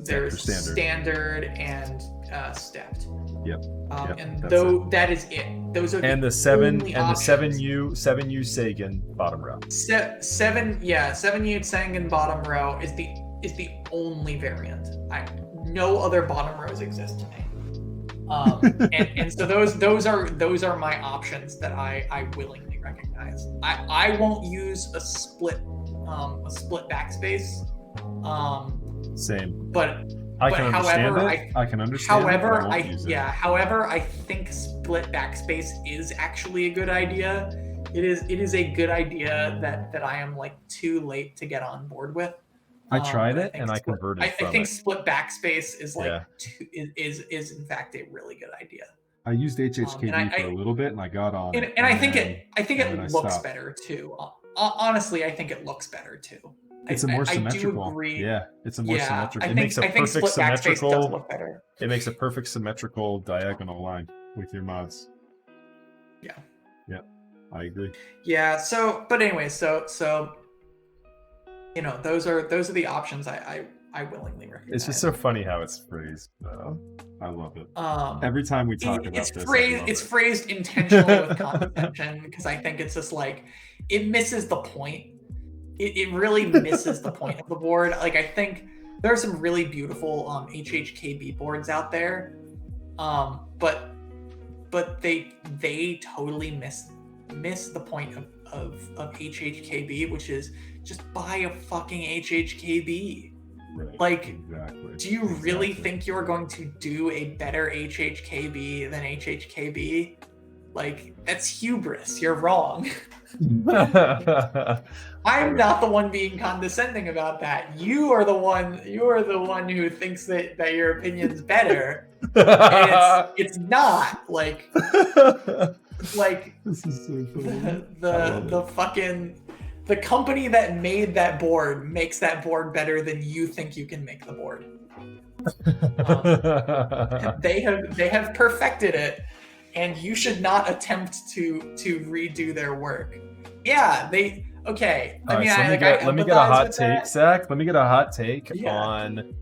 B: there's standard and stepped.
A: Yep.
B: And though that is it. Those are
A: the 7U Sagan bottom row.
B: 7U Sagan bottom row is the only variant. No other bottom rows exist to me. And so those are my options that I willingly recognize. I won't use a split backspace.
A: Same.
B: But
A: I can understand it. I can understand.
B: However, I think split backspace is actually a good idea. It is a good idea that I am like too late to get on board with.
A: I tried it and I converted.
B: I think split backspace is like is in fact a really good idea.
A: I used HHKB for a little bit and I got on.
B: And I think it looks better too. Honestly, I think it looks better too.
A: It's more symmetrical.
B: I do agree.
A: Yeah, it's a more symmetrical.
B: It makes a perfect symmetrical. Does look better.
A: It makes a perfect symmetrical diagonal line with your mods.
B: Yeah.
A: Yeah, I agree.
B: Yeah. So, but anyway, so those are the options I willingly recognize.
A: It's just so funny how it's phrased. I love it. Every time we talk about this,
B: it's phrased intentionally with condescension because I think it's just like it misses the point. It really misses the point of the board. Like I think there are some really beautiful HHKB boards out there, but they totally miss the point of HHKB, which is just buy a fucking HHKB.
A: Right,
B: like,
A: exactly.
B: Do you really think you're going to do a better HHKB than HHKB? Like, that's hubris. You're wrong. I'm not the one being condescending about that. You are the one who thinks that your opinion's better. And it's not. Like
A: this is so funny.
B: The company that made that board makes that board better than you think you can make the board. They have perfected it, and you should not attempt to redo their work. Yeah, they okay.
A: Let me get a hot take, Zach. Let me get a hot take on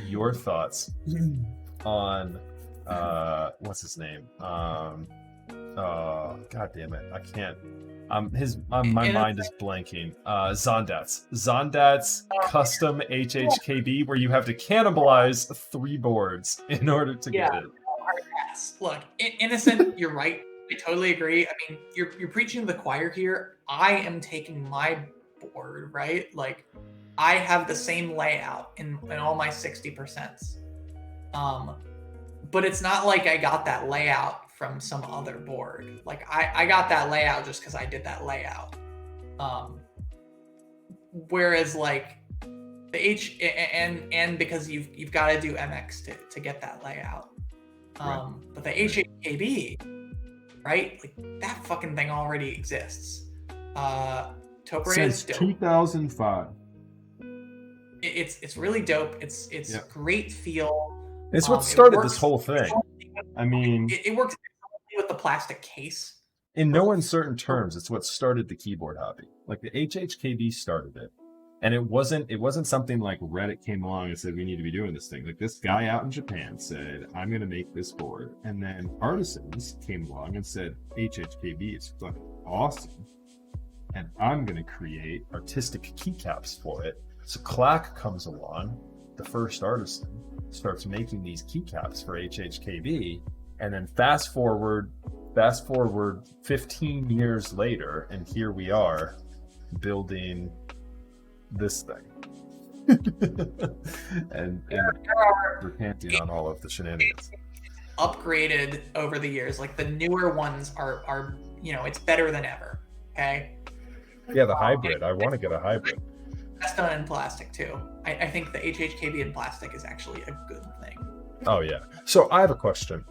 A: your thoughts on what's his name? God damn it, I can't. My mind is blanking. Zondat's custom HHKB, where you have to cannibalize 3 boards in order to get it.
B: Look, Innocent, you're right. I totally agree. I mean, you're preaching to the choir here. I am taking my board, right? Like, I have the same layout in all my 60%. But it's not like I got that layout from some other board. Like I got that layout just because I did that layout. Whereas like the and because you've got to do MX to get that layout.
A: Right.
B: But the HHKB, right? Like that fucking thing already exists. Topre is dope.
A: 2005.
B: It's really dope. It's great feel.
A: It's what started this whole thing. I mean,
B: it works with the plastic case.
A: In no uncertain terms, it's what started the keyboard hobby. Like the HHKB started it. And it wasn't something like Reddit came along and said, we need to be doing this thing. Like this guy out in Japan said, I'm going to make this board. And then artisans came along and said, HHKB is fucking awesome. And I'm going to create artistic keycaps for it. So Clack comes along, the first artisan, starts making these keycaps for HHKB. And then fast forward 15 years later, and here we are building this thing. and recanting on all of the shenanigans.
B: Upgraded over the years. Like the newer ones are it's better than ever. Okay.
A: Yeah, the hybrid. I want to get a hybrid.
B: That's done in plastic too. I think the HHKB in plastic is actually a good thing.
A: Oh yeah. So I have a question.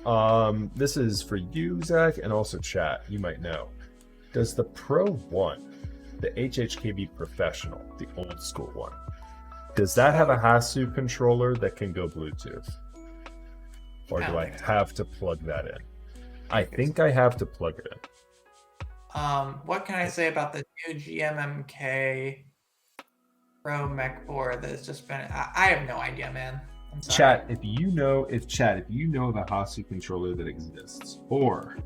A: This is for you, Zach, and also chat. You might know. Does the Pro 1, the HHKB Professional, the old school one, does that have a Hasu controller that can go Bluetooth? Or do I have to plug that in? I think I have to plug it in.
B: What can I say about the new GMMK Pro mech board that has just been? I have no idea, man. I'm sorry.
A: Chat, if you know of a Hasu controller that exists, or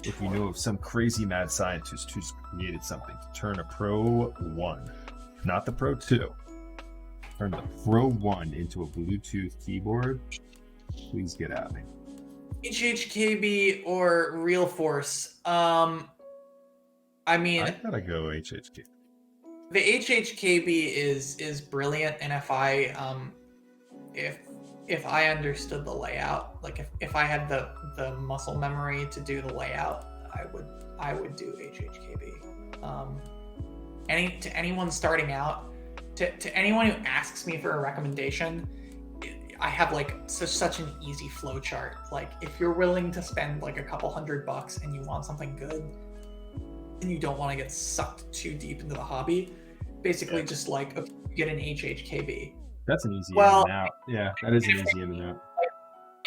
A: if you know of some crazy mad scientist who's created something to turn a Pro 1, not the Pro 2, turn the Pro 1 into a Bluetooth keyboard, please get at me.
B: HHKB or Real Force? I mean,
A: I gotta go HHKB.
B: The HHKB is brilliant, and if I understood the layout, like if I had the muscle memory to do the layout, I would do HHKB. To anyone starting out, to anyone who asks me for a recommendation, I have like such an easy flow chart. Like if you're willing to spend like a couple $100 and you want something good, and you don't want to get sucked too deep into the hobby, basically just like, okay, you get an HHKB.
A: That's an easy in and out. Yeah, that is an easy in and out.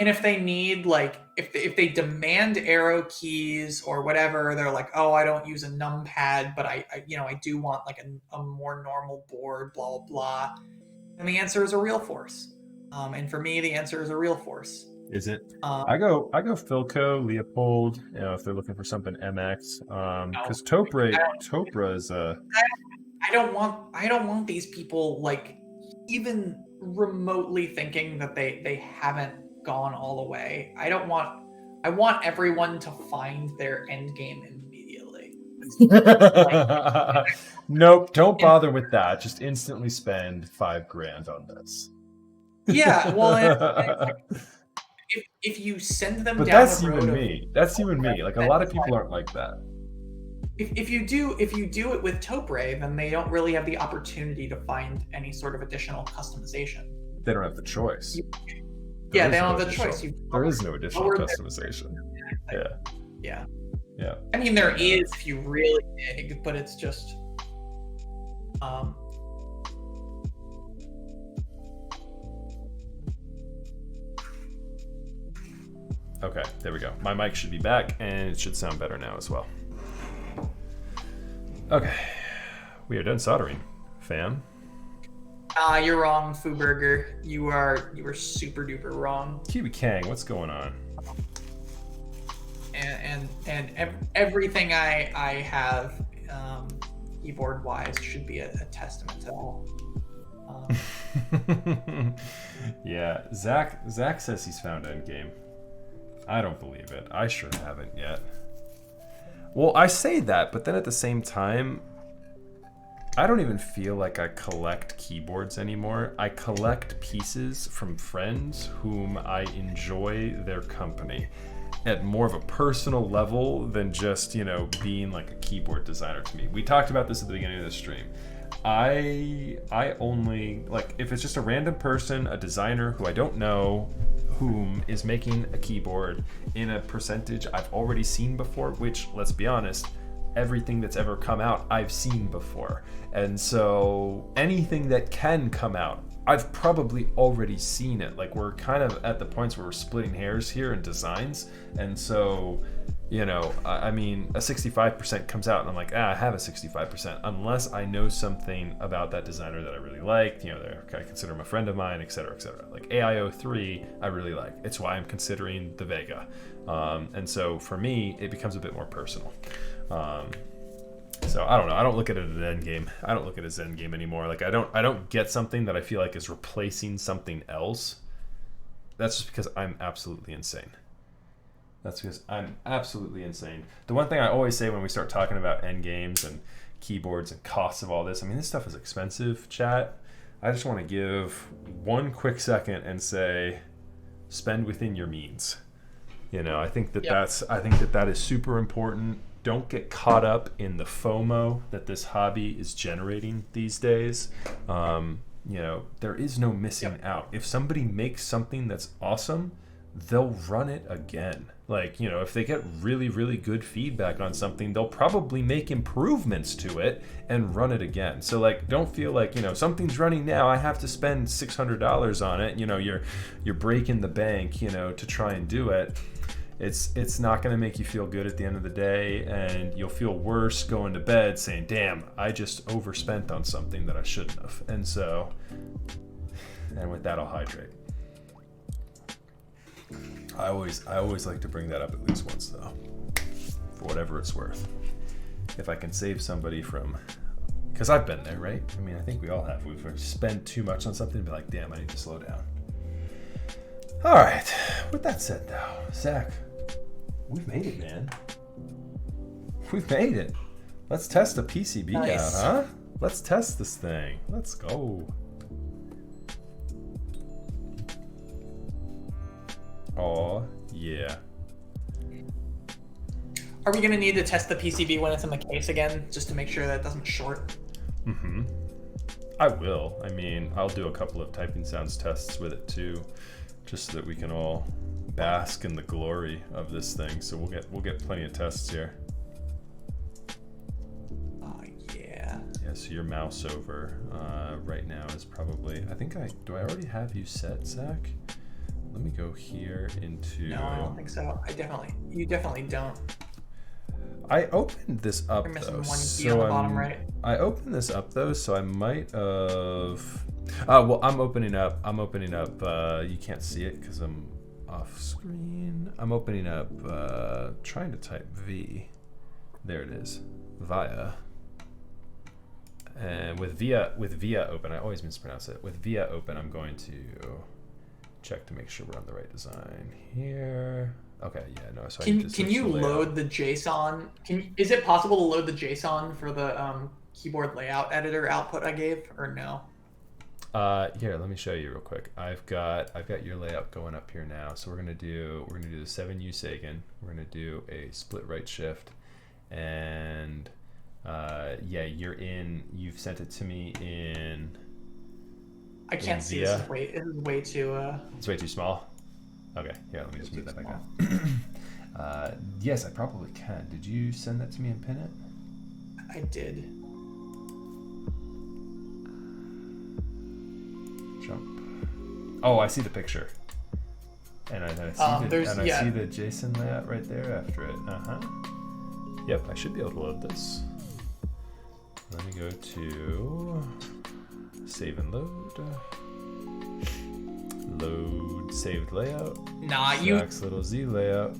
B: And if they need, like, if they demand arrow keys or whatever, they're like, oh, I don't use a numpad, but I do want like a more normal board, blah, blah, blah. And the answer is a Real Force. And for me, the answer is a Real Force.
A: Is it? I go Philco, Leopold, if they're looking for something MX. Because Topra is a...
B: I don't want these people like even remotely thinking that they haven't gone all the way. I want everyone to find their end game immediately.
A: Nope, don't bother with that. Just instantly spend $5,000 on this.
B: Yeah, well, if you send them
A: but
B: down
A: that's
B: the road,
A: that's you and me. Like a lot of people aren't like that.
B: If you do it with Topre, then they don't really have the opportunity to find any sort of additional customization.
A: They don't have the choice.
B: They don't have the choice.
A: There is no additional customization.
B: Yeah.
A: Yeah.
B: I mean, there is if you really dig, but it's just.
A: Okay, there we go. My mic should be back, and it should sound better now as well. Okay, we are done soldering, fam.
B: You're wrong, Fooburger. You are super duper wrong.
A: Kiwi Kang, what's going on?
B: And everything I have, keyboard wise, should be a testament to all.
A: Yeah, Zach says he's found endgame. I don't believe it. I sure haven't yet. Well, I say that, but then at the same time, I don't even feel like I collect keyboards anymore. I collect pieces from friends whom I enjoy their company at more of a personal level than just, being like a keyboard designer to me. We talked about this at the beginning of the stream. I only, like, if it's just a random person, a designer who I don't know, whom is making a keyboard in a percentage I've already seen before, which, let's be honest, everything that's ever come out I've seen before. And so anything that can come out, I've probably already seen it. Like, we're kind of at the points where we're splitting hairs here in designs. And so, I mean, a 65% comes out and I'm like, I have a 65%, unless I know something about that designer that I really like, I consider him a friend of mine, et cetera, et cetera. Like AIO3, I really like. It's why I'm considering the Vega. And so for me, it becomes a bit more personal. So I don't know. I don't look at it as an end game. I don't look at it as an end game anymore. Like I don't get something that I feel like is replacing something else. That's just because I'm absolutely insane. The one thing I always say when we start talking about end games and keyboards and costs of all this, I mean, this stuff is expensive, chat. I just want to give one quick second and say, spend within your means. I think that is super important. Don't get caught up in the FOMO that this hobby is generating these days. There is no missing out. If somebody makes something that's awesome, they'll run it again. Like, if they get really, really good feedback on something, they'll probably make improvements to it and run it again. So, like, don't feel like, something's running now, I have to spend $600 on it. You're breaking the bank, to try and do it. It's not going to make you feel good at the end of the day, and you'll feel worse going to bed saying, damn, I just overspent on something that I shouldn't have. And with that, I'll hydrate. I always like to bring that up at least once, though, for whatever it's worth. If I can save somebody from, because I've been there, right? I mean, I think we all have. We've spent too much on something and be like, damn, I need to slow down. All right. With that said, though, Zach, we've made it, man. We've made it. Let's test the PCB out, huh? Let's test this thing. Let's go. Oh, yeah.
B: Are we going to need to test the PCB when it's in the case again, just to make sure that it doesn't short?
A: Mm-hmm. I will. I mean, I'll do a couple of typing sounds tests with it too, just so that we can all bask in the glory of this thing. So we'll get plenty of tests here.
B: Oh yeah.
A: Yeah. So your mouse over right now is probably. Do I already have you set, Zach? Let me go here into.
B: No, I don't think so. You definitely don't.
A: I opened this up.
B: You're missing one key on the bottom right.
A: I opened this up though, so I might have. Well, I'm opening up. You can't see it because I'm off screen. I'm opening up. Trying to type V. There it is. Via. And with via open, I always mispronounce it. With via open, I'm going to check to make sure we're on the right design here. Okay, yeah, no. So
B: can you load the JSON? Is it possible to load the JSON for the keyboard layout editor output I gave, or no?
A: Here, let me show you real quick. I've got your layout going up here now. So we're gonna do the 7U Sagan. We're gonna do a split right shift, and yeah, you've sent it to me in.
B: I can't see this. It is way too.
A: It's way too small. Okay, yeah, let me just move that back up. Yes, I probably can. Did you send that to me and pin it?
B: I did.
A: Jump. Oh, I see the picture. And I see the JSON layout right there after it. Yep, I should be able to load this. Let me go to save and load. Load saved layout. Zach's little Z layout.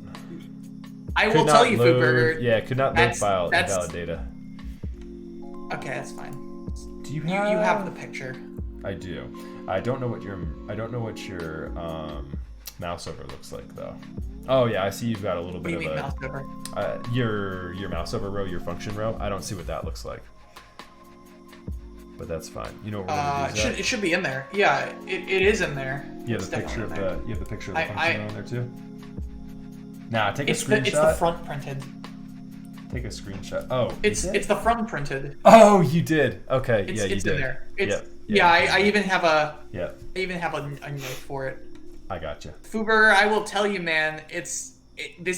B: I will tell you, Foodburger.
A: Yeah, could not load file invalid data.
B: Okay, that's fine.
A: Do you
B: have the picture?
A: I do. I don't know what your mouse over looks like though. Oh yeah, I see you've got a little bit of a
B: mouse over?
A: Your mouse over row, your function row. I don't see what that looks like. But that's fine. You know what we're gonna do?
B: It should be in there. Yeah, it is in there.
A: You have the picture of the function row in there too. Nah, take a screenshot.
B: It's the front printed.
A: Take a screenshot. Oh,
B: it's the front printed.
A: Oh, you did. Okay,
B: you
A: did.
B: It's in there. I even have a. Yeah. I even have a note for it.
A: I gotcha.
B: Fuber, I will tell you, man. This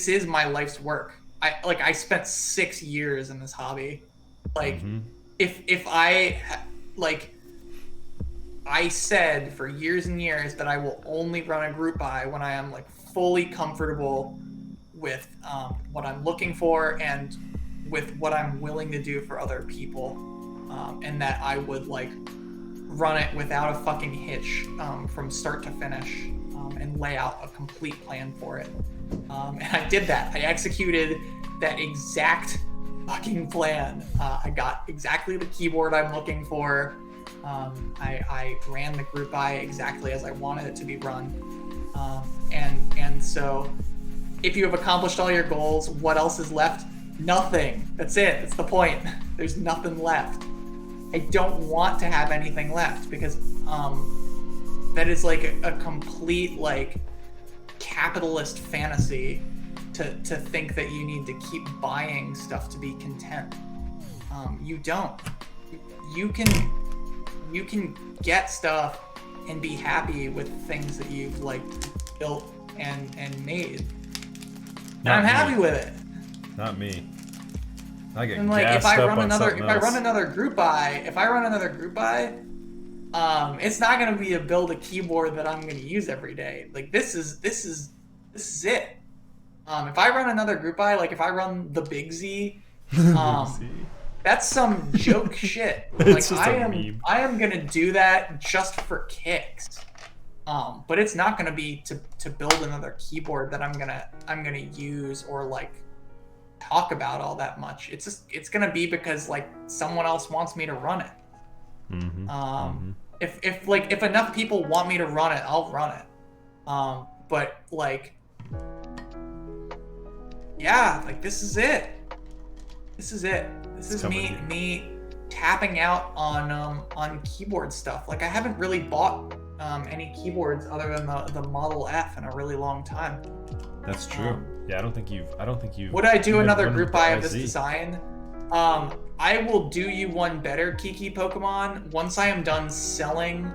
B: is my life's work. I spent 6 years in this hobby. If I said for years and years that I will only run a group buy when I am fully comfortable with what I'm looking for and with what I'm willing to do for other people, and that I would like run it without a fucking hitch from start to finish, and lay out a complete plan for it. And I did that. I executed that exact fucking plan. I got exactly the keyboard I'm looking for. I ran the group by exactly as I wanted it to be run. And so if you have accomplished all your goals, what else is left? Nothing. That's it. That's the point. There's nothing left. I don't want to have anything left because that is like a complete like capitalist fantasy to think that you need to keep buying stuff to be content. You don't. You can get stuff and be happy with things that you've like built and made. And I'm happy with it.
A: Not me. I get
B: and like
A: gassed
B: if I
A: up
B: run
A: on
B: another
A: something else.
B: if I run another group buy, it's not gonna be to build a keyboard that I'm gonna use every day. Like this is it. If I run another group buy, like if I run the Big Z, that's some joke shit. Like I am gonna do that just for kicks. But it's not gonna be to build another keyboard that I'm gonna use or like talk about all that much. It's gonna be because like someone else wants me to run it. If enough people want me to run it, I'll run it. But like, yeah, like this is it. This is me tapping out on keyboard stuff. Like I haven't really bought any keyboards other than the Model F in a really long time.
A: That's true. Yeah, I don't think you've.
B: Would I do another group buy of this design? I will do you one better, Kiki Pokemon. Once I am done selling,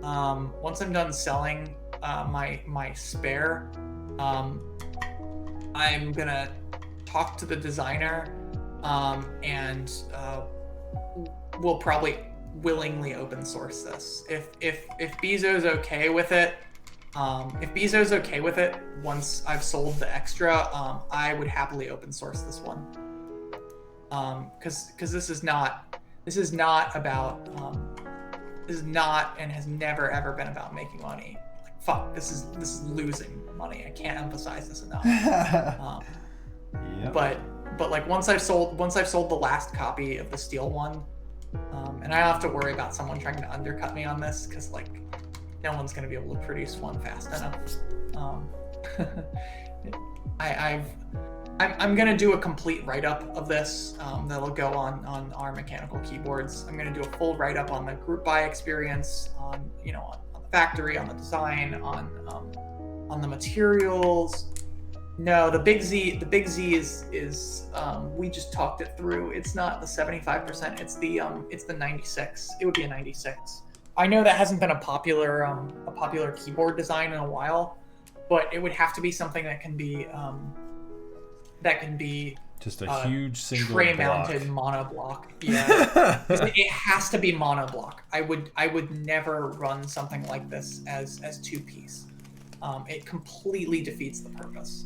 B: my spare, I'm gonna talk to the designer, and we'll probably willingly open source this. If Bezo's okay with it. Once I've sold the extra, I would happily open source this one. Because this is not and has never ever been about making money. Like, fuck, this is losing money. I can't emphasize this enough.
A: Yep.
B: But like once I've sold the last copy of the steel one, and I don't have to worry about someone trying to undercut me on this because like. No one's going to be able to produce one fast enough. I'm going to do a complete write-up of this that'll go on our mechanical keyboards. I'm going to do a full write-up on the group buy experience, on the factory, on the design, on the materials. No, the Big Z is we just talked it through. It's not the 75%. It's the 96. It would be a 96. I know that hasn't been a popular keyboard design in a while, but it would have to be something that can be
A: just a huge single
B: tray-mounted monoblock. Yeah, it has to be monoblock. I would never run something like this as two-piece. It completely defeats the purpose.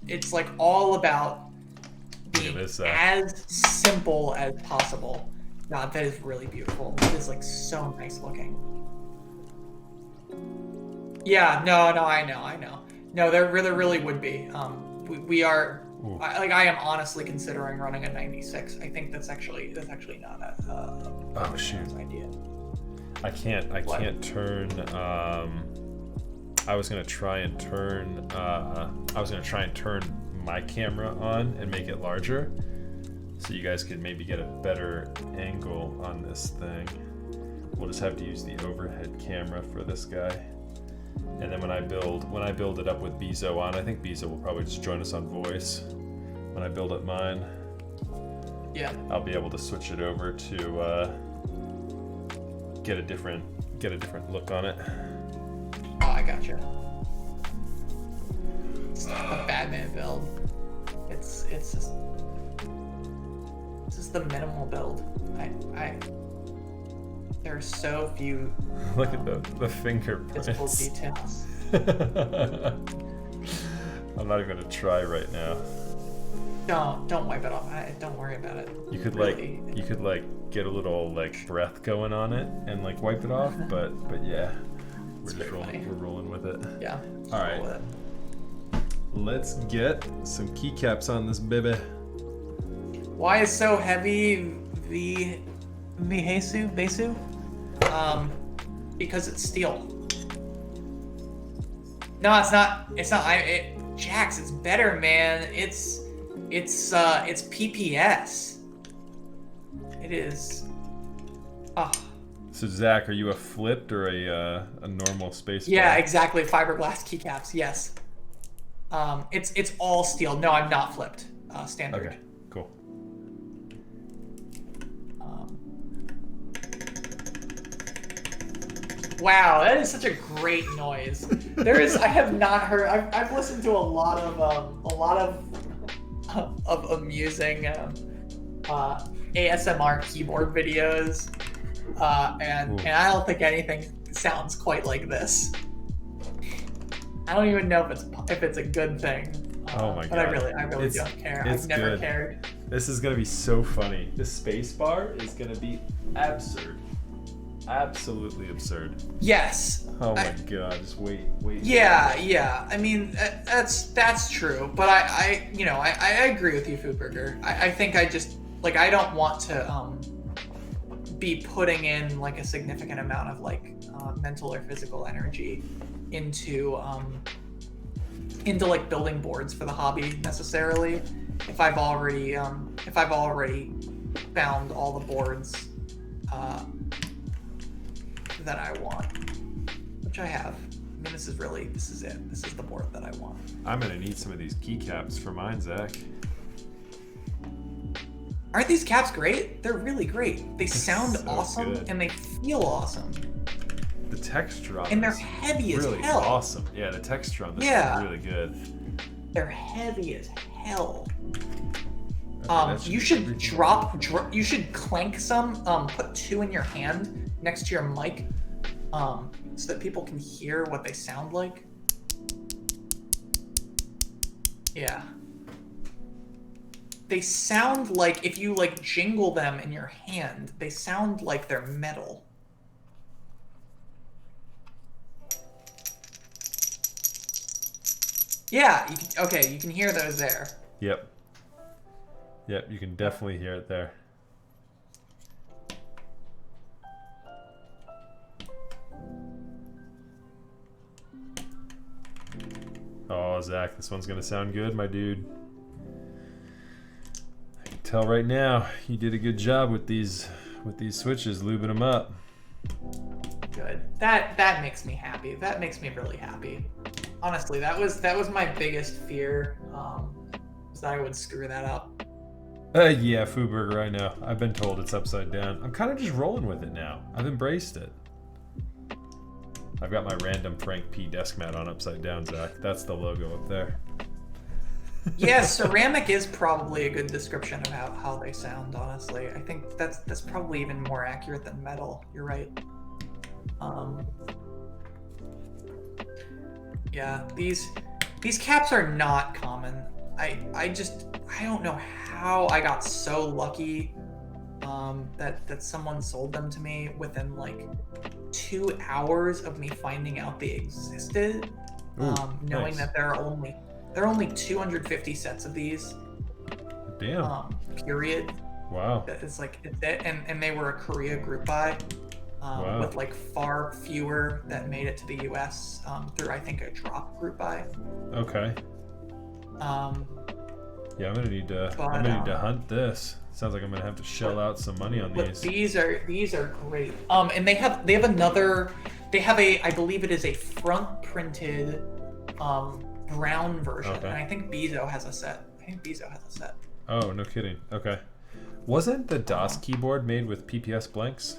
B: It's like all about being as simple as possible. God, that is really beautiful. That is like so nice looking. Yeah, no, I know. No, there really would be. We are. I am honestly considering running a 96. I think that's actually not a
A: shoot
B: idea.
A: I can't turn. I was gonna try and turn my camera on and make it larger. So you guys could maybe get a better angle on this thing. We'll just have to use the overhead camera for this guy. And then when I build it up with Bezo on, I think Bezo will probably just join us on voice. When I build up mine,
B: yeah,
A: I'll be able to switch it over to get a different look on it.
B: Oh, I gotcha. It's a Batman build. It's just the minimal build. There are so few.
A: Look at the fingerprints.
B: Visible details.
A: I'm not even gonna try right now.
B: Don't wipe it off. Don't worry about it.
A: You could like get a little like breath going on it and like wipe it off, but yeah, we're rolling with it.
B: Yeah.
A: All right. Let's get some keycaps on this baby.
B: Why is so heavy? Besu? Because it's steel. No, it's not. It's not. Jax, it's better, man. It's PPS. It is. Oh.
A: So Zach, are you a flipped or a normal space?
B: Yeah, exactly. Fiberglass keycaps. Yes. It's all steel. No, I'm not flipped. Standard.
A: Okay. Cool.
B: Wow, that is such a great noise. I have not heard. I've listened to a lot of amusing ASMR keyboard videos, and I don't think anything sounds quite like this. I don't even know if it's a good thing.
A: Oh my god!
B: But I really don't care. I've never cared.
A: This is gonna be so funny. This space bar is gonna be absurd. Absolutely absurd.
B: Yes.
A: Oh my god! Just wait.
B: Yeah. I mean, that's true. But I agree with you, Foodburger. I think I don't want to be putting in like a significant amount of like mental or physical energy into like building boards for the hobby necessarily. If I've already found all the boards that I want, which I have. I mean, this is it. This is the board that I want.
A: I'm gonna need some of these keycaps for mine, Zach.
B: Aren't these caps great? They're really great. They sound so awesome good. And they feel awesome.
A: The texture on
B: and they're heavy as
A: really
B: hell.
A: Awesome. Yeah, the texture on this is really good.
B: They're heavy as hell. Okay, you should you should clank some. Put 2 in your hand next to your mic, so that people can hear what they sound like. Yeah. They sound like, if you like jingle them in your hand, they sound like they're metal. Yeah, you can hear those there.
A: Yep, you can definitely hear it there. Oh, Zach, this one's gonna sound good, my dude. I can tell right now, you did a good job with these switches, lubing them up.
B: Good. That makes me happy. That makes me really happy. Honestly, that was my biggest fear, was that I would screw that up.
A: Yeah, Foodburger, I know. I've been told it's upside down. I'm kind of just rolling with it now. I've embraced it. I've got my random Frank P desk mat on upside down, Zach. That's the logo up there.
B: Yeah, ceramic is probably a good description of how they sound, honestly. I think that's probably even more accurate than metal. You're right. Yeah, these caps are not common. I don't know how I got so lucky that someone sold them to me within like 2 hours of me finding out they existed. Knowing that there are only 250 sets of these.
A: Damn.
B: Period.
A: Wow.
B: It's it, and they were a Korea group buy.
A: Wow.
B: With like far fewer that made it to the US through I think a drop group buy.
A: Okay. Yeah, I'm gonna need to hunt this. Sounds like I'm gonna have to shell out some money on these.
B: These are great. And they have I believe it is a front printed brown version. Okay. And I think Bezo has a set.
A: Oh, no kidding. Okay. Wasn't the DOS keyboard made with PPS blanks?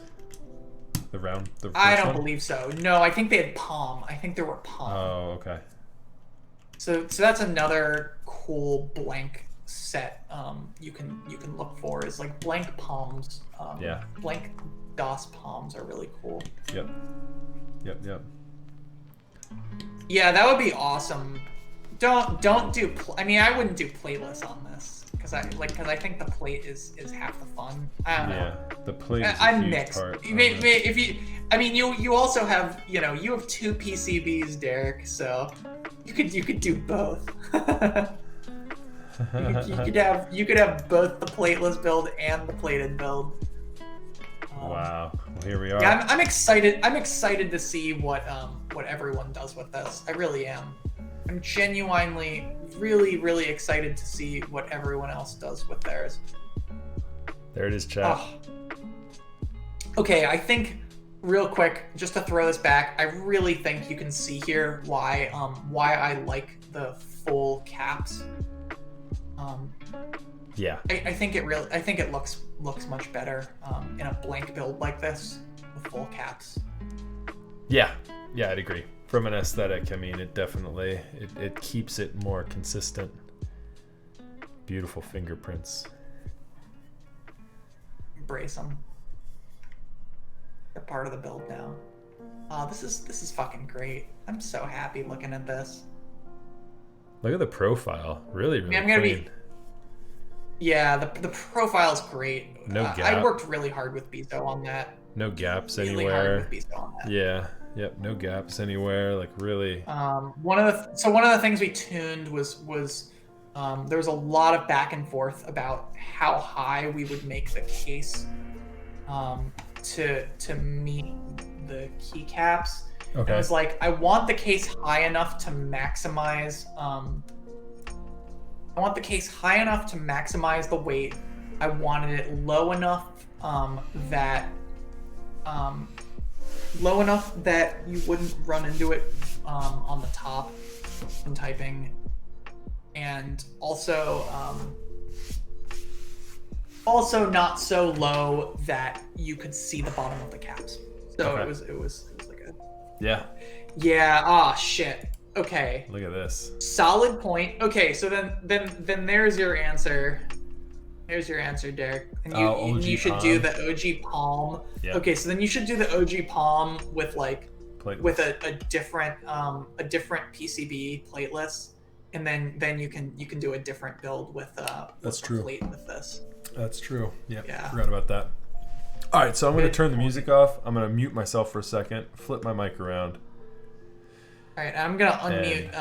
A: The first
B: I don't
A: one?
B: believe so. No, I think they had Palm. I think there were Palm.
A: Oh, okay.
B: So that's another cool blank set you can look for is like blank palms.
A: Yeah.
B: Blank DOS palms are really cool.
A: Yep.
B: Yeah, that would be awesome. don't do. I mean, I wouldn't do plateless on this because I think the plate is half the fun. I don't know.
A: Yeah, the plate is
B: I'm
A: huge
B: mixed.
A: part.
B: If you, I mean, you also have you have 2 PCBs, Derek. So you could do both. you could have both the plateless build and the plated build.
A: Wow. Well, here we are.
B: Yeah, I'm excited. I'm excited to see what everyone does with this. I really am. I'm genuinely, really, really excited to see what everyone else does with theirs.
A: There it is, chat.
B: Oh. Okay, I think real quick, just to throw this back, I really think you can see here why I like the full caps.
A: Yeah.
B: I think it looks much better in a blank build like this with full caps.
A: Yeah, I'd agree. From an aesthetic, I mean, it definitely it keeps it more consistent. Beautiful fingerprints.
B: Embrace them. They're part of the build now. This is fucking great. I'm so happy looking at this.
A: Look at the profile. Really, really clean.
B: Yeah, the profile's great.
A: No gap.
B: I worked really hard with Bezo on that.
A: No gaps
B: really
A: anywhere.
B: Hard with Bezo on that.
A: Yeah. Yep. No gaps anywhere. Like really.
B: One of the things we tuned was there was a lot of back and forth about how high we would make the case to meet the keycaps. Okay. It was like I want the case high enough to maximize. I want the case high enough to maximize the weight. I wanted it low enough that you wouldn't run into it on the top when typing, and also not so low that you could see the bottom of the caps. So okay. it was like a shit. Okay.
A: Look at this.
B: Solid point. Okay, so then there's your answer. There's your answer, Derek. And you should do the OG palm. Yeah. Okay, so then you should do the OG palm with like with a different PCB plateless, and then you can do a different build with
A: That's true.
B: Plate with this.
A: That's true. Yeah. Forgot about that. All right, so I'm going to turn the music off. I'm going to mute myself for a second, flip my mic around.
B: All right, I'm gonna unmute.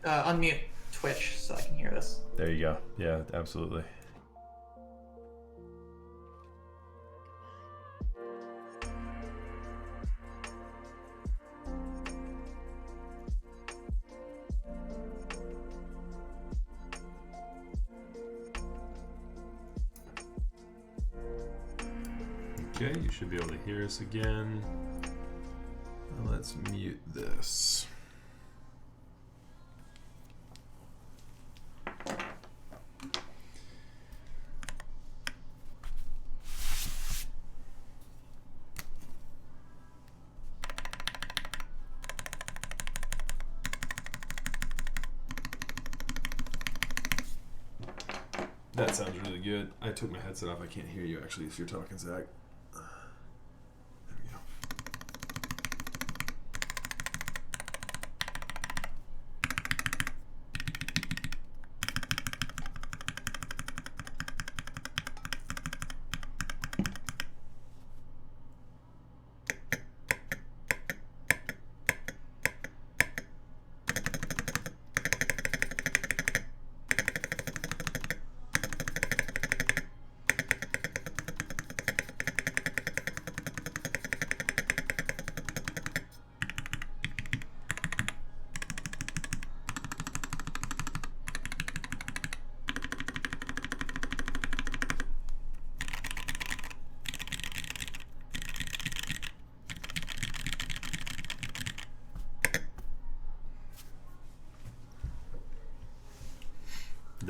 B: Unmute Twitch so I can hear this.
A: There you go. Yeah, absolutely. Okay, you should be able to hear us again. Let's mute this. That sounds really good. I took my headset off. I can't hear you actually if you're talking, Zach.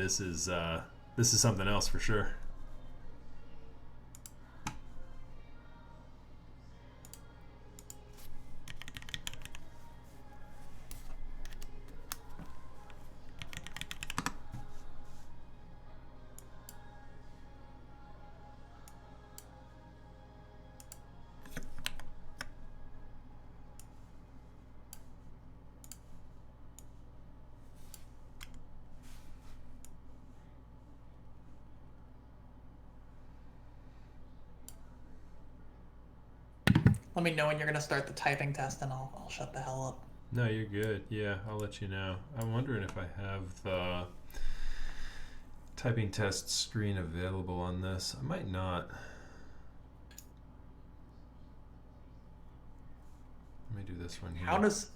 A: This is something else for sure.
B: let me know when you're gonna start the typing test, and I'll shut the hell up.
A: No, you're good. Yeah, I'll let you know. I'm wondering if I have the typing test screen available on this. I might not. Let me do this one here.
B: How does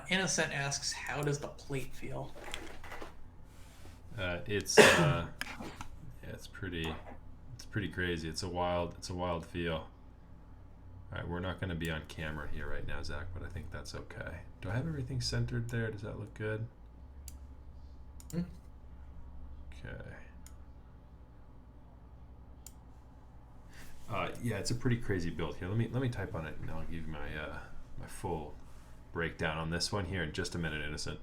B: Innocent asks, how does the plate feel?
A: It's it's pretty crazy. It's a wild feel. All right, we're not going to be on camera here right now, Zach, but I think that's okay. Do I have everything centered there? Does that look good?
B: Mm.
A: Okay. Yeah, it's a pretty crazy build here. Let me type on it, and I'll give you my full breakdown on this one here in just a minute, Innocent.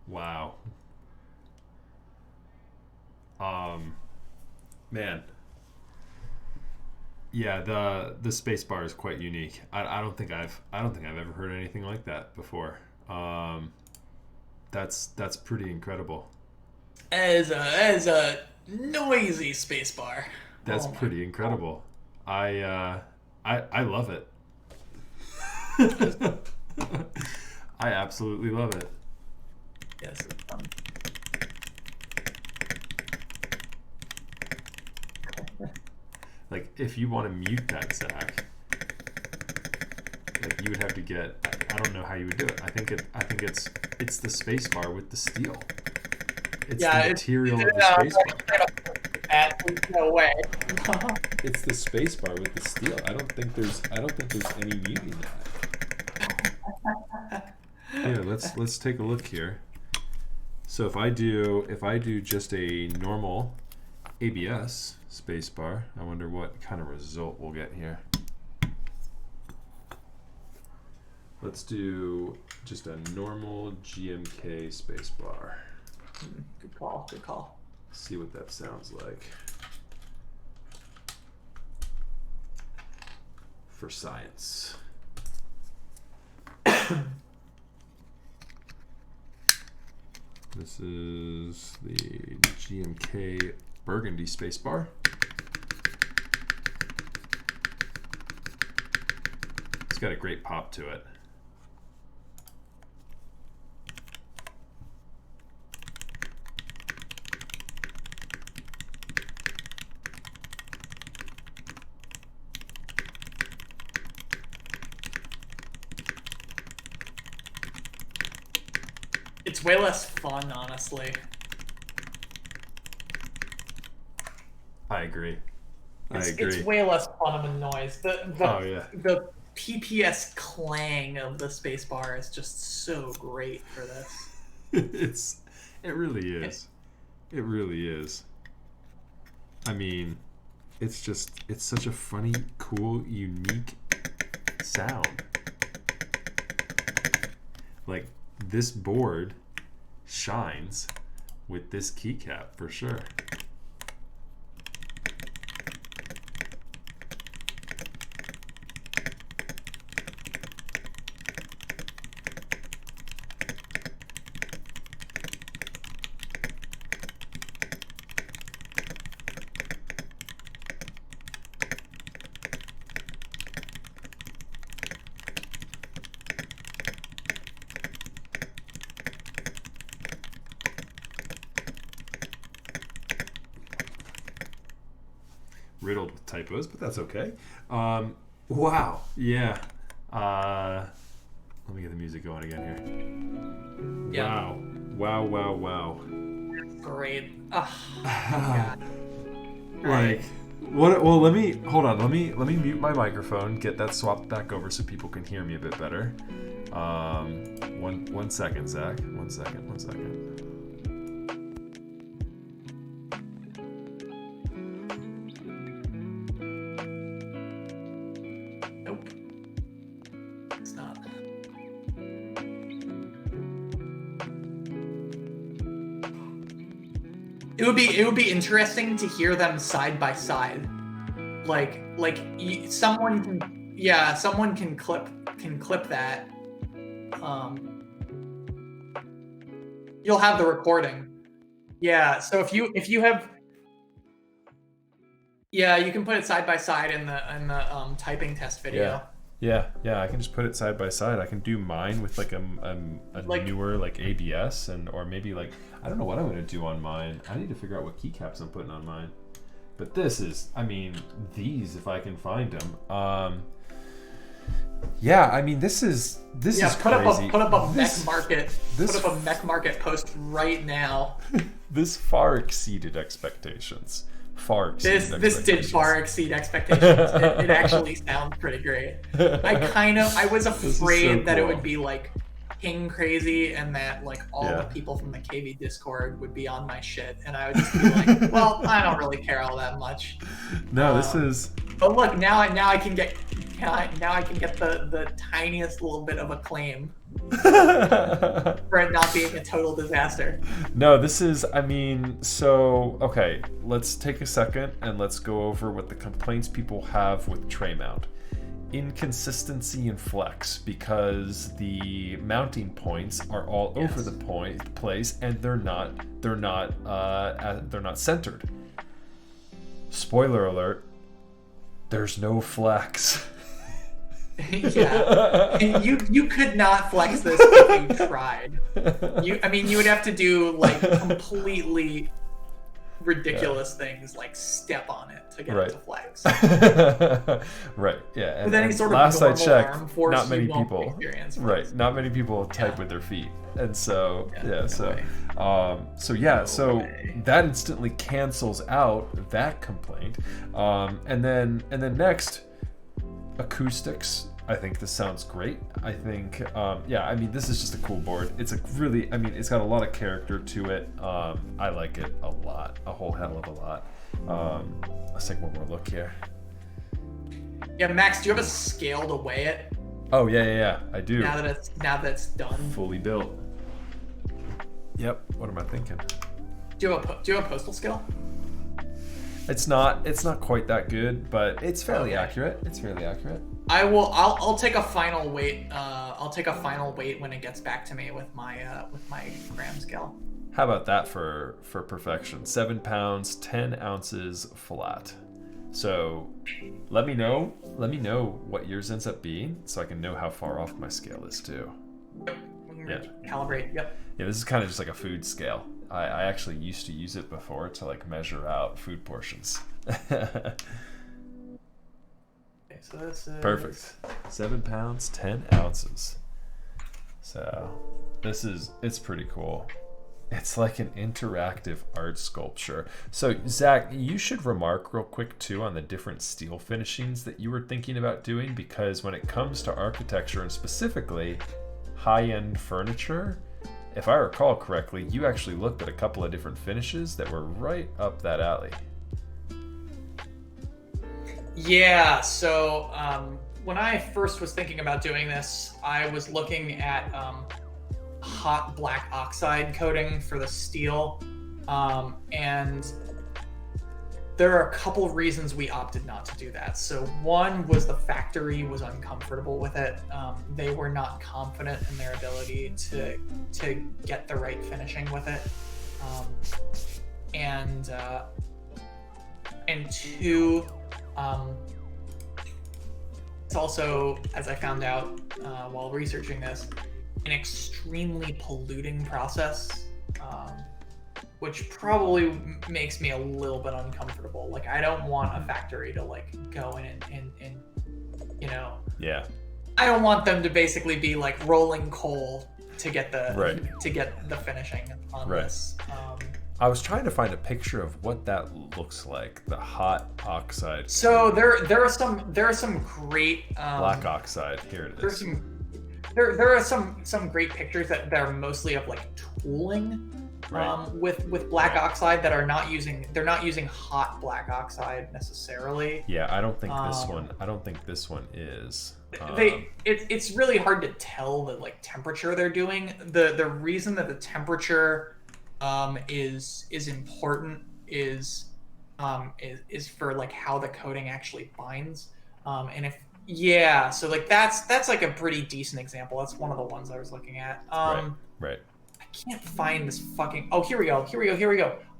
A: Wow. Man. Yeah, the space bar is quite unique. I don't think I've ever heard anything like that before. That's pretty incredible.
B: As a noisy space bar.
A: That's pretty incredible. I love it. I absolutely love it.
B: Yes, it's fun.
A: Like, if you want to mute that, Zach, like, you would have to get. I don't know how you would do it. I think it's the space bar with the steel. It's the material of the space bar.
B: No way.
A: It's the space bar with the steel. I don't think there's any muting that. Here, let's take a look here. So if I do just a normal ABS spacebar, I wonder what kind of result we'll get here. Let's do just a normal GMK spacebar.
B: Good call. Good call.
A: See what that sounds like. For science. This is the GMK Burgundy spacebar. It's got a great pop to it.
B: It's way less fun, honestly.
A: I agree.
B: It's way less fun of a noise. The PPS clang of the spacebar is just so great for this.
A: It really is. It really is. I mean, it's such a funny, cool, unique sound. Like, this board shines with this keycap for sure. Riddled with typos, but that's okay. Wow. Yeah. Let me get the music going again here.
B: Yeah.
A: Wow.
B: Great. Oh, God.
A: Like, what? Well, let me mute my microphone, get that swapped back over so people can hear me a bit better. One second, Zach. One second.
B: it would be interesting to hear them side by side. Someone can clip that. You'll have the recording. Yeah, so if you have, yeah, you can put it side by side in the typing test video.
A: Yeah, I can just put it side by side. I can do mine with like a newer like ABS or maybe like, I don't know what I'm gonna do on mine. I need to figure out what keycaps I'm putting on mine. But this is, I mean, these, if I can find them. Yeah, I mean, this is crazy.
B: Put up a mech market post right now.
A: This far exceeded expectations.
B: This did far exceed expectations. It actually sounds pretty great. I was afraid that it would be like king crazy and that like all the people from the KV Discord would be on my shit, and I would just be like, well, I don't really care all that much.
A: No, this is.
B: But look, now I can get the tiniest little bit of acclaim for it not being a total disaster.
A: No, this is, I mean, so, okay, let's take a second and let's go over what the complaints people have with tray mount. Inconsistency and flex, because the mounting points are all over the place and they're not centered. Spoiler alert, there's no flex.
B: Yeah, you could not flex this if you tried. You would have to do like completely ridiculous things, like step on it to get it to flex.
A: Right. Yeah.
B: With any sort of
A: last I checked,
B: arm force,
A: not many people. Right. Not many people type with their feet, and so so that instantly cancels out that complaint. And then next, acoustics. I think this sounds great. I think, I mean, this is just a cool board. It's it's got a lot of character to it. I like it a lot, a whole hell of a lot. Let's take one more look here.
B: Yeah, Max, do you have a scale to weigh it?
A: Oh yeah, I do.
B: Now that it's done.
A: Fully built. Yep. What am I thinking?
B: Do you have a postal scale?
A: It's not quite that good, but it's fairly accurate. It's fairly accurate.
B: I'll take a final weight. I'll take a final weight when it gets back to me with my gram scale.
A: How about that for perfection? 7 pounds, 10 ounces flat. So let me know what yours ends up being, so I can know how far off my scale is too.
B: Yeah. Calibrate. Yep.
A: Yeah, this is kind of just like a food scale. I actually used to use it before to like measure out food portions.
B: So this is
A: perfect. 7 pounds, 10 ounces. So it's pretty cool. It's like an interactive art sculpture. So Zach, you should remark real quick too on the different steel finishings that you were thinking about doing, because when it comes to architecture and specifically high-end furniture, if I recall correctly, you actually looked at a couple of different finishes that were right up that alley.
B: Yeah, so when I first was thinking about doing this, I was looking at hot black oxide coating for the steel, and there are a couple reasons we opted not to do that. So one was the factory was uncomfortable with it. They were not confident in their ability to get the right finishing with it, and two, it's also, as I found out while researching this, an extremely polluting process, which probably makes me a little bit uncomfortable. Like, I don't want a factory to like go in and
A: Yeah.
B: I don't want them to basically be like rolling coal to get the finishing on this.
A: I was trying to find a picture of what that looks like, the hot oxide.
B: So there are some great
A: black oxide. Here it is.
B: There are some great pictures that are mostly of like tooling with black oxide that are not using hot black oxide necessarily.
A: Yeah, I don't think this one is.
B: It's really hard to tell the like temperature they're doing. The reason that the temperature is important is for like how the coding actually binds. And if so like that's like a pretty decent example. That's one of the ones I was looking at.
A: Right.
B: I can't find this fucking. Oh, here we go.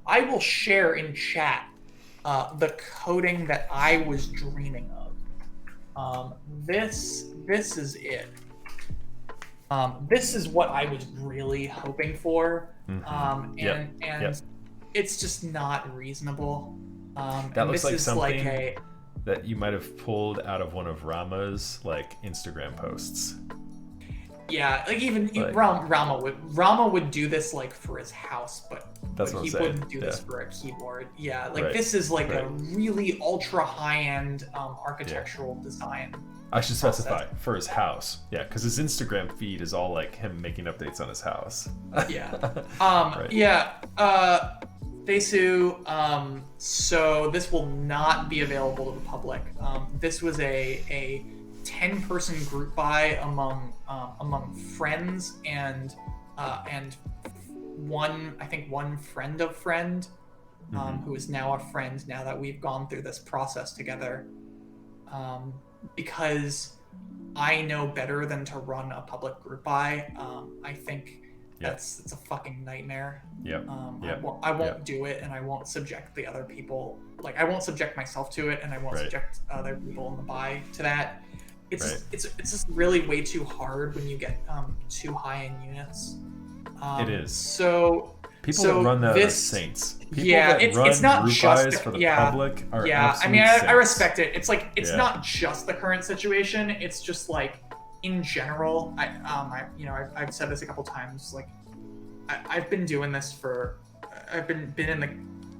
B: I will share in chat the coding that I was dreaming of. This is it. This is what I was really hoping for. And it's just not reasonable.
A: That looks like something that you might have pulled out of one of Rama's like Instagram posts.
B: Yeah, like even Rama would do this like for his house, but he wouldn't do this for a keyboard. Yeah, like this is like a really ultra high-end architectural design.
A: I should specify for his house. Yeah, because his Instagram feed is all like him making updates on his house.
B: Desu, so this will not be available to the public. This was a 10-person group buy among friends and one friend of friend, who is now a friend now that we've gone through this process together. Because I know better than to run a public group buy. I think it's a fucking nightmare. I won't do it, and I won't subject the other people. Like I won't subject myself to it, and I won't subject other people in the buy to that. It's just really way too hard when you get too high in units.
A: It is.
B: So
A: people that run that are saints. People that
B: it's not
A: group
B: just
A: buys for the public are
B: I mean,
A: saints.
B: I respect it. It's like it's not just the current situation. It's just like in general. I've said this a couple times. Like I've been doing this I've been in the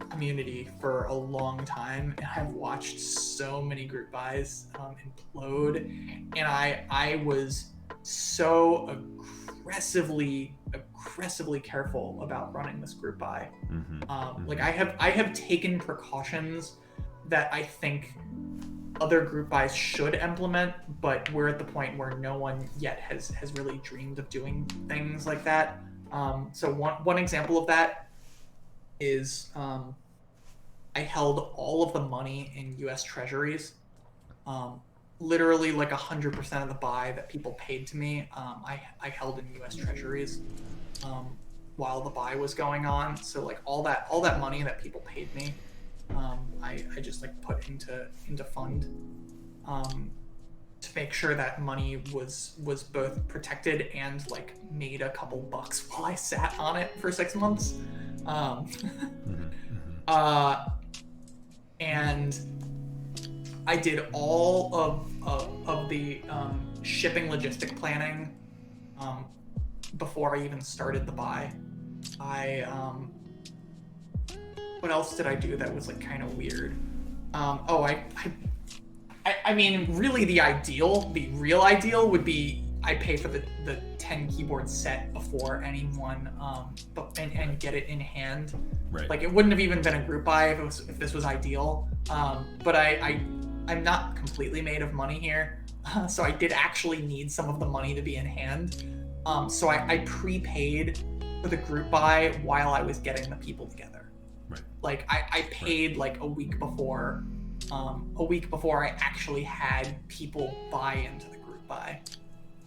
B: community for a long time, and I've watched so many group buys implode, and I was so aggressively careful about running this group buy. Like I have taken precautions that I think other group buys should implement, but we're at the point where no one yet has really dreamed of doing things like that. So one example of that is I held all of the money in U.S. Treasuries. Literally like 100% of the buy that people paid to me, I held in U.S. Treasuries while the buy was going on. So like all that money that people paid me, I just like put into fund to make sure that money was both protected and like made a couple bucks while I sat on it for 6 months. And I did all of the shipping logistic planning before I even started the buy. What else did I do that was like kind of weird? I mean, really the real ideal would be I pay for the 10 keyboard set before anyone and get it in hand.
A: Right.
B: Like it wouldn't have even been a group buy if this was ideal. But I'm not completely made of money here, so I did actually need some of the money to be in hand. So I prepaid for the group buy while I was getting the people together.
A: Right.
B: Like I paid like a week before I actually had people buy into the group buy.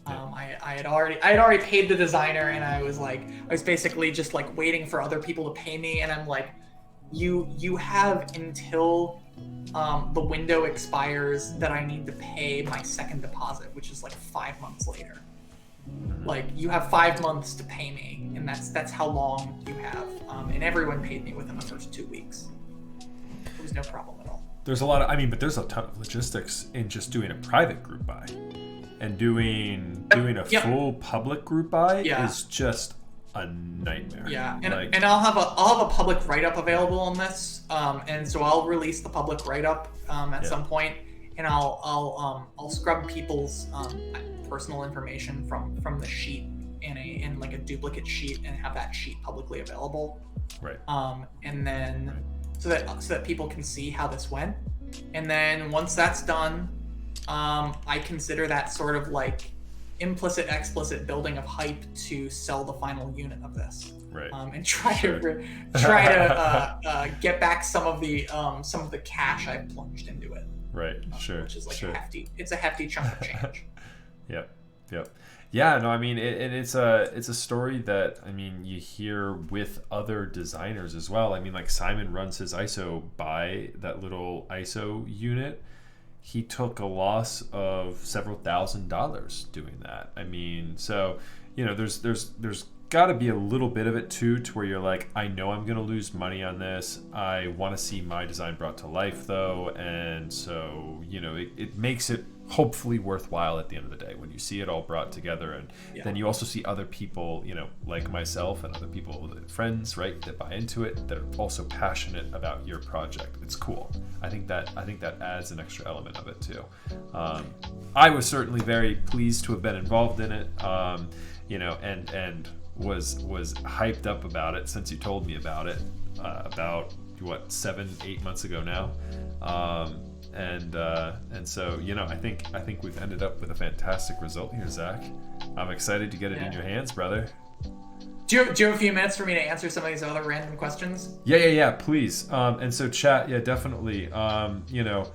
B: I had already paid the designer, and I was basically just like waiting for other people to pay me, and I'm like, you have until the window expires that I need to pay my second deposit, which is like 5 months later. Like you have 5 months to pay me, and that's how long you have. And everyone paid me within the first 2 weeks. It was no problem at all.
A: There's a ton of logistics in just doing a private group buy, and doing a full public group buy is just a nightmare. Yeah, and I'll have a public write-up available on this, and so I'll release the public write-up at some point, and I'll scrub people's personal information from the sheet in like a duplicate sheet and have that sheet publicly available. Right. And then so that people can see how this went, and then once that's done, I consider that sort of like implicit explicit building of hype to sell the final unit of this.
B: and try to get back some of the cash I plunged into it.
A: Right. Sure.
B: Which is like a hefty chunk of change.
A: Yep. Yeah, no, I mean, it's a story that, I mean, you hear with other designers as well. I mean, like Simon runs his ISO by that little ISO unit. He took a loss of several $1,000s doing that. I mean, so, you know, there's got to be a little bit of it too, to where you're like, I know I'm going to lose money on this. I want to see my design brought to life though. And so, you know, it makes it hopefully worthwhile at the end of the day when you see it all brought together. And then you also see other people, you know, like myself and other people, friends, right, that buy into it, that are also passionate about your project. It's cool. I think that adds an extra element of it too. I was certainly very pleased to have been involved in it, you know, and was hyped up about it since you told me about it about 7-8 months ago now. And so, you know, I think we've ended up with a fantastic result here, Zach. I'm excited to get it in your hands, brother.
B: Do you have a few minutes for me to answer some of these other random questions?
A: Yeah, please. And so chat, definitely. You know,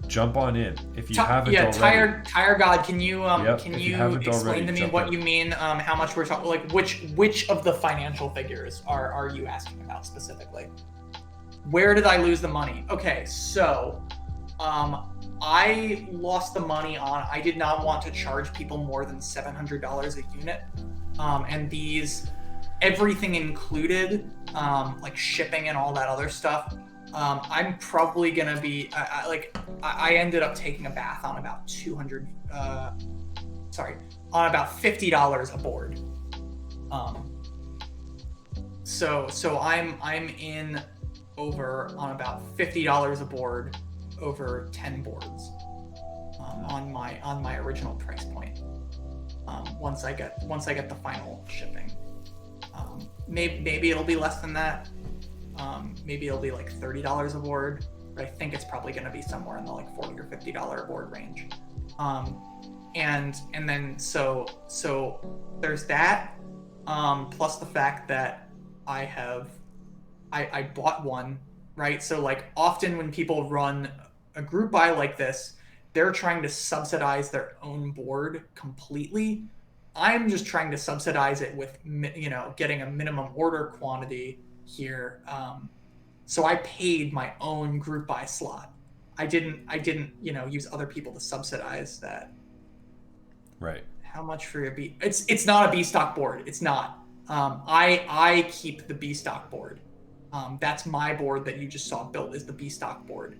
A: jump on in if you haven't already.
B: Tire God, can you explain to me what you mean? How much we're talking? Like, which of the financial figures are you asking about specifically? Where did I lose the money? Okay, so I lost the money on, I did not want to charge people more than $700 a unit. And these, everything included, like shipping and all that other stuff, I'm probably gonna be, I ended up taking a bath on about on about $50 a board. So I'm in over on about $50 a board over 10 boards on my original price point. Once I get the final shipping, maybe it'll be less than that. Maybe it'll be like $30 a board, but I think it's probably going to be somewhere in the like $40 or $50 a board range. And then so there's that, plus the fact that I bought one, right? So like often when people run a group buy like this, they're trying to subsidize their own board completely. I'm just trying to subsidize it with, you know, getting a minimum order quantity here. So I paid my own group buy slot. I didn't, you know, use other people to subsidize that.
A: Right.
B: How much for your B? It's not a B stock board. It's not. I keep the B stock board. That's my board that you just saw built is the B stock board.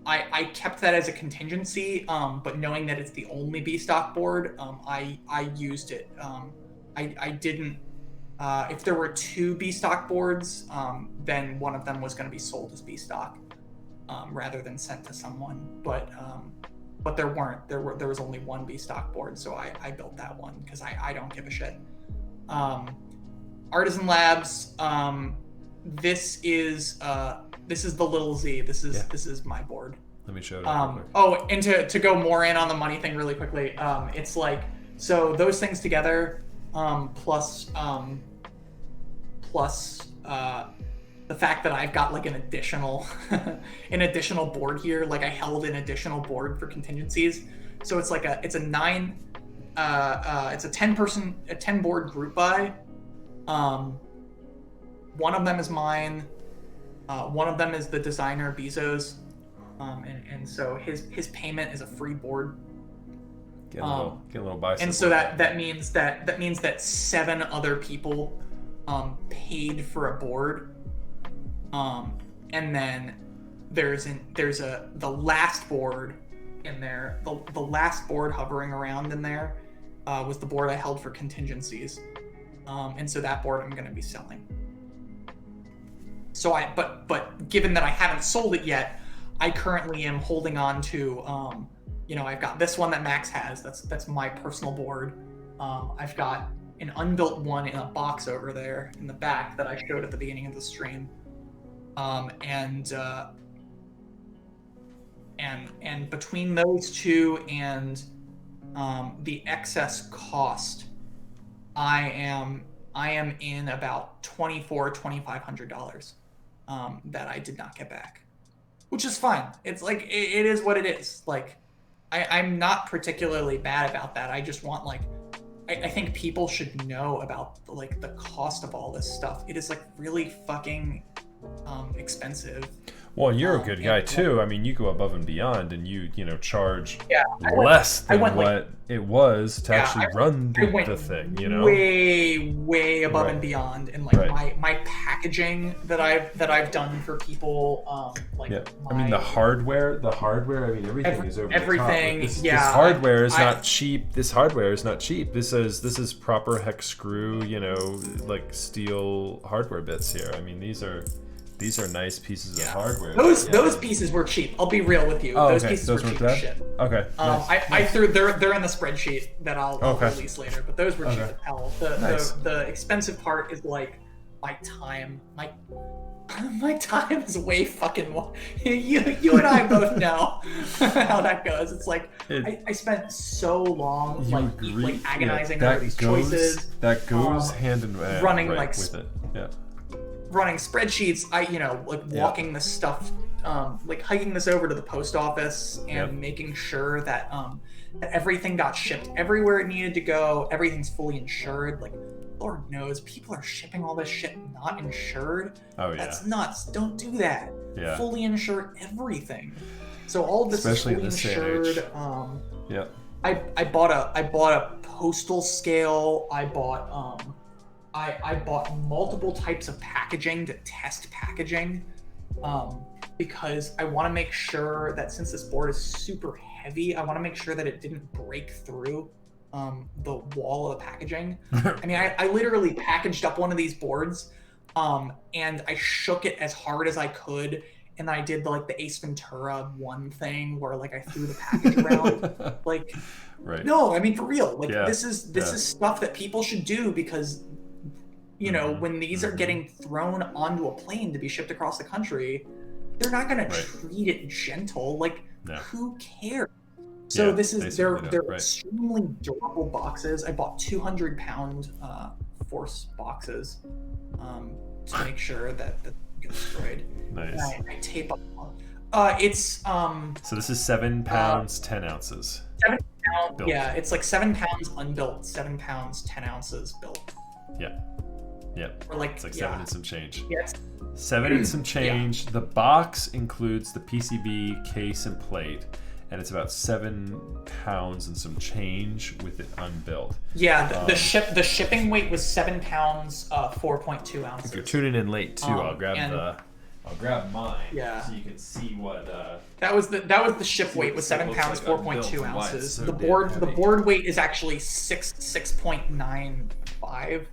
B: I kept that as a contingency, but knowing that it's the only B stock board, I used it. I didn't. If there were 2 B stock boards, then one of them was going to be sold as B stock, rather than sent to someone. But there weren't. There was only one B stock board, so I built that one because I don't give a shit. Artisan Labs. This is the little Z. This is my board.
A: Let me show it.
B: Oh, and to go more in on the money thing really quickly, it's like, so those things together, plus the fact that I've got like an additional board here, like I held an additional board for contingencies. So it's like it's a 10 board group buy. One of them is mine. One of them is the designer Bezos, and so his payment is a free board.
A: Get a little bicycle.
B: And so that means that 7 other people paid for a board, and then there's the last board in there. The last board hovering around in there was the board I held for contingencies, and so that board I'm going to be selling. So but given that I haven't sold it yet, I currently am holding on to, I've got this one that Max has. That's my personal board. I've got an unbuilt one in a box over there in the back that I showed at the beginning of the stream. And between those two and the excess cost, I'm I am in about $2,500 that I did not get back, which is fine. It's like it is what it is. Like I'm not particularly mad about that. I just want like I think people should know about like the cost of all this stuff. It is like really fucking expensive.
A: Well, you're a good guy too. I mean, you go above and beyond, and you charge less than what it was to actually run the thing. You know,
B: way above and beyond, and like my packaging that I've done for people.
A: I mean, the hardware. I mean, everything is over
B: everything.
A: The top. This hardware is not cheap. This hardware is not cheap. This is proper hex screw. Like steel hardware bits here. I mean, these are nice pieces of hardware.
B: Those pieces were cheap. I'll be real with you. Those pieces were cheap as shit.
A: Okay.
B: I threw they're in the spreadsheet that I'll release later. But those were cheap as hell. The expensive part is like my time. My time is way fucking. You and I both know how that goes. It's like I spent so long like agonizing over these choices.
A: That goes hand in hand.
B: Running
A: with it. Yeah.
B: Running spreadsheets, walking this stuff, like hiking this over to the post office and making sure that that everything got shipped everywhere it needed to go. Everything's fully insured. Like, Lord knows, people are shipping all this shit not insured.
A: Oh yeah,
B: that's nuts. Don't do that.
A: Yeah.
B: Fully insure everything. So all of this
A: especially
B: is fully insured.
A: Yeah.
B: I bought a postal scale. I bought I bought multiple types of packaging to test packaging because I want to make sure that since this board is super heavy, I want to make sure that it didn't break through the wall of the packaging. I mean, I literally packaged up one of these boards and I shook it as hard as I could. And I did like the Ace Ventura 1 thing where like I threw the package around. Like, no, I mean, for real. Like this is stuff that people should do because when these are getting thrown onto a plane to be shipped across the country, they're not going to treat it gentle. Like, who cares? So they're extremely durable boxes. I bought 200-pound force boxes to make sure that the get destroyed.
A: Nice.
B: I tape up. It's
A: So this is 7 pounds, 10 ounces.
B: 7 pounds. Built. Yeah, it's like 7 pounds unbuilt, 7 pounds, 10 ounces built.
A: Yeah. Yep.
B: Or like,
A: it's like 7 and some change.
B: Yes.
A: 7 and some change. The box includes the PCB, case, and plate, and it's about 7 pounds and some change with it unbuilt.
B: Yeah, the shipping weight was 7 pounds, 4.2 ounces.
A: If you're tuning in late too, I'll grab mine.
B: Yeah.
A: So you can see what.
B: That was the ship weight was 7 pounds, 4.2 ounces. So the board weight is actually 6.95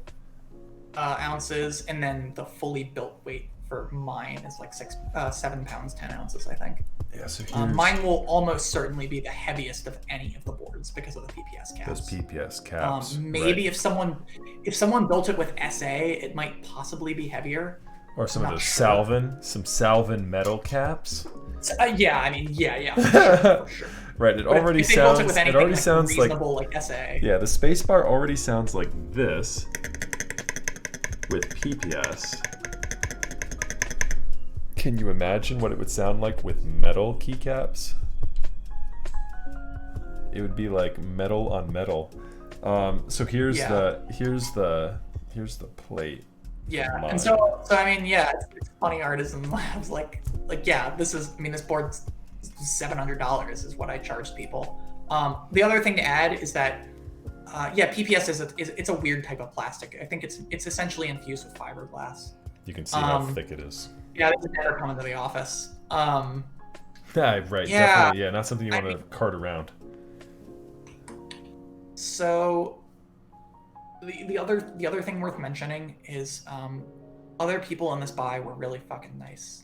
B: ounces, and then the fully built weight for mine is like 7 pounds, 10 ounces, I think.
A: Yeah, so
B: mine will almost certainly be the heaviest of any of the boards because of the PPS caps.
A: Those PPS caps.
B: Maybe if someone built it with SA, it might possibly be heavier.
A: Or some of those Salvin metal caps.
B: Yeah, I mean, yeah, for sure.
A: Right, it already sounds like
B: SA.
A: Yeah, the spacebar already sounds like this with PPS. Can you imagine what it would sound like with metal keycaps? It would be like metal on metal. So here's the plate.
B: Yeah, and so I mean, yeah, it's funny artisan labs. Like this board's $700 is what I charged people. The other thing to add is that PPS is a weird type of plastic. I think it's essentially infused with fiberglass.
A: You can see how thick it is.
B: Yeah, this is never coming to the office.
A: Yeah, right. Yeah. Definitely. Yeah, not something you want to cart around.
B: So the other thing worth mentioning is other people in this buy were really fucking nice.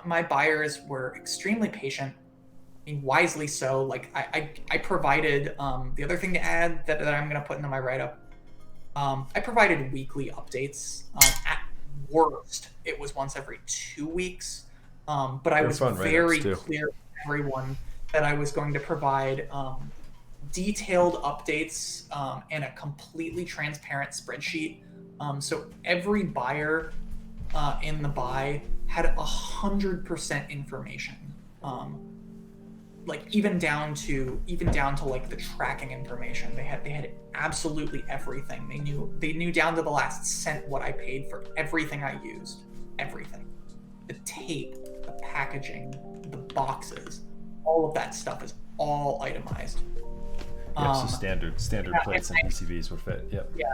B: My buyers were extremely patient. I mean, wisely so. Like I provided the other thing to add that I'm gonna put into my write-up. I provided weekly updates. At worst, it was once every 2 weeks. But I was very clear to everyone that I was going to provide detailed updates and a completely transparent spreadsheet So every buyer in the buy had 100% information. Like even down to like the tracking information. They had absolutely everything. They knew down to the last cent what I paid for everything I used. Everything. The tape, the packaging, the boxes, all of that stuff is all itemized.
A: Yeah, so standard plates and PCBs would fit. Yep.
B: Yeah.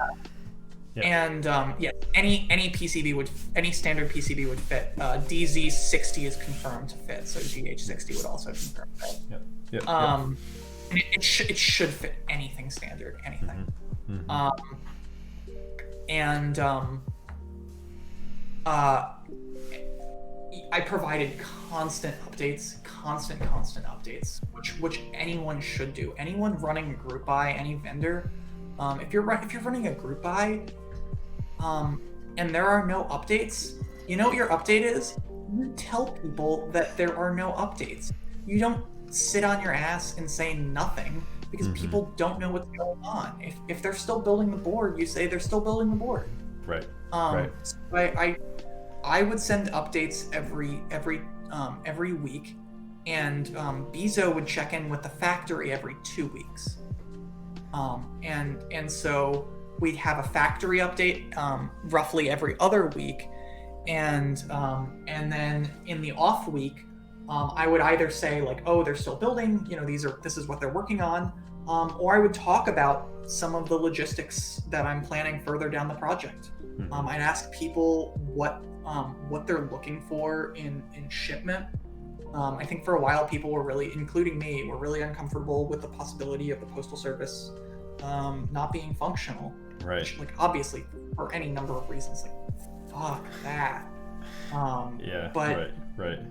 B: Yeah. And any standard PCB would fit. DZ60 is confirmed to fit, so GH60 would also confirm fit.
A: Yep.
B: And it should fit anything standard, anything. I provided constant updates, which anyone should do. Anyone running a group buy, any vendor, if you're running a group buy, and there are no updates, you know what your update is? You tell people that there are no updates. You don't sit on your ass and say nothing because people don't know what's going on. If they're still building the board, you say they're still building the board.
A: Right.
B: So I would send updates every week, and Bezo would check in with the factory every 2 weeks. And so we'd have a factory update roughly every other week, and then in the off week, I would either say like, oh, they're still building, this is what they're working on, or I would talk about some of the logistics that I'm planning further down the project. I'd ask people what they're looking for in shipment. I think for a while people were really, including me, were really uncomfortable with the possibility of the Postal Service not being functional.
A: Right.
B: Which, like, obviously, for any number of reasons, like, fuck that.
A: Right.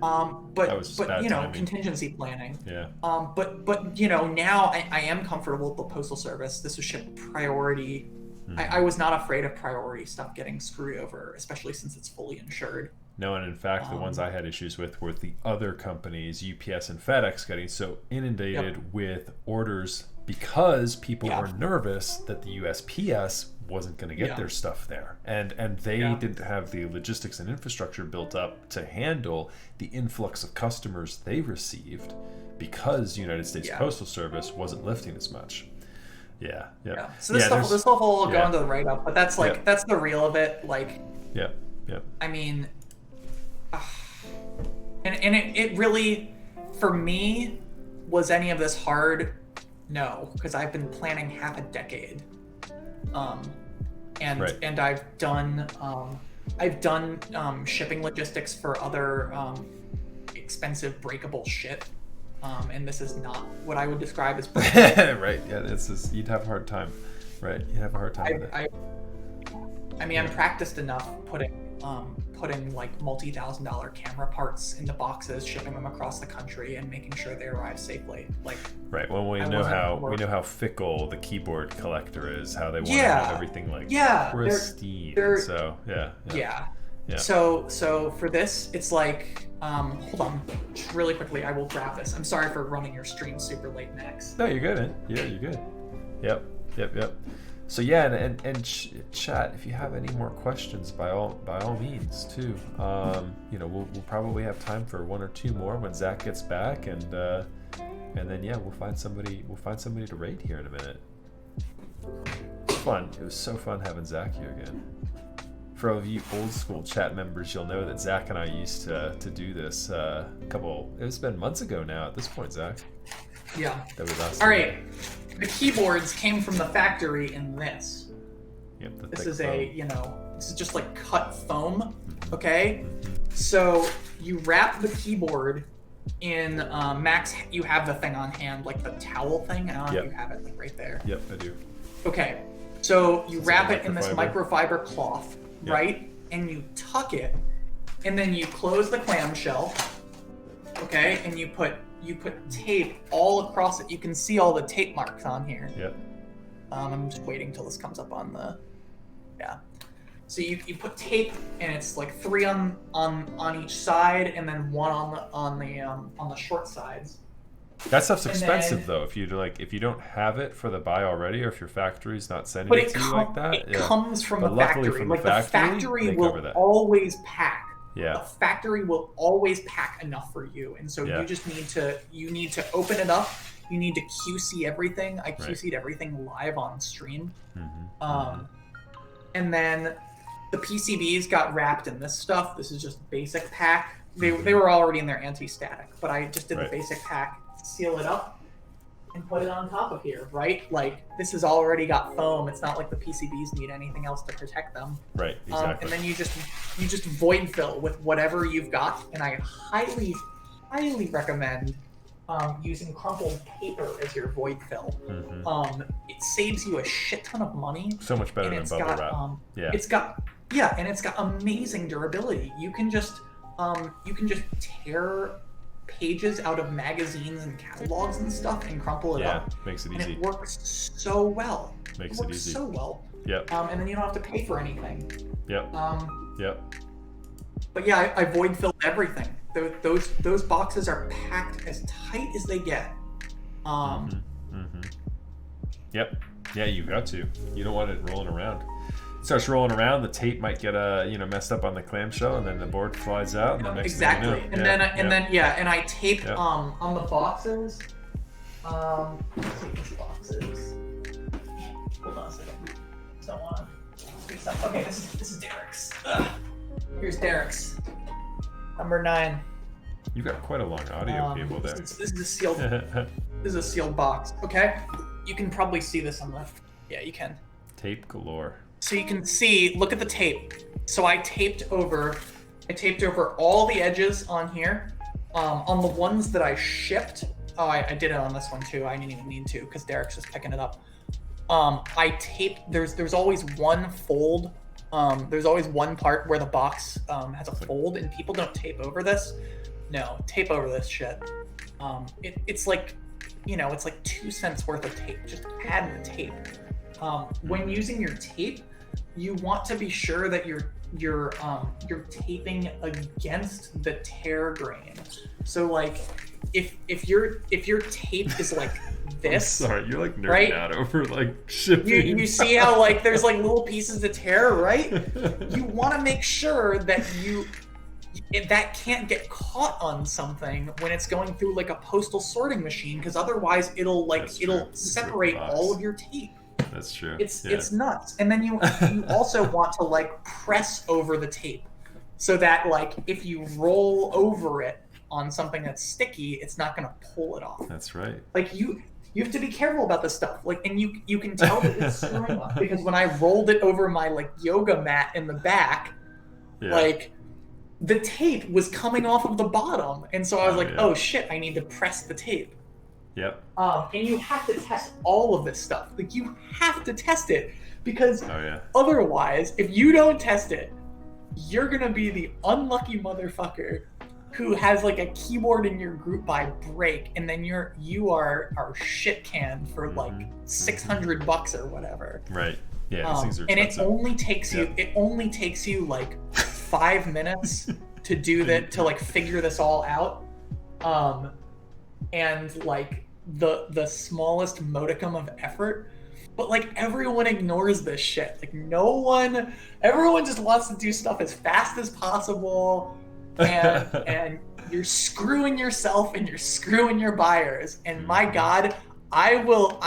B: But contingency planning.
A: Yeah.
B: But now I am comfortable with the Postal Service. This was shipped priority. I was not afraid of priority stuff getting screwed over, especially since it's fully insured.
A: No, and in fact, the ones I had issues with were the other companies, UPS and FedEx, getting so inundated with orders because people were nervous that the USPS wasn't going to get their stuff there. And they didn't have the logistics and infrastructure built up to handle the influx of customers they received because the United States Postal Service wasn't lifting as much. Yeah.
B: So this stuff will all go into the write-up, but that's like that's the real of it. Like, I mean, and it really, for me, was any of this hard? No, because I've been planning half a decade, and I've done shipping logistics for other expensive breakable shit. And this is not what I would describe as
A: right. Yeah, you'd have a hard time. Right, you'd have a hard time with it.
B: I mean, I'm practiced enough putting like multi-$1,000 camera parts into boxes, shipping them across the country, and making sure they arrive safely. Like,
A: right. Well, we know how fickle the keyboard collector is. How they want to have everything like pristine. So yeah.
B: So for this, it's like, hold on, just really quickly, I will grab this. I'm sorry for running your stream super late, Max.
A: No, you're good, man. Yeah, you're good. Yep. So yeah, and chat, if you have any more questions, by all means too. We'll probably have time for one or two more when Zach gets back, and then we'll find somebody to rate here in a minute. It's fun. It was so fun having Zach here again. For all of you old school chat members, you'll know that Zach and I used to do this it's been months ago now at this point, Zach.
B: Yeah.
A: That was awesome.
B: All right. The keyboards came from the factory in this.
A: Yep.
B: This is this is just like cut foam. Okay. So you wrap the keyboard in Max. You have the thing on hand, like the towel thing. I don't know if you have it like right there.
A: Yep, I do.
B: Okay. So you wrap it in this microfiber cloth, right? And you tuck it, and then you close the clamshell. Okay, and you put tape all across it. You can see all the tape marks on here.
A: Yep.
B: I'm just waiting till this comes up on the. Yeah. So you put tape, and it's like 3 on each side, and then 1 on the short sides.
A: That stuff's expensive though. If you don't have it for the buy already, or if your factory's not sending it to you like that,
B: it comes from the factory. Like the factory will always pack.
A: Yeah.
B: The factory will always pack enough for you, and so you just need to open it up. You need to QC everything. I QC'd everything live on stream, and then the PCBs got wrapped in this stuff. This is just basic pack. They were already in their anti-static, but I just did the basic pack, seal it up, and put it on top of here, right? Like, this has already got foam. It's not like the PCBs need anything else to protect them.
A: Right, exactly.
B: And then you just void fill with whatever you've got, and I highly, highly recommend using crumpled paper as your void fill. It saves you a shit ton of money.
A: So much better than bubble wrap.
B: It's got amazing durability. You can just tear pages out of magazines and catalogs and stuff and crumple it up.
A: Yeah, makes it easy.
B: And it works so well.
A: Makes
B: it
A: it
B: works
A: easy.
B: so well.
A: Yep.
B: And then you don't have to pay for anything.
A: Yep. Yep.
B: But yeah, I void filled everything. Those boxes are packed as tight as they get.
A: Yep. Yeah, you got to. You don't want it rolling around. It starts rolling around, the tape might get messed up on the clamshell, and then the board flies out, and the next thing you know,
B: and I taped on the boxes. Let's see these boxes. Hold on a second. Don't want to. Okay, this is Derek's. Here's Derek's. Number 9.
A: You've got quite a long audio cable there.
B: This is a sealed. This is a sealed box. Okay, you can probably see this on the. Yeah, you can.
A: Tape galore.
B: So you can see. Look at the tape. So I taped over all the edges on here. On the ones that I shipped. Oh, I did it on this one too. I didn't even need to because Derek's just picking it up. I taped. There's always one fold. There's always one part where the box has a fold, and people don't tape over this. No, tape over this shit. It's like, it's like 2 cents worth of tape. Just add the tape. When using your tape, you want to be sure that you're taping against the tear grain. So like, if your tape is like this,
A: I'm sorry, you're like nerding out over like shipping.
B: You see how like there's like little pieces to tear, right? You want to make sure that that can't get caught on something when it's going through like a postal sorting machine, because otherwise it'll separate all of your tape.
A: That's true.
B: It's nuts. And then you also want to like press over the tape so that like if you roll over it on something that's sticky, it's not going to pull it off.
A: That's right.
B: Like you have to be careful about this stuff. Like, and you can tell that it's screwing up because when I rolled it over my like yoga mat in the back, like the tape was coming off of the bottom, and so I was oh shit, I need to press the tape.
A: Yep.
B: And you have to test all of this stuff. Like you have to test it because otherwise, if you don't test it, you're gonna be the unlucky motherfucker who has like a keyboard in your group buy break, and then you are shit canned for like $600 or whatever.
A: Right. Yeah. These things are
B: and
A: expensive.
B: it only takes you like 5 minutes to do that, to like figure this all out. And like the smallest modicum of effort, but like everyone ignores this shit. Like everyone just wants to do stuff as fast as possible, and you're screwing yourself and you're screwing your buyers. And my God, I will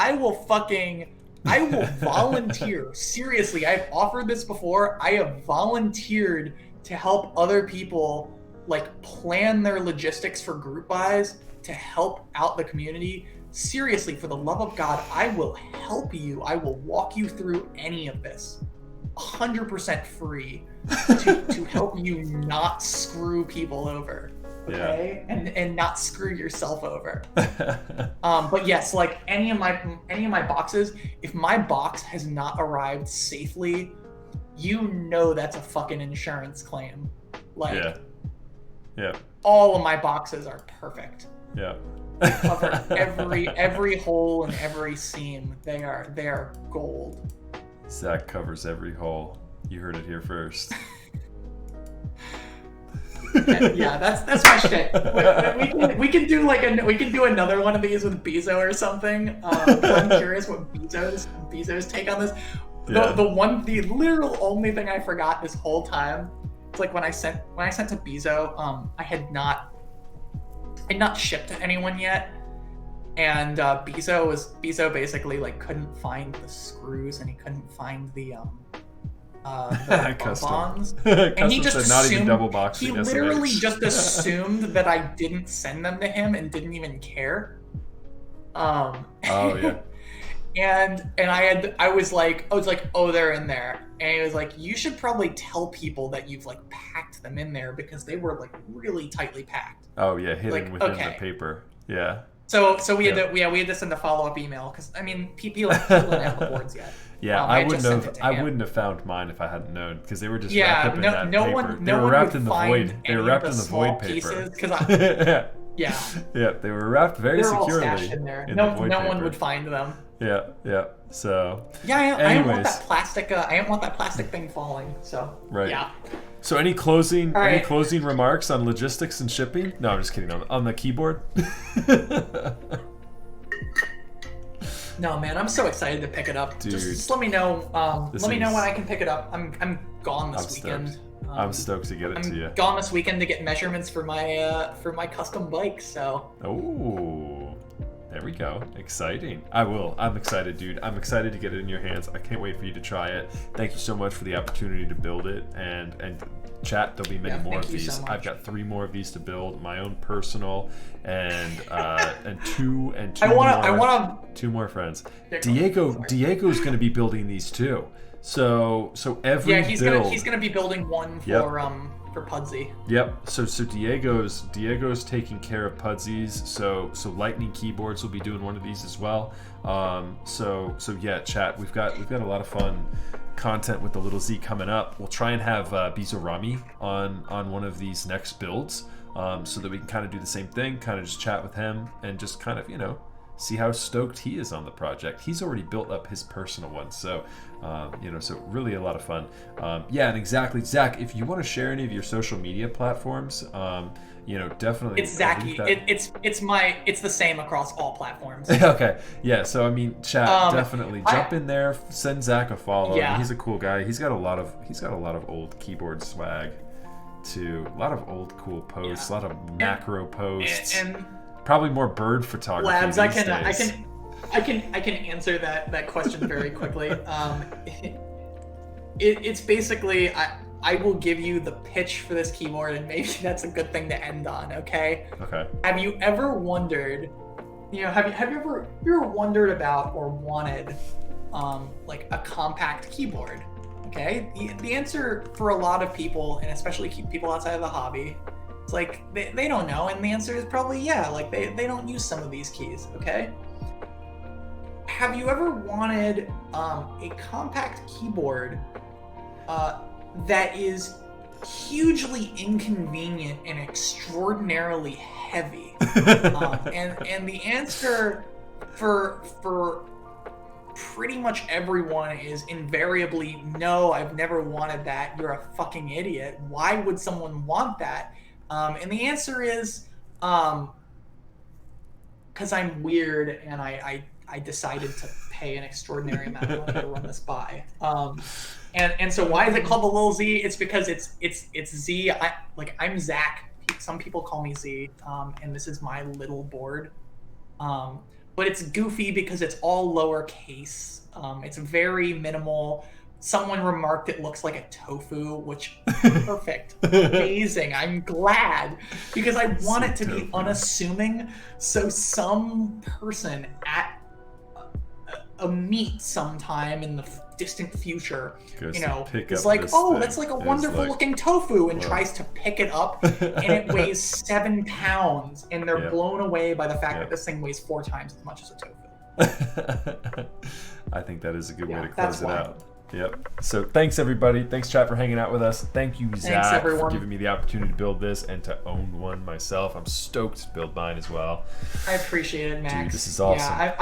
B: volunteer. Seriously, I've offered this before. I have volunteered to help other people like plan their logistics for group buys to help out the community. Seriously, for the love of God, I will help you. I will walk you through any of this 100% free to help you not screw people over. Okay. And not screw yourself over. But yes, like any of my boxes, if my box has not arrived safely, that's a fucking insurance claim. Like all of my boxes are perfect.
A: Yeah.
B: They cover every hole and every seam. They are gold.
A: Zach covers every hole. You heard it here first.
B: Yeah, that's my shit. We can do another one of these with Bezo or something. I'm curious what Bezo's take on this. The literal only thing I forgot this whole time, it's like when I sent to Bezo, I had not shipped to anyone yet, and Bezo basically like couldn't find the screws and he couldn't find the bonds, and he just assumed, he literally just assumed that I didn't send them to him and didn't even care. Oh yeah. And I was like, oh, they're in there. And he was like, you should probably tell people that you've like packed them in there because they were like really tightly packed.
A: Oh yeah, hidden within the paper. Yeah.
B: So we had to send a follow-up email because I mean people didn't have the boards yet.
A: Yeah, I wouldn't have found mine if I hadn't known because they were just wrapped up in that paper. They were wrapped in the void. They were wrapped in the void paper.
B: Yeah.
A: Yeah, they were wrapped very securely.
B: All stashed in there. No one would find them.
A: Yeah. So.
B: Yeah, I don't want that plastic. I don't want that plastic thing falling. So.
A: Right.
B: Yeah.
A: So any closing remarks on logistics and shipping? No, I'm just kidding. On the keyboard.
B: No, man, I'm so excited to pick it up.
A: Dude,
B: just let me know. Let me know when I can pick it up. I'm gone this weekend.
A: I'm stoked to get it to you.
B: I'm gone this weekend to get measurements for my custom bike. So.
A: Oh, there we go. Exciting. I'm excited, dude. I'm excited to get it in your hands. I can't wait for you to try it. Thank you so much for the opportunity to build it and chat. There'll be many more of these. So I've got 3 more of these to build. My own personal and two more friends. Diego's going to be building these too. So every
B: he's gonna be building one for Pudsey.
A: Yep. So Diego's taking care of Pudsy's. So Lightning Keyboards will be doing one of these as well. So yeah, chat. We've got a lot of fun content with the little Z coming up. We'll try and have Bizorami on one of these next builds, so that we can kind of do the same thing, kind of just chat with him and just kind of see how stoked he is on the project. He's already built up his personal one, so so really a lot of fun. And exactly, Zach, if you want to share any of your social media platforms, definitely.
B: It's Zachy. It's the same across all platforms.
A: Okay, yeah. So I mean, chat, definitely jump in there, send Zach a follow. Yeah. He's a cool guy. He's got a lot of old keyboard swag, too. A lot of old cool posts, a lot of macro posts. And probably more bird photography.
B: Labs, I can answer that question very quickly. It's basically I will give you the pitch for this keyboard, and maybe that's a good thing to end on. Okay.
A: Okay.
B: Have you ever wondered? Have you ever wondered about or wanted like a compact keyboard? Okay. The answer for a lot of people, and especially people outside of the hobby, it's like they don't know, and the answer is probably yeah. Like they don't use some of these keys. Okay. Have you ever wanted a compact keyboard that is hugely inconvenient and extraordinarily heavy? And the answer for pretty much everyone is invariably no. I've never wanted that. You're a fucking idiot. Why would someone want that? And the answer is because I'm weird and I decided to pay an extraordinary amount of money to run this by. And so why is it called the Lil Z? It's because it's Z. I'm Zach. Some people call me Z, and this is my little board. But it's goofy because it's all lowercase. It's very minimal. Someone remarked it looks like a tofu, which perfect, amazing. I'm glad because I want it to be unassuming. So some person at a meet sometime in the distant future, is like, oh, that's like a wonderful looking tofu, and tries to pick it up, and it weighs 7 pounds, and they're blown away by the fact that this thing weighs 4 times as much as a tofu.
A: I think that is a good way to close it out. Yep. So thanks everybody. Thanks chat for hanging out with us. Thank you, Zach, for giving me the opportunity to build this and to own one myself. I'm stoked to build mine as well.
B: I appreciate it, Max.
A: Dude, this is awesome.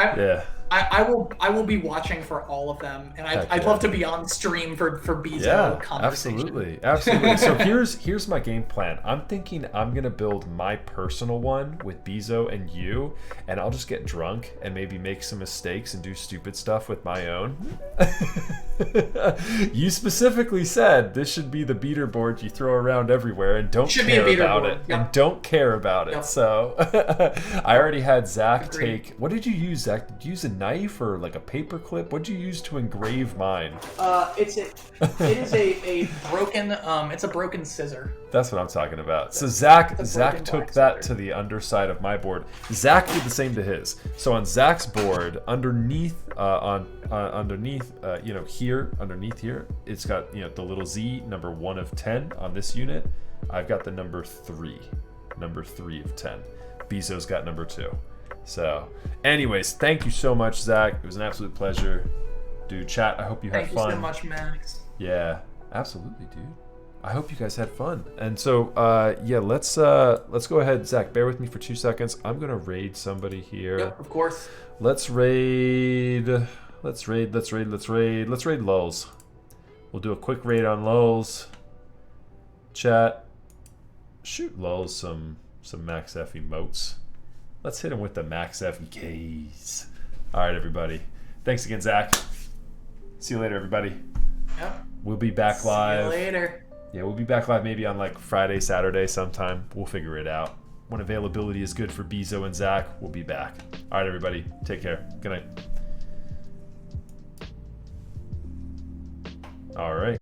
B: I will be watching for all of them, and I'd love to be on stream for Bezo conversation.
A: Absolutely. So here's my game plan. I'm thinking I'm gonna build my personal one with Bezo and you, and I'll just get drunk and maybe make some mistakes and do stupid stuff with my own. You specifically said this should be the beater board you throw around everywhere and don't care about it. Yep. And don't care about it. Yep. So I already had Zach take. What did you use, Zach? Did you use a knife or like a paper clip? What did you use to engrave mine?
B: It is a broken it's a broken scissor.
A: That's what I'm talking about. So Zach took that to the underside of my board. Zach did the same to his. So on Zach's board, underneath here, it's got the little Z, number 1 of 10 on this unit. I've got the number 3 of 10. Bezo's got number 2. So, anyways, thank you so much, Zach. It was an absolute pleasure, dude. Chat, I hope you had fun.
B: Thank you so much, Max.
A: Yeah, absolutely, dude. I hope you guys had fun. And so, let's go ahead, Zach. Bear with me for 2 seconds. I'm gonna raid somebody here.
B: Yep, of course.
A: Let's raid Lulz. We'll do a quick raid on Lulz. Chat, shoot Lulz some Max F emotes. Let's hit him with the Max FKs. All right, everybody. Thanks again, Zach. See you later, everybody.
B: Yep.
A: We'll be back live.
B: See you later.
A: Yeah, we'll be back live maybe on like Friday, Saturday sometime. We'll figure it out. When availability is good for Bezo and Zach, we'll be back. All right, everybody. Take care. Good night. All right.